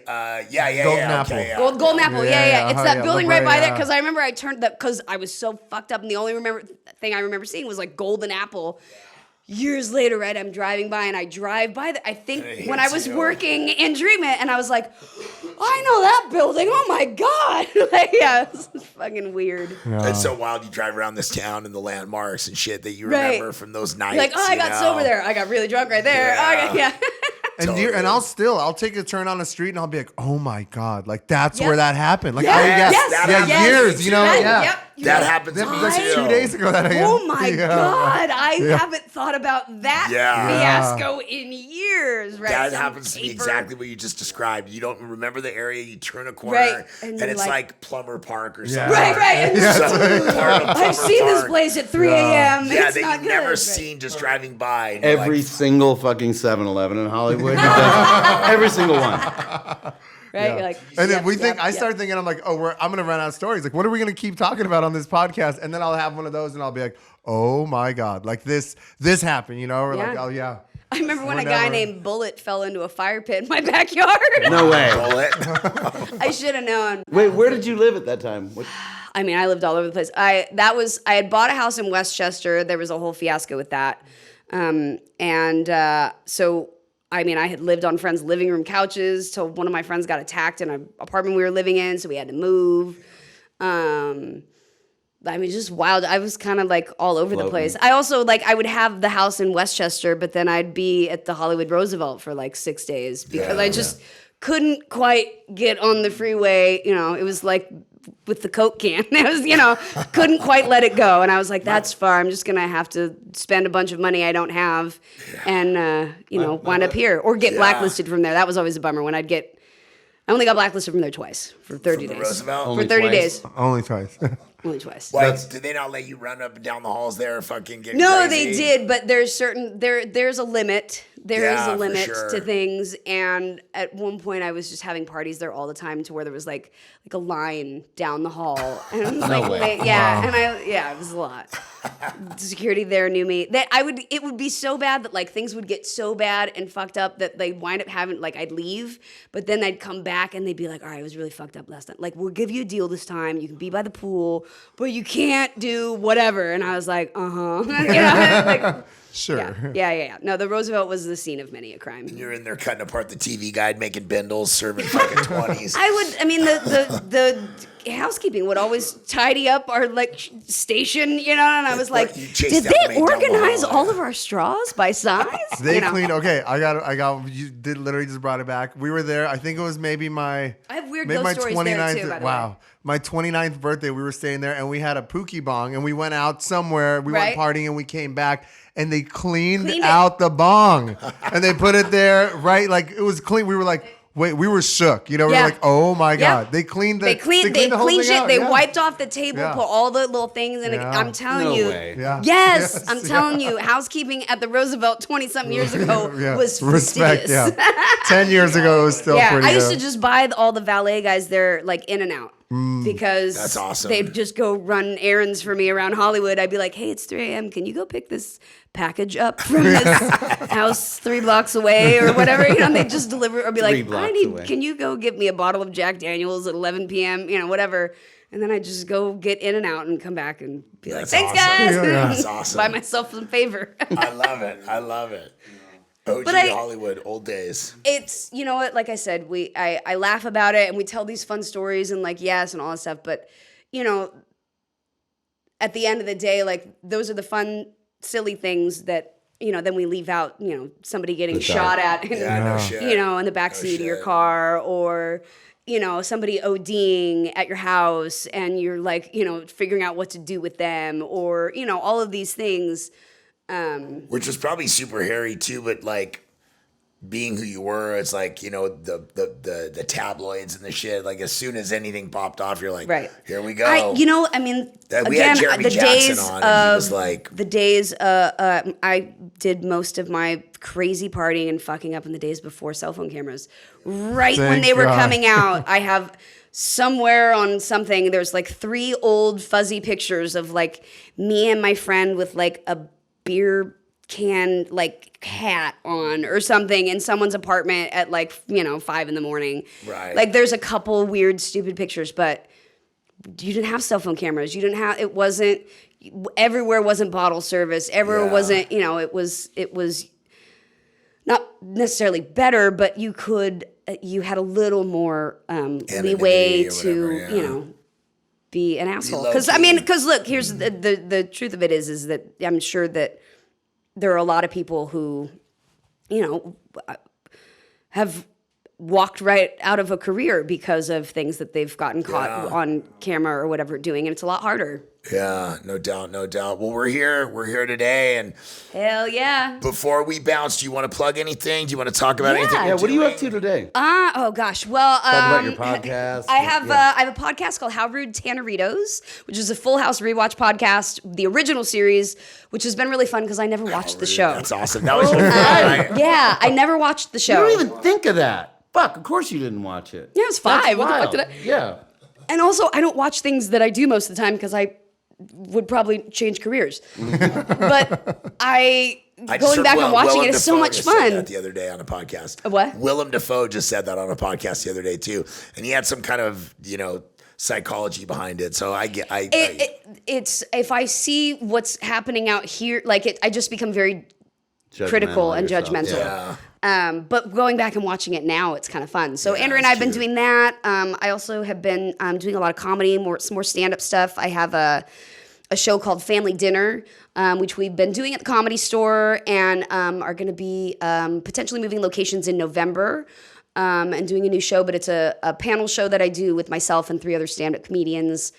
Golden Apple. Okay, yeah. Golden Apple, yeah. It's that building right by there, yeah. because I remember I turned that because I was so fucked up, and the only thing I remember seeing was like Golden Apple. Years later, right, I'm driving by, and I drive by I think And it when I hits was you. working in treatment, and I was like, I know that building. Oh my god! Like, yeah, it's fucking weird. It's so wild. You drive around this town and the landmarks and shit that you Right. remember from those nights. You're like, oh, I got sober there. I got really drunk right there. Yeah. And Totally. and I'll take a turn on the street and I'll be like, oh my god, like that's Yep. where that happened. Like, Yes, oh yeah, yes, yeah, yes. years, you know, That- yeah. Yep. That happens to That me was like too. 2 days ago that I Oh my Yeah. God. I haven't thought about that Yeah. fiasco in years, right? That Some happens to me paper. exactly what you just described. You don't remember the area, you turn a corner, Right, and and it's you're like, like- Plumber Park or Yeah. something. Right. And Some part of I've Plumber seen this Park. place at 3 Yeah. a.m. Yeah, It's that not you've good. never Right. seen just driving by. And you're Every like, single fucking 7-Eleven in Hollywood. Every single one. Right? Yeah. You're like, and then yep, I yep. start thinking, I'm like, I'm gonna run out of stories. Like, what are we gonna keep talking about on this podcast? And then I'll have one of those, and I'll be like, oh my God, like this happened, you know? Or like, Yeah. oh yeah. I remember when We're a guy never- named Bullet fell into a fire pit in my backyard. No way. bullet. I should have known. Wait, where did you live at that time? What? I mean, I lived all over the place. I had bought a house in Westchester. There was a whole fiasco with that. So I mean, I had lived on friends' living room couches till one of my friends got attacked in an apartment we were living in, so we had to move. I mean, just wild. I was kind of like all over the place. I also I would have the house in Westchester, but then I'd be at the Hollywood Roosevelt for like 6 days because I just couldn't quite get on the freeway. You know, it was like with the Coke can. It was, couldn't quite let it go. And I was like, that's far. I'm just going to have to spend a bunch of money I don't have and, wind up here or get blacklisted from there. That was always a bummer when I only got blacklisted from there twice for 30 From the days. Roosevelt? For Only 30 twice? days. Only twice. Only twice. Why, did they not let you run up and down the halls there fucking get No, crazy? they did, but there's a limit. There is Yeah, a for limit sure. to things, and at one point I was just having parties there all the time to where there was like a line down the hall, and it was way. it was a lot. Security there knew me. It would be so bad that things would get so bad and fucked up that they'd wind up having I'd leave, but then I'd come back and they'd be like, all right, it was really fucked up last time. We'll give you a deal this time. You can be by the pool, but you can't do whatever. And I was like, Sure. Yeah. No, the Roosevelt was the scene of many a crime. You're in there cutting apart the TV guide, making bindles, serving fucking 20s. The housekeeping would always tidy up our station, and I was like, you chased did down the they maid down the organize hall, all of our straws by size? They cleaned. Okay, I got. You did literally just brought it back. We were there. I think it was maybe my. I have weird maybe ghost my stories there, 29th too, by the wow, way. my 29th birthday. We were staying there, and we had a pookie bong, and we went out somewhere. We Right. went partying, and we came back, and they cleaned Cleaned it. out the bong, and they put it there right, it was clean. We were like. Wait, we were shook. We Yeah. were like, "Oh my Yeah. God!" They cleaned the. They cleaned the whole shit. thing out. They Yeah. wiped off the table, Yeah. put all the little things in it. Yeah. I'm telling No you. way. Yeah. Yes, Yes, I'm yeah. telling you, housekeeping at the Roosevelt 20-something years ago Yeah. was Respect. fastidious. Yeah, 10 years ago it was still Yeah, pretty. I used good. to just buy all the valet guys there in and out because That's awesome. they'd just go run errands for me around Hollywood. I'd be like, hey, it's 3 a.m. Can you go pick this package up from this house 3 blocks away or whatever? And they'd just deliver or be 3 like, blocks away. can you go get me a bottle of Jack Daniels at 11 p.m., whatever. And then I'd just go get in and out and come back and be That's like, thanks, awesome. guys. Yeah. That's awesome. Buy myself some favor. I love it. OG But I- Hollywood, old days. It's, you know what, like I said, I laugh about it and we tell these fun stories and yes and all that stuff, but at the end of the day, those are the fun, silly things that, then we leave out, somebody getting shot at and, Yeah, no shit. in the backseat of your shit. car or, somebody ODing at your house and you're figuring out what to do with them or, all of these things. Which was probably super hairy too, but being who you were, it's the tabloids and the shit. As soon as anything popped off, you're like, Right. here we go. We had Jeremy the Jackson days on, and he was of like, the days. I did most of my crazy partying and fucking up in the days before cell phone cameras. Right when Thank they were God. coming out, I have somewhere on something. There's 3 old fuzzy pictures of me and my friend with a beer can hat on or something in someone's apartment at 5 in the morning. Right. There's a couple weird, stupid pictures, but you didn't have cell phone cameras. You didn't have, it wasn't, everywhere wasn't bottle service. Everywhere Yeah. wasn't, it was not necessarily better, but you had a little more leeway or to, whatever, yeah. be an asshole. low Because key. look, here's the truth of it is that I'm sure that there are a lot of people who, have walked right out of a career because of things that they've gotten caught on camera or whatever doing, and it's a lot harder. Yeah, no doubt, no doubt. Well, we're here today, and Hell yeah. before we bounce, do you want to plug anything? Do you want to talk about anything? Yeah, what are you up to today? Oh gosh. Well, Talk about your podcast. I have a podcast called How Rude Tanneritos, which is a Full House rewatch podcast, the original series, which has been really fun because I never watched the show. That's awesome. That was your right? Yeah, I never watched the You show. don't even think of that. Fuck, of course you didn't watch it. Yeah, it was 5. That's What the fuck wild. did I? Yeah. And also, I don't watch things that I do most of the time because I would probably change careers. But going back and watching it is so much Said fun. that the other day on a podcast. What? Willem Dafoe just said that on a podcast the other day too, and he had some kind of psychology behind it. So It's if I see what's happening out here, I just become very critical Judgmental and of yourself. judgmental. Yeah. But going back and watching it now, it's kind of fun. So Andrew and I have been doing that. I also have been doing a lot of comedy, more stand-up stuff. I have a show called Family Dinner, which we've been doing at the Comedy Store, and are going to be potentially moving locations in November. And doing a new show, but it's a panel show that I do with myself and 3 other stand-up comedians.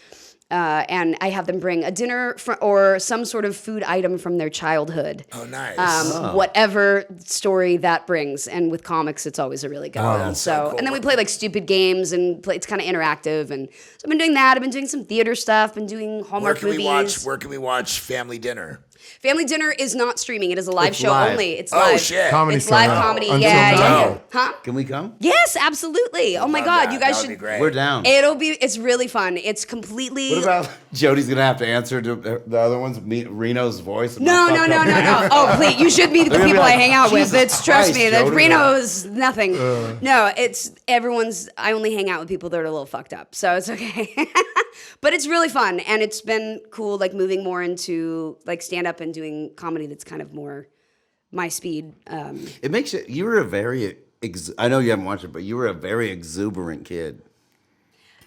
And I have them bring a dinner or some sort of food item from their childhood. Oh, nice. Whatever story that brings. And with comics, it's always a really good one. that's so cool. And then we play stupid games and it's kind of interactive. And so I've been doing that. I've been doing some theater stuff, been doing Hallmark movies. Where can we watch Family Dinner? Family Dinner is not streaming. It is a live It's show live. only. It's Oh, live. shit. Comedy It's store live now. comedy. Until Yeah. tomorrow. Huh? Can we come? Yes, absolutely. Oh my Love God, that. you guys That would should. be great. We're down. It's really fun. It's completely. What about Jody's gonna have to answer to the other ones? Reno's voice. No. Oh, please. You should be the They're gonna be people I like, hang out with. Jesus Trust Christ, me. That Jody. Reno is nothing. No, it's everyone's. I only hang out with people that are a little fucked up, so it's okay. But it's really fun, and it's been cool, moving more into stand up and doing comedy that's kind of more my speed. It makes you. You were a very. I know you haven't watched it, but you were a very exuberant kid.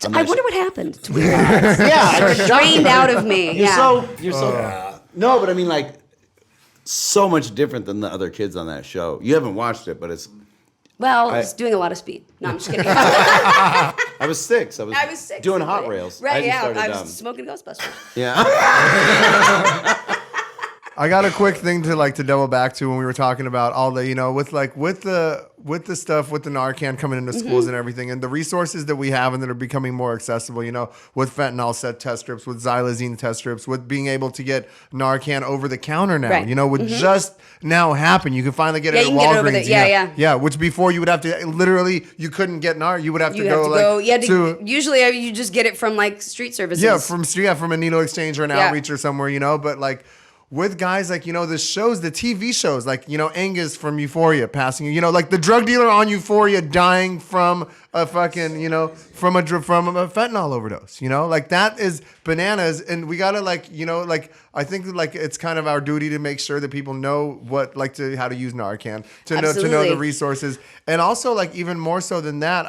I wonder what happened. It's weird. Yeah, Drained out of me. You're Yeah. so. No, but I mean, so much different than the other kids on that show. You haven't watched it, but it's. Well, I was doing a lot of speed. No, I'm just kidding. I was 6. I was 6. doing hot rails. Right, I yeah. I started, was smoking Ghostbusters. Yeah. I got a quick thing to double back to when we were talking about all the with the stuff with the Narcan coming into schools and everything, and the resources that we have and that are becoming more accessible. With fentanyl set test strips, with xylazine test strips, with being able to get Narcan over the counter now. Right. Would just now happen. You can finally get it at you can get it over Walgreens. the- yeah. Which before you would have to literally you couldn't get Narcan. You would have to You go have to go. Yeah. to Usually, you just get it from street services. from a needle exchange or an outreach or somewhere, but with guys the shows, the TV shows, Angus from Euphoria passing, the drug dealer on Euphoria dying from a fucking, from a fentanyl overdose, that is bananas. And we gotta I think it's kind of our duty to make sure that people know how to use Narcan, to know Absolutely. the resources. And also even more so than that,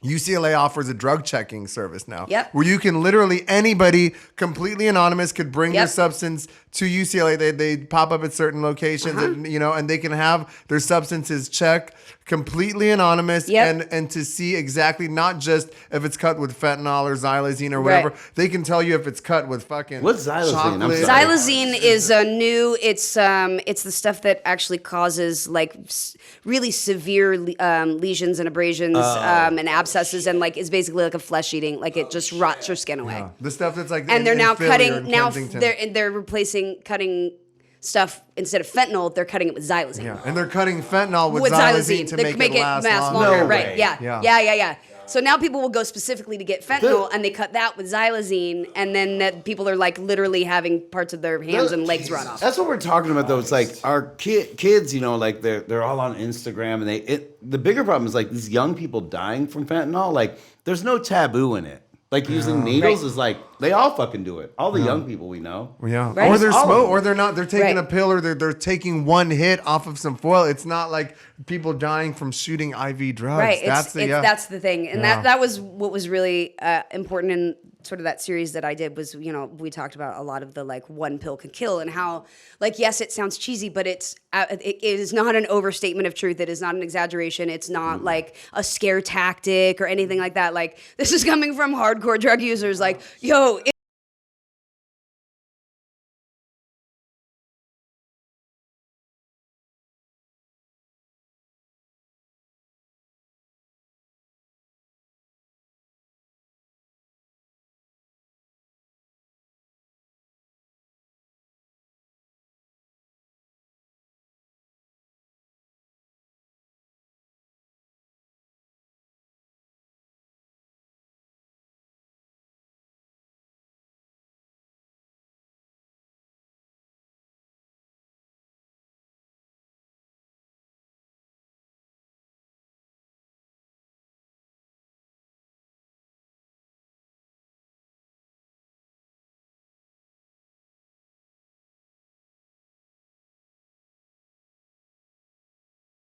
UCLA offers a drug checking service now. Yep. Where you can literally, anybody completely anonymous could bring their Yep. substance to UCLA. They pop up at certain locations and, and they can have their substances checked completely anonymous Yep. and to see exactly not just if it's cut with fentanyl or xylazine or whatever. Right. They can tell you if it's cut with fucking What's xylazine? I'm chocolate. sorry. Xylazine is a new. It's the stuff that actually causes really severe lesions and abrasions and abscesses and is basically a flesh eating. It just rots your skin away. The stuff that's And they're in now Philly or cutting. in Now Kensington. they're replacing cutting stuff instead of fentanyl. They're cutting it with xylazine. Yeah, and they're cutting fentanyl with xylazine to They make it last longer. No Right? way. Yeah. So now people will go specifically to get fentanyl, and they cut that with xylazine, and then people are literally having parts of their hands and legs run off. That's what we're talking about, though. It's our kids, they're all on Instagram, and the bigger problem is these young people dying from fentanyl. There's no taboo in it. Using needles is they all fucking do it. All the young people we know. Yeah, Right. or they're All of smoke, them. or they're not. They're taking Right. a pill, or they're taking one hit off of some foil. It's not like people dying from shooting IV drugs. Right. That's That's the thing, and Yeah. that was what was really important in sort of that series that I did was, we talked about a lot of the like one pill can kill and how like, yes, it sounds cheesy, but it is not an overstatement of truth. It is not an exaggeration. It's not like a scare tactic or anything like that. Like this is coming from hardcore drug users. Like, yo,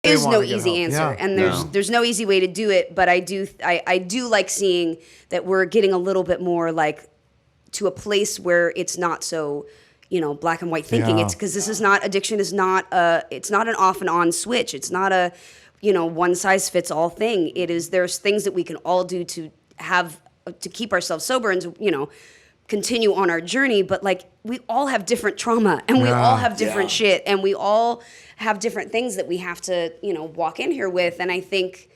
is no easy answer, and there's no easy way to do it. But I do like seeing that we're getting a little bit more like to a place where it's not so black and white thinking. It's because this is not addiction is not it's not an off and on switch. It's not a one size fits all thing. There's things that we can all do to keep ourselves sober and to continue on our journey, but like we all have different trauma and we all have different shit and we all have different things that we have to, walk in here with. And I think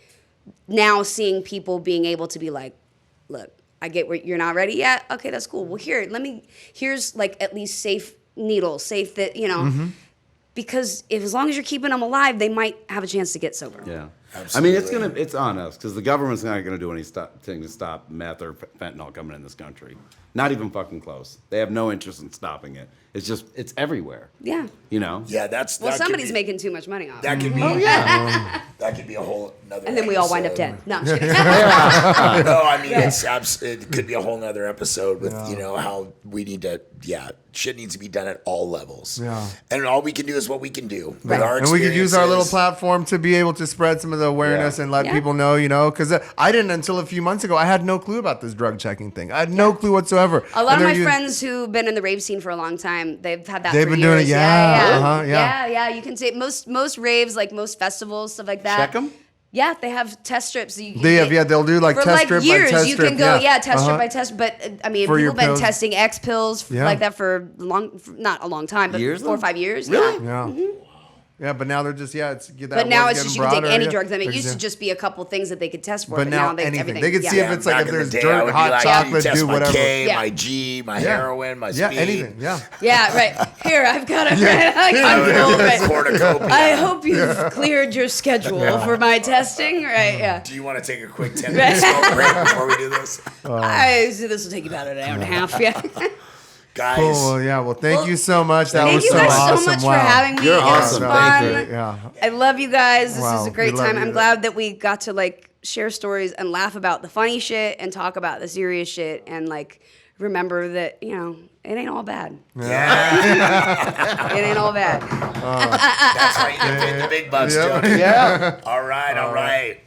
now seeing people being able to be like, look, I get where you're not ready yet. Okay, that's cool. Well, here's like at least safe needles, safe that, because as long as you're keeping them alive, they might have a chance to get sober. Yeah. Absolutely. I mean, it's on us because the government's not going to do anything to stop meth or fentanyl coming in this country. Not even fucking close. They have no interest in stopping it. It's everywhere. Yeah. Yeah, somebody's making too much money off that. it. Could be. Oh yeah. That could be a whole another. And then we all wind up dead. No, I'm just kidding. No, I mean it could be a whole nother episode with how we need to. Yeah, shit needs to be done at all levels. Yeah. And all we can do is what we can do with our and we could use our little platform to be able to spread some of the awareness and let people know, because I didn't until a few months ago. I had no clue about this drug checking thing. I had no clue whatsoever. A lot of my friends who've been in the rave scene for a long time, they've had that. They've been doing it, yeah. You can say most raves, like most festivals, stuff like that. Check them. Yeah, they have test strips. They'll do like test strip by years, test you strip. can go, test strip by test. But I mean, For people your have been pills. testing X pills like that for not a long time, but Years, 4 or 5 years. Really? Yeah. Yeah. Yeah, but now they're just But now it's just you can take any drugs. I mean, it used to just be a couple things that they could test for. But now they, anything. everything. They can see if it's like if there's dirt, hot like, chocolate, test do my whatever. K, my G, my heroin, my speed. Anything. Yeah. Yeah, right. Here, I've got a cornucopia. I hope you've cleared your schedule for my testing. Right, yeah. Do you want to take a quick 10-minute smoke break before we do this? This will take you about an hour and a half, yeah. Guys. Cool. Well, thank you so much. That Thank was you so guys awesome. so much Wow. for having me. You're It was awesome. fun. Thank you. Yeah. I love you guys. This is a great we love time. you. I'm glad that we got to like share stories and laugh about the funny shit and talk about the serious shit and like remember that, it ain't all bad. Yeah. It ain't all bad. That's how you get paid the big bucks, Jody. Yeah. All right.